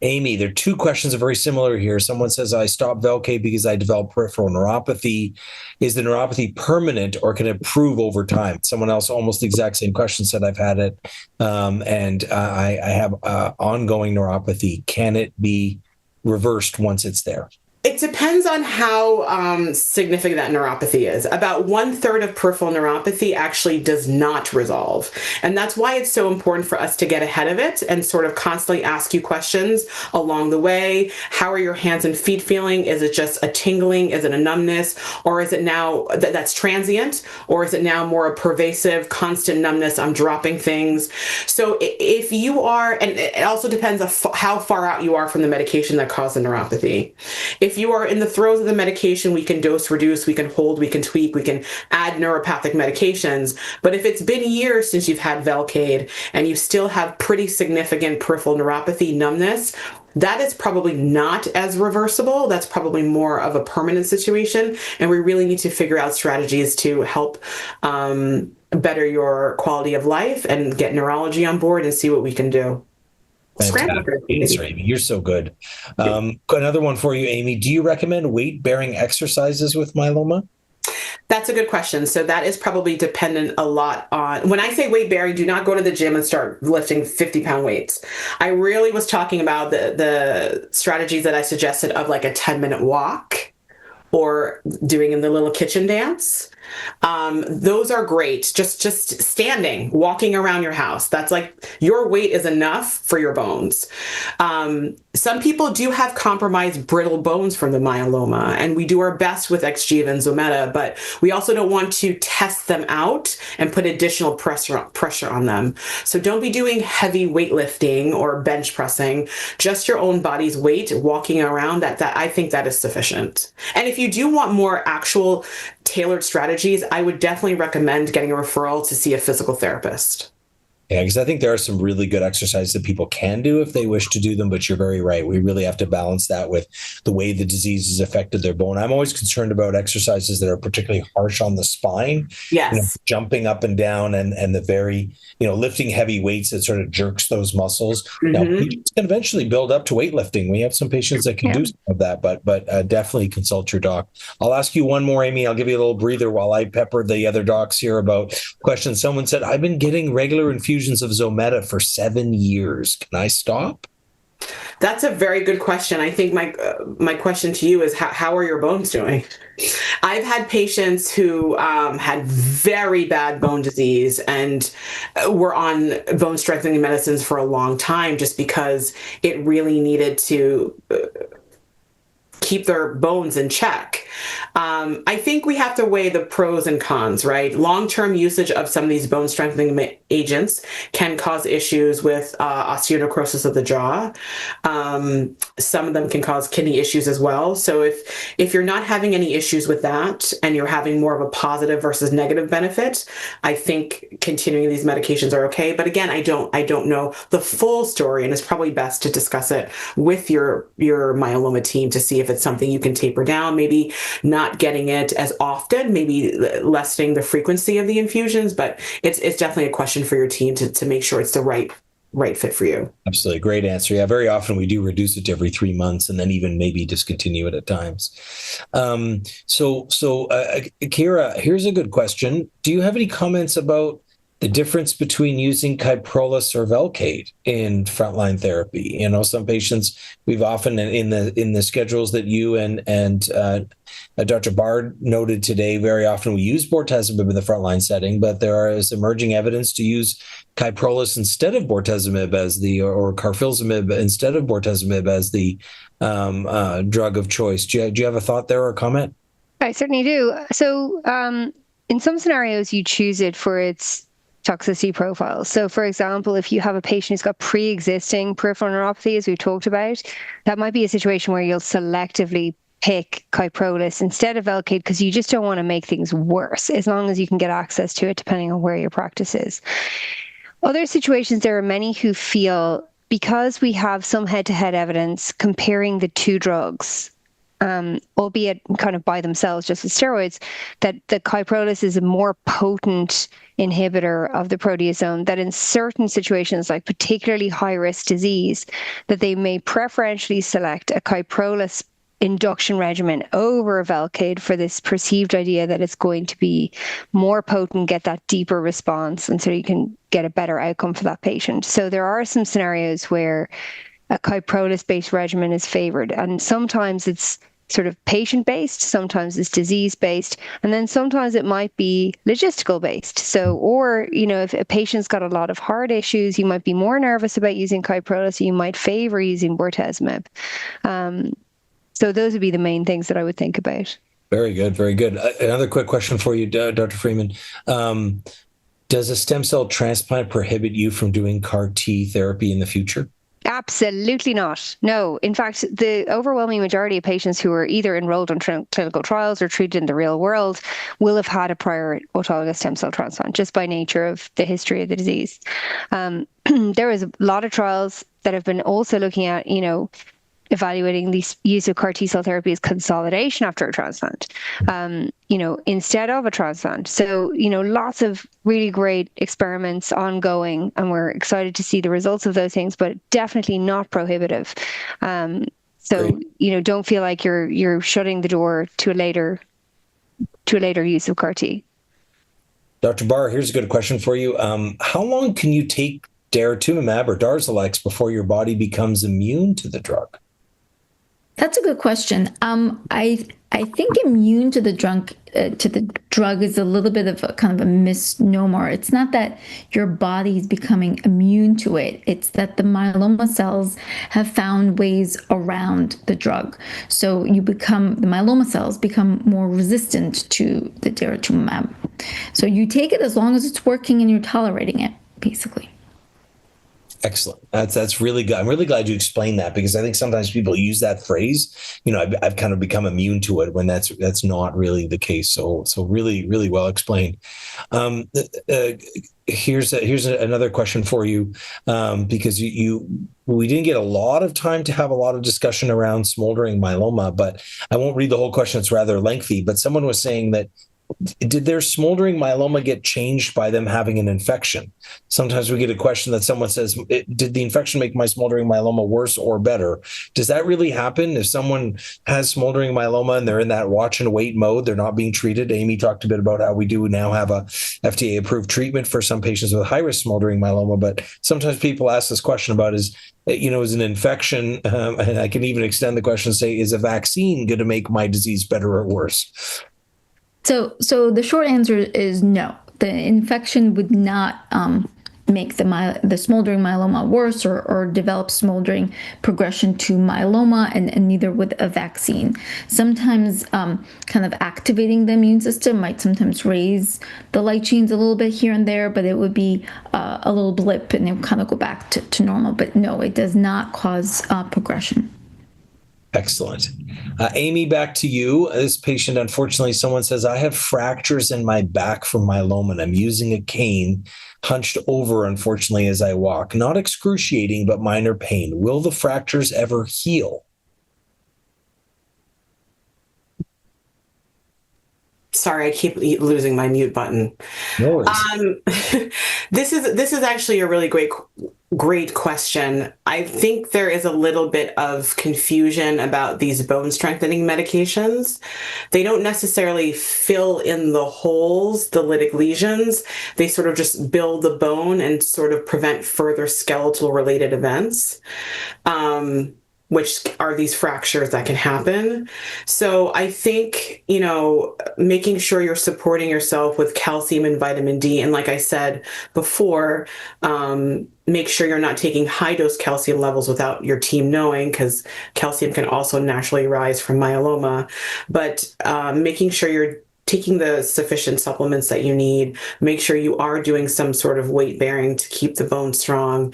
Amy, there are 2 questions that are very similar here. Someone says, I stopped Velcade because I developed peripheral neuropathy. Is the neuropathy permanent or can it improve over time? Someone else, almost the exact same question, said, I've had it and I have ongoing neuropathy. Can it be reversed once it's there? It depends on how significant that neuropathy is. About 1/3 of peripheral neuropathy actually does not resolve. And that's why it's so important for us to get ahead of it and sort of constantly ask you questions along the way. How are your hands and feet feeling? Is it just a tingling? Is it a numbness? Or is it now that's transient? Or is it now more a pervasive, constant numbness? I'm dropping things. So if you are, and it also depends on how far out you are from the medication that caused the neuropathy. If you are in the throes of the medication, we can dose reduce, we can hold, we can tweak, we can add neuropathic medications. But if it's been years since you've had Velcade and you still have pretty significant peripheral neuropathy, numbness, that is probably not as reversible. That's probably more of a permanent situation. And we really need to figure out strategies to help better your quality of life and get neurology on board and see what we can do. Fantastic answer, Amy. You're so good. Another one for you, Amy. Do you recommend weight-bearing exercises with myeloma? That's a good question. So that is probably dependent a lot on, when I say weight bearing, do not go to the gym and start lifting 50-pound weights. I really was talking about the strategies that I suggested of like a 10-minute walk or doing in the little kitchen dance. Those are great. Just standing, walking around your house. That's like your weight is enough for your bones. Some people do have compromised brittle bones from the myeloma, and we do our best with Xgeva and Zometa, but we also don't want to test them out and put additional pressure on them. So don't be doing heavy weightlifting or bench pressing, just your own body's weight, walking around. That I think that is sufficient. And if you do want more actual tailored strategies, I would definitely recommend getting a referral to see a physical therapist. Yeah, because I think there are some really good exercises that people can do if they wish to do them, but you're very right. We really have to balance that with the way the disease has affected their bone. I'm always concerned about exercises that are particularly harsh on the spine. Yes. Jumping up and down and the very, lifting heavy weights that sort of jerks those muscles. Now, patients can eventually build up to weightlifting. We have some patients that can do some of that, but definitely consult your doc. I'll ask you one more, Amy. I'll give you a little breather while I pepper the other docs here about questions. Someone said, I've been getting regular infusions of Zometa for 7 years. Can I stop? That's a very good question. I think my question to you is how are your bones doing? I've had patients who had very bad bone disease and were on bone strengthening medicines for a long time just because it really needed to keep their bones in check. I think we have to weigh the pros and cons, right? Long-term usage of some of these bone strengthening agents can cause issues with osteonecrosis of the jaw. Some of them can cause kidney issues as well. So if you're not having any issues with that and you're having more of a positive versus negative benefit, I think continuing these medications are okay. But again, I don't know the full story, and it's probably best to discuss it with your myeloma team to see if it's something you can taper down, maybe not getting it as often, maybe lessening the frequency of the infusions, but it's definitely a question for your team to make sure it's the right fit for you. Absolutely. Great answer. Yeah. Very often we do reduce it to every 3 months and then even maybe discontinue it at times. So Kira, here's a good question. Do you have any comments about the difference between using Kyprolis or Velcade in frontline therapy? Some patients we've often in the schedules that you and Dr. Bar noted today, very often we use bortezomib in the frontline setting, but there is emerging evidence to use Kyprolis instead of bortezomib or carfilzomib instead of bortezomib as the drug of choice. Do you have a thought there or a comment? I certainly do. So in some scenarios, you choose it for its toxicity profile. So for example, if you have a patient who's got pre-existing peripheral neuropathy, as we talked about, that might be a situation where you'll selectively pick Kyprolis instead of Velcade because you just don't want to make things worse, as long as you can get access to it, depending on where your practice is. Other situations, there are many who feel, because we have some head-to-head evidence comparing the two drugs, albeit kind of by themselves, just with steroids, that the Kyprolis is a more potent inhibitor of the proteasome, that in certain situations, like particularly high-risk disease, that they may preferentially select a Kyprolis induction regimen over Velcade for this perceived idea that it's going to be more potent, get that deeper response, and so you can get a better outcome for that patient. So there are some scenarios where a Kyprolis-based regimen is favored, and sometimes it's sort of patient-based, sometimes it's disease-based, and then sometimes it might be logistical-based. So, or, if a patient's got a lot of heart issues, you might be more nervous about using Kyprolis, you might favor using bortezomib. So those would be the main things that I would think about. Very good, very good. Another quick question for you, Dr. Freeman. Does a stem cell transplant prohibit you from doing CAR T therapy in the future? Absolutely not. No. In fact, the overwhelming majority of patients who are either enrolled in clinical trials or treated in the real world will have had a prior autologous stem cell transplant, just by nature of the history of the disease. There is a lot of trials that have been also looking at, evaluating the use of CAR T-cell therapy as consolidation after a transplant, instead of a transplant. So, lots of really great experiments ongoing, and we're excited to see the results of those things, but definitely not prohibitive. So, don't feel like you're shutting the door to a later use of CAR T. Dr. Bar, here's a good question for you. How long can you take daratumumab or Darzalex before your body becomes immune to the drug? That's a good question. I I think immune to the drug is a little bit of a kind of a misnomer. It's not that your body is becoming immune to it. It's that the myeloma cells have found ways around the drug. So the myeloma cells become more resistant to the daratumumab. So you take it as long as it's working and you're tolerating it, basically. Excellent. That's really good. I'm really glad you explained that, because I think sometimes people use that phrase. I've kind of become immune to it when that's not really the case. So really, really well explained. Here's another question for you, because we didn't get a lot of time to have a lot of discussion around smoldering myeloma, but I won't read the whole question. It's rather lengthy. But someone was saying that, did their smoldering myeloma get changed by them having an infection? Sometimes we get a question that someone says, did the infection make my smoldering myeloma worse or better? Does that really happen? If someone has smoldering myeloma and they're in that watch and wait mode, they're not being treated. Amy talked a bit about how we do now have a FDA approved treatment for some patients with high risk smoldering myeloma. But sometimes people ask this question about is an infection, and I can even extend the question and say, is a vaccine going to make my disease better or worse? So the short answer is no. The infection would not make the smoldering myeloma worse or develop smoldering progression to myeloma, and neither would a vaccine. Sometimes kind of activating the immune system might sometimes raise the light chains a little bit here and there, but it would be a little blip and it would kind of go back to normal. But no, it does not cause progression. Excellent. Amy, back to you. This patient, unfortunately, someone says, I have fractures in my back from myeloma and I'm using a cane hunched over, unfortunately, as I walk. Not excruciating, but minor pain. Will the fractures ever heal? Sorry, I keep losing my mute button. No worries. This is actually a really great question. I think there is a little bit of confusion about these bone strengthening medications. They don't necessarily fill in the holes, the lytic lesions. They sort of just build the bone and sort of prevent further skeletal related events. Which are these fractures that can happen. So I think, making sure you're supporting yourself with calcium and vitamin D. And like I said before, make sure you're not taking high dose calcium levels without your team knowing, because calcium can also naturally rise from myeloma. But making sure you're taking the sufficient supplements that you need, make sure you are doing some sort of weight bearing to keep the bone strong.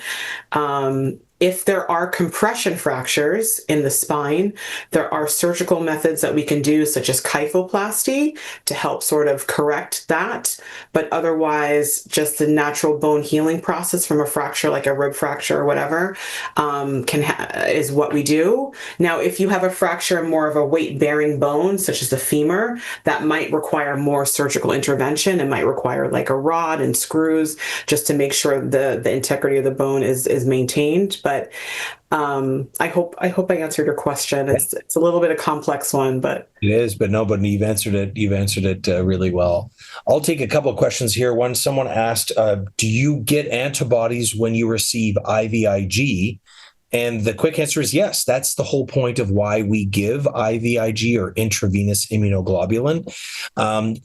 If there are compression fractures in the spine, there are surgical methods that we can do, such as kyphoplasty, to help sort of correct that. But otherwise, just the natural bone healing process from a fracture, like a rib fracture or whatever, is what we do. Now, if you have a fracture in more of a weight-bearing bone, such as the femur, that might require more surgical intervention. It might require like a rod and screws just to make sure the integrity of the bone is maintained. But I hope I answered your question. It's a little bit a complex one, but it is. But no, but you've answered it. You've answered it really well. I'll take a couple of questions here. One, someone asked, "Do you get antibodies when you receive IVIG?" And the quick answer is yes. That's the whole point of why we give IVIG, or intravenous immunoglobulin.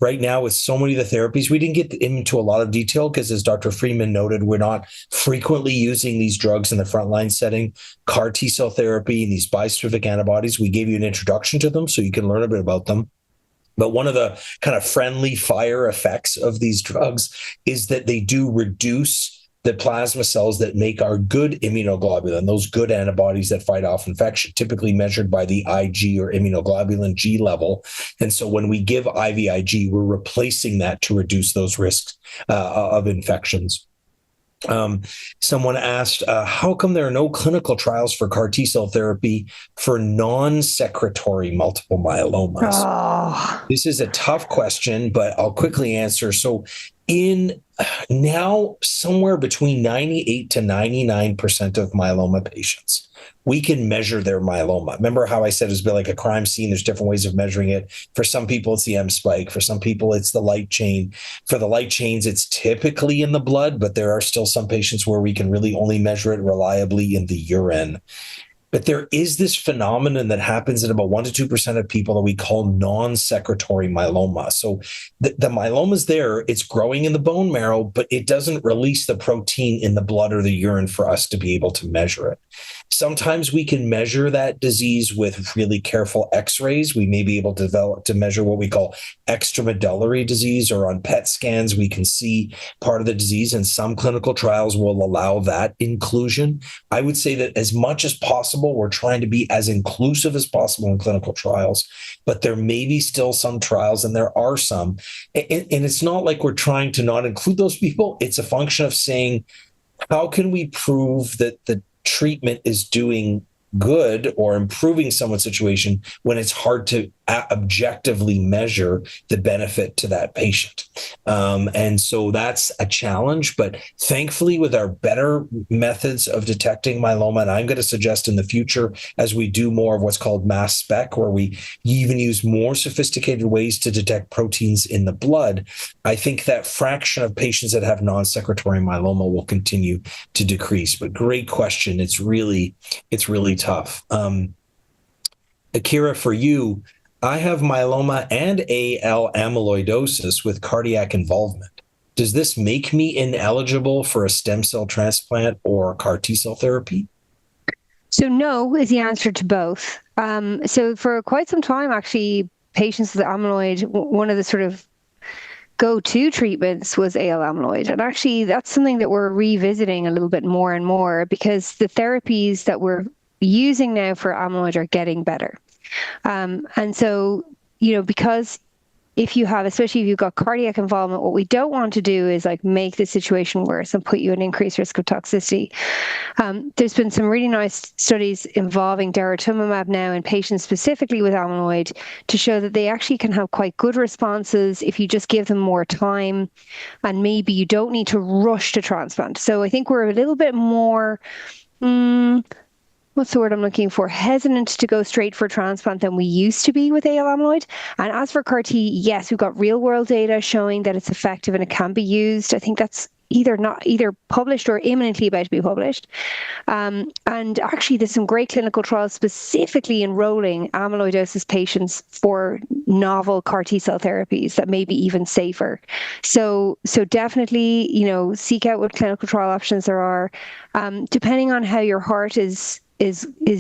Right now, with so many of the therapies, we didn't get into a lot of detail because, as Dr. Freeman noted, we're not frequently using these drugs in the frontline setting. CAR T-cell therapy and these bispecific antibodies, we gave you an introduction to them so you can learn a bit about them. But one of the kind of friendly fire effects of these drugs is that they do reduce the plasma cells that make our good immunoglobulin, those good antibodies that fight off infection, typically measured by the IG, or immunoglobulin G level. And so when we give IVIG, we're replacing that to reduce those risks of infections. Someone asked, how come there are no clinical trials for CAR T-cell therapy for non-secretory multiple myelomas? Oh. This is a tough question, but I'll quickly answer. So in now somewhere between 98 to 99% of myeloma patients, we can measure their myeloma. Remember how I said it's been like a crime scene? There's different ways of measuring it. For some people, it's the M spike. For some people, it's the light chain. For the light chains, it's typically in the blood, but there are still some patients where we can really only measure it reliably in the urine. But there is this phenomenon that happens in about 1% to 2% of people that we call non-secretory myeloma. So the myeloma is there, it's growing in the bone marrow, but it doesn't release the protein in the blood or the urine for us to be able to measure it. Sometimes we can measure that disease with really careful x-rays. We may be able to measure what we call extramedullary disease, or on PET scans, we can see part of the disease, and some clinical trials will allow that inclusion. I would say that as much as possible, we're trying to be as inclusive as possible in clinical trials, but there may be still some trials, and there are some. And it's not like we're trying to not include those people. It's a function of saying, how can we prove that the treatment is doing good or improving someone's situation when it's hard to objectively measure the benefit to that patient. And so that's a challenge, but thankfully with our better methods of detecting myeloma, and I'm going to suggest in the future, as we do more of what's called mass spec, where we even use more sophisticated ways to detect proteins in the blood, I think that fraction of patients that have non-secretory myeloma will continue to decrease. But great question. It's really tough. Akira, for you, I have myeloma and AL amyloidosis with cardiac involvement. Does this make me ineligible for a stem cell transplant or CAR T-cell therapy? So no is the answer to both. So for quite some time, actually, patients with amyloid, one of the sort of go-to treatments was AL amyloid. And actually, that's something that we're revisiting a little bit more and more, because the therapies that we're using now for amyloid are getting better. And so, because if you have, especially if you've got cardiac involvement, what we don't want to do is like make the situation worse and put you at increased risk of toxicity. There's been some really nice studies involving daratumumab now in patients specifically with amyloid to show that they actually can have quite good responses if you just give them more time, and maybe you don't need to rush to transplant. So I think we're a little bit more, what's the word I'm looking for? Hesitant to go straight for transplant than we used to be with AL amyloid. And as for CAR T, yes, we've got real world data showing that it's effective and it can be used. I think that's either published or imminently about to be published. And actually, there's some great clinical trials specifically enrolling amyloidosis patients for novel CAR T-cell therapies that may be even safer. So definitely, seek out what clinical trial options there are. Depending on how your heart is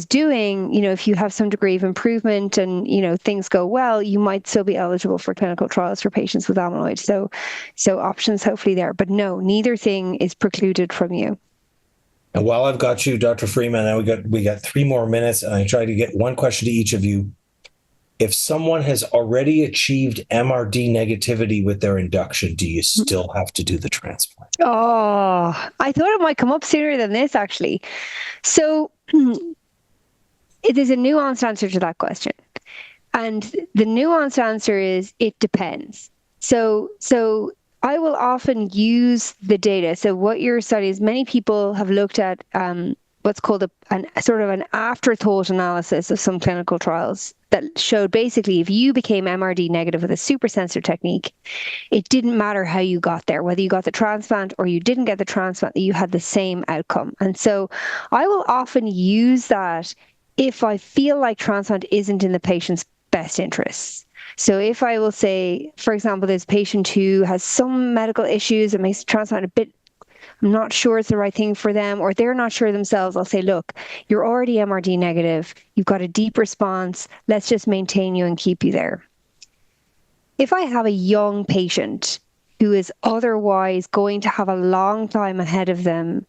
doing, if you have some degree of improvement and, things go well, you might still be eligible for clinical trials for patients with amyloid. So options hopefully there, but no, neither thing is precluded from you. And while I've got you, Dr. Freeman, now we got 3 more minutes, and I try to get one question to each of you. If someone has already achieved MRD negativity with their induction, do you still have to do the transplant? Oh, I thought it might come up sooner than this, actually. So it is a nuanced answer to that question. And the nuanced answer is it depends. So I will often use the data. So what your study is, many people have looked at what's called an afterthought analysis of some clinical trials that showed basically if you became MRD negative with a super sensitive technique, it didn't matter how you got there, whether you got the transplant or you didn't get the transplant, you had the same outcome. And so I will often use that if I feel like transplant isn't in the patient's best interests. So if I will say, for example, there's a patient who has some medical issues and makes transplant a bit, I'm not sure it's the right thing for them, or they're not sure themselves, I'll say, look, you're already MRD negative. You've got a deep response. Let's just maintain you and keep you there. If I have a young patient who is otherwise going to have a long time ahead of them,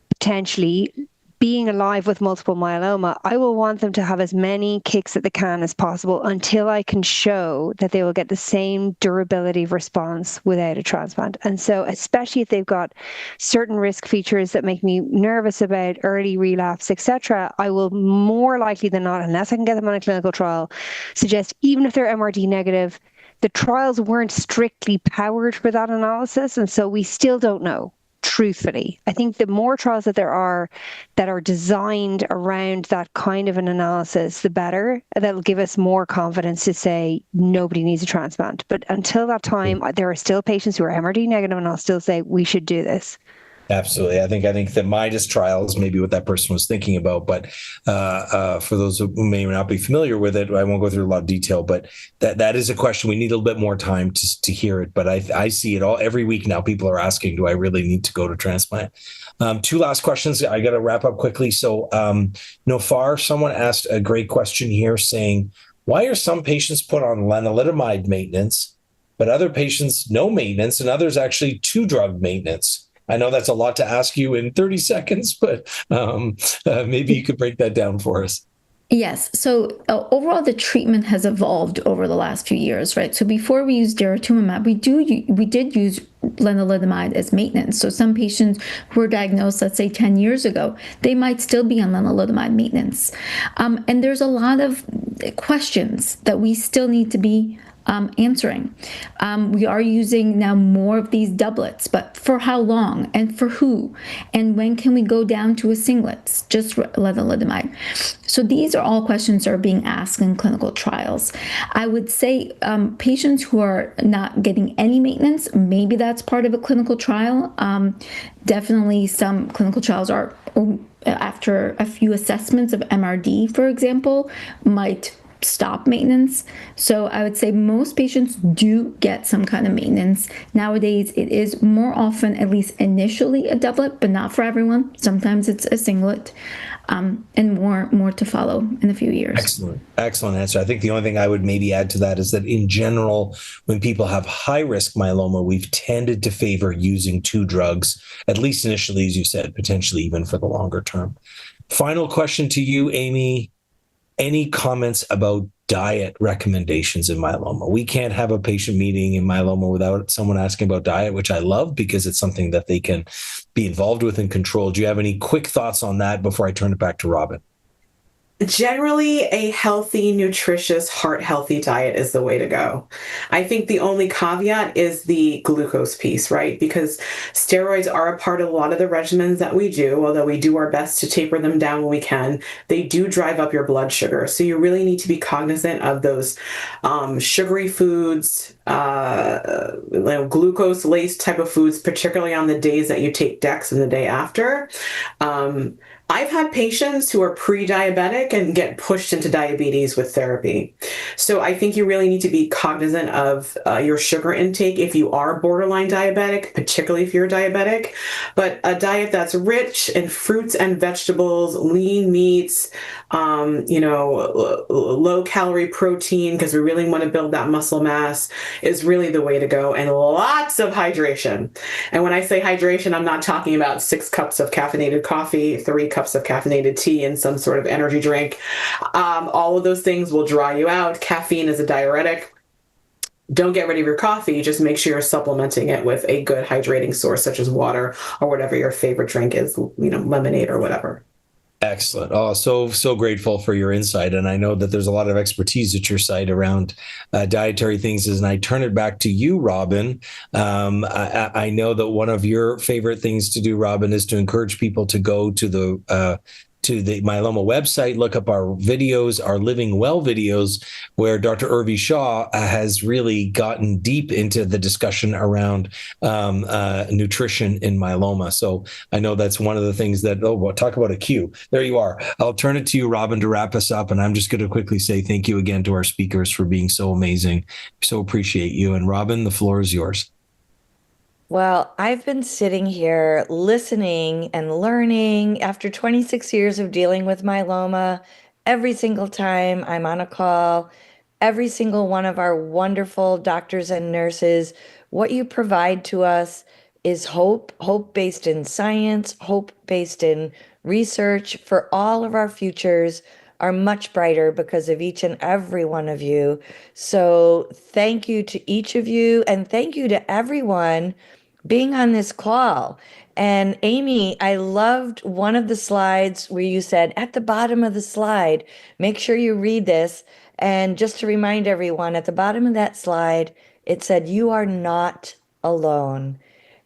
potentially being alive with multiple myeloma, I will want them to have as many kicks at the can as possible until I can show that they will get the same durability of response without a transplant. And so, especially if they've got certain risk features that make me nervous about early relapse, etc., I will more likely than not, unless I can get them on a clinical trial, suggest even if they're MRD negative, the trials weren't strictly powered for that analysis, and so we still don't know. Truthfully, I think the more trials that there are that are designed around that kind of an analysis, the better. That'll give us more confidence to say nobody needs a transplant. But until that time, there are still patients who are MRD negative, and I'll still say we should do this. Absolutely. I think the Midas trial is maybe what that person was thinking about. But for those who may not be familiar with it, I won't go through a lot of detail. But that is a question. We need a little bit more time to hear it. But I see it all every week now. People are asking, do I really need to go to transplant? Two last questions. I got to wrap up quickly. So Noffar, someone asked a great question here saying, why are some patients put on lenalidomide maintenance, but other patients no maintenance and others actually 2-drug maintenance? I know that's a lot to ask you in 30 seconds, but maybe you could break that down for us. Yes. So overall, the treatment has evolved over the last few years, right? So before we used daratumumab, we did use lenalidomide as maintenance. So some patients who were diagnosed, let's say 10 years ago, they might still be on lenalidomide maintenance. And there's a lot of questions that we still need to be answering. We are using now more of these doublets, but for how long and for who? And when can we go down to a singlet, just lenalidomide? So these are all questions that are being asked in clinical trials. I would say patients who are not getting any maintenance, maybe that's part of a clinical trial. Definitely some clinical trials are, after a few assessments of MRD, for example, might stop maintenance. So I would say most patients do get some kind of maintenance. Nowadays, it is more often, at least initially, a doublet, but not for everyone. Sometimes it's a singlet, and more to follow in a few years. Excellent answer. I think the only thing I would maybe add to that is that in general, when people have high-risk myeloma, we've tended to favor using 2 drugs, at least initially, as you said, potentially even for the longer term. Final question to you, Amy. Any comments about diet recommendations in myeloma? We can't have a patient meeting in myeloma without someone asking about diet, which I love because it's something that they can be involved with and control. Do you have any quick thoughts on that before I turn it back to Robin? Generally, a healthy, nutritious, heart-healthy diet is the way to go. I think the only caveat is the glucose piece, right? Because steroids are a part of a lot of the regimens that we do, although we do our best to taper them down when we can. They do drive up your blood sugar. So you really need to be cognizant of those sugary foods, glucose-laced type of foods, particularly on the days that you take Dex and the day after. I've had patients who are pre-diabetic and get pushed into diabetes with therapy. So I think you really need to be cognizant of your sugar intake if you are borderline diabetic, particularly if you're diabetic. But a diet that's rich in fruits and vegetables, lean meats, low-calorie protein, because we really want to build that muscle mass, is really the way to go. And lots of hydration. And when I say hydration, I'm not talking about 6 cups of caffeinated coffee, 3 cups of caffeinated tea, and some sort of energy drink. All of those things will dry you out. Caffeine is a diuretic. Don't get rid of your coffee. Just make sure you're supplementing it with a good hydrating source, such as water or whatever your favorite drink is, lemonade or whatever. Excellent. Oh, so grateful for your insight. And I know that there's a lot of expertise at your site around dietary things. And I turn it back to you, Robin. I know that one of your favorite things to do, Robin, is to encourage people to go to the myeloma website, look up our videos, our Living Well videos, where Dr. Urvi Shah has really gotten deep into the discussion around nutrition in myeloma. So I know that's one of the things that, talk about a cue. There you are. I'll turn it to you, Robin, to wrap us up. And I'm just going to quickly say thank you again to our speakers for being so amazing. So appreciate you. And Robin, the floor is yours. Well, I've been sitting here listening and learning after 26 years of dealing with myeloma. Every single time I'm on a call, every single one of our wonderful doctors and nurses, what you provide to us is hope, hope based in science, hope based in research for all of our futures are much brighter because of each and every one of you. So thank you to each of you, and thank you to everyone being on this call. And Amy, I loved one of the slides where you said at the bottom of the slide, make sure you read this. And just to remind everyone, at the bottom of that slide, it said, you are not alone.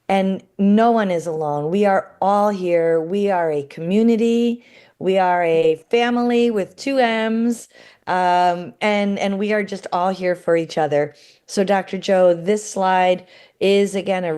And no one is alone. We are all here. We are a community. We are a family with 2 M's. And we are just all here for each other. So Dr. Joe, this slide is again a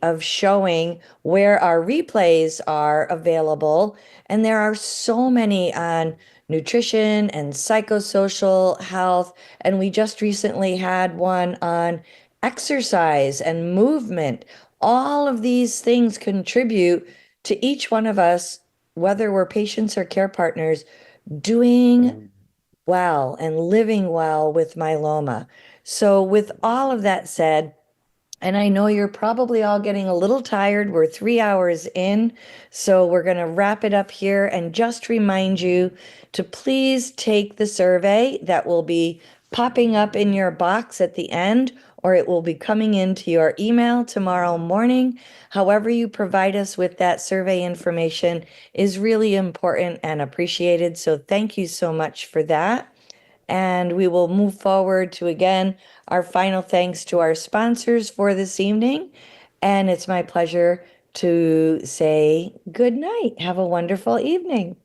of showing where our replays are available. And there are so many on nutrition and psychosocial health. And we just recently had one on exercise and movement. All of these things contribute to each one of us, whether we're patients or care partners, doing well and living well with myeloma. So, with all of that said, and I know you're probably all getting a little tired. We're 3 hours in, so we're going to wrap it up here and just remind you to please take the survey that will be popping up in your box at the end, or it will be coming into your email tomorrow morning. However, you provide us with that survey information is really important and appreciated. So, thank you so much for that. And we will move forward to, again, our final thanks to our sponsors for this evening. And it's my pleasure to say good night. Have a wonderful evening.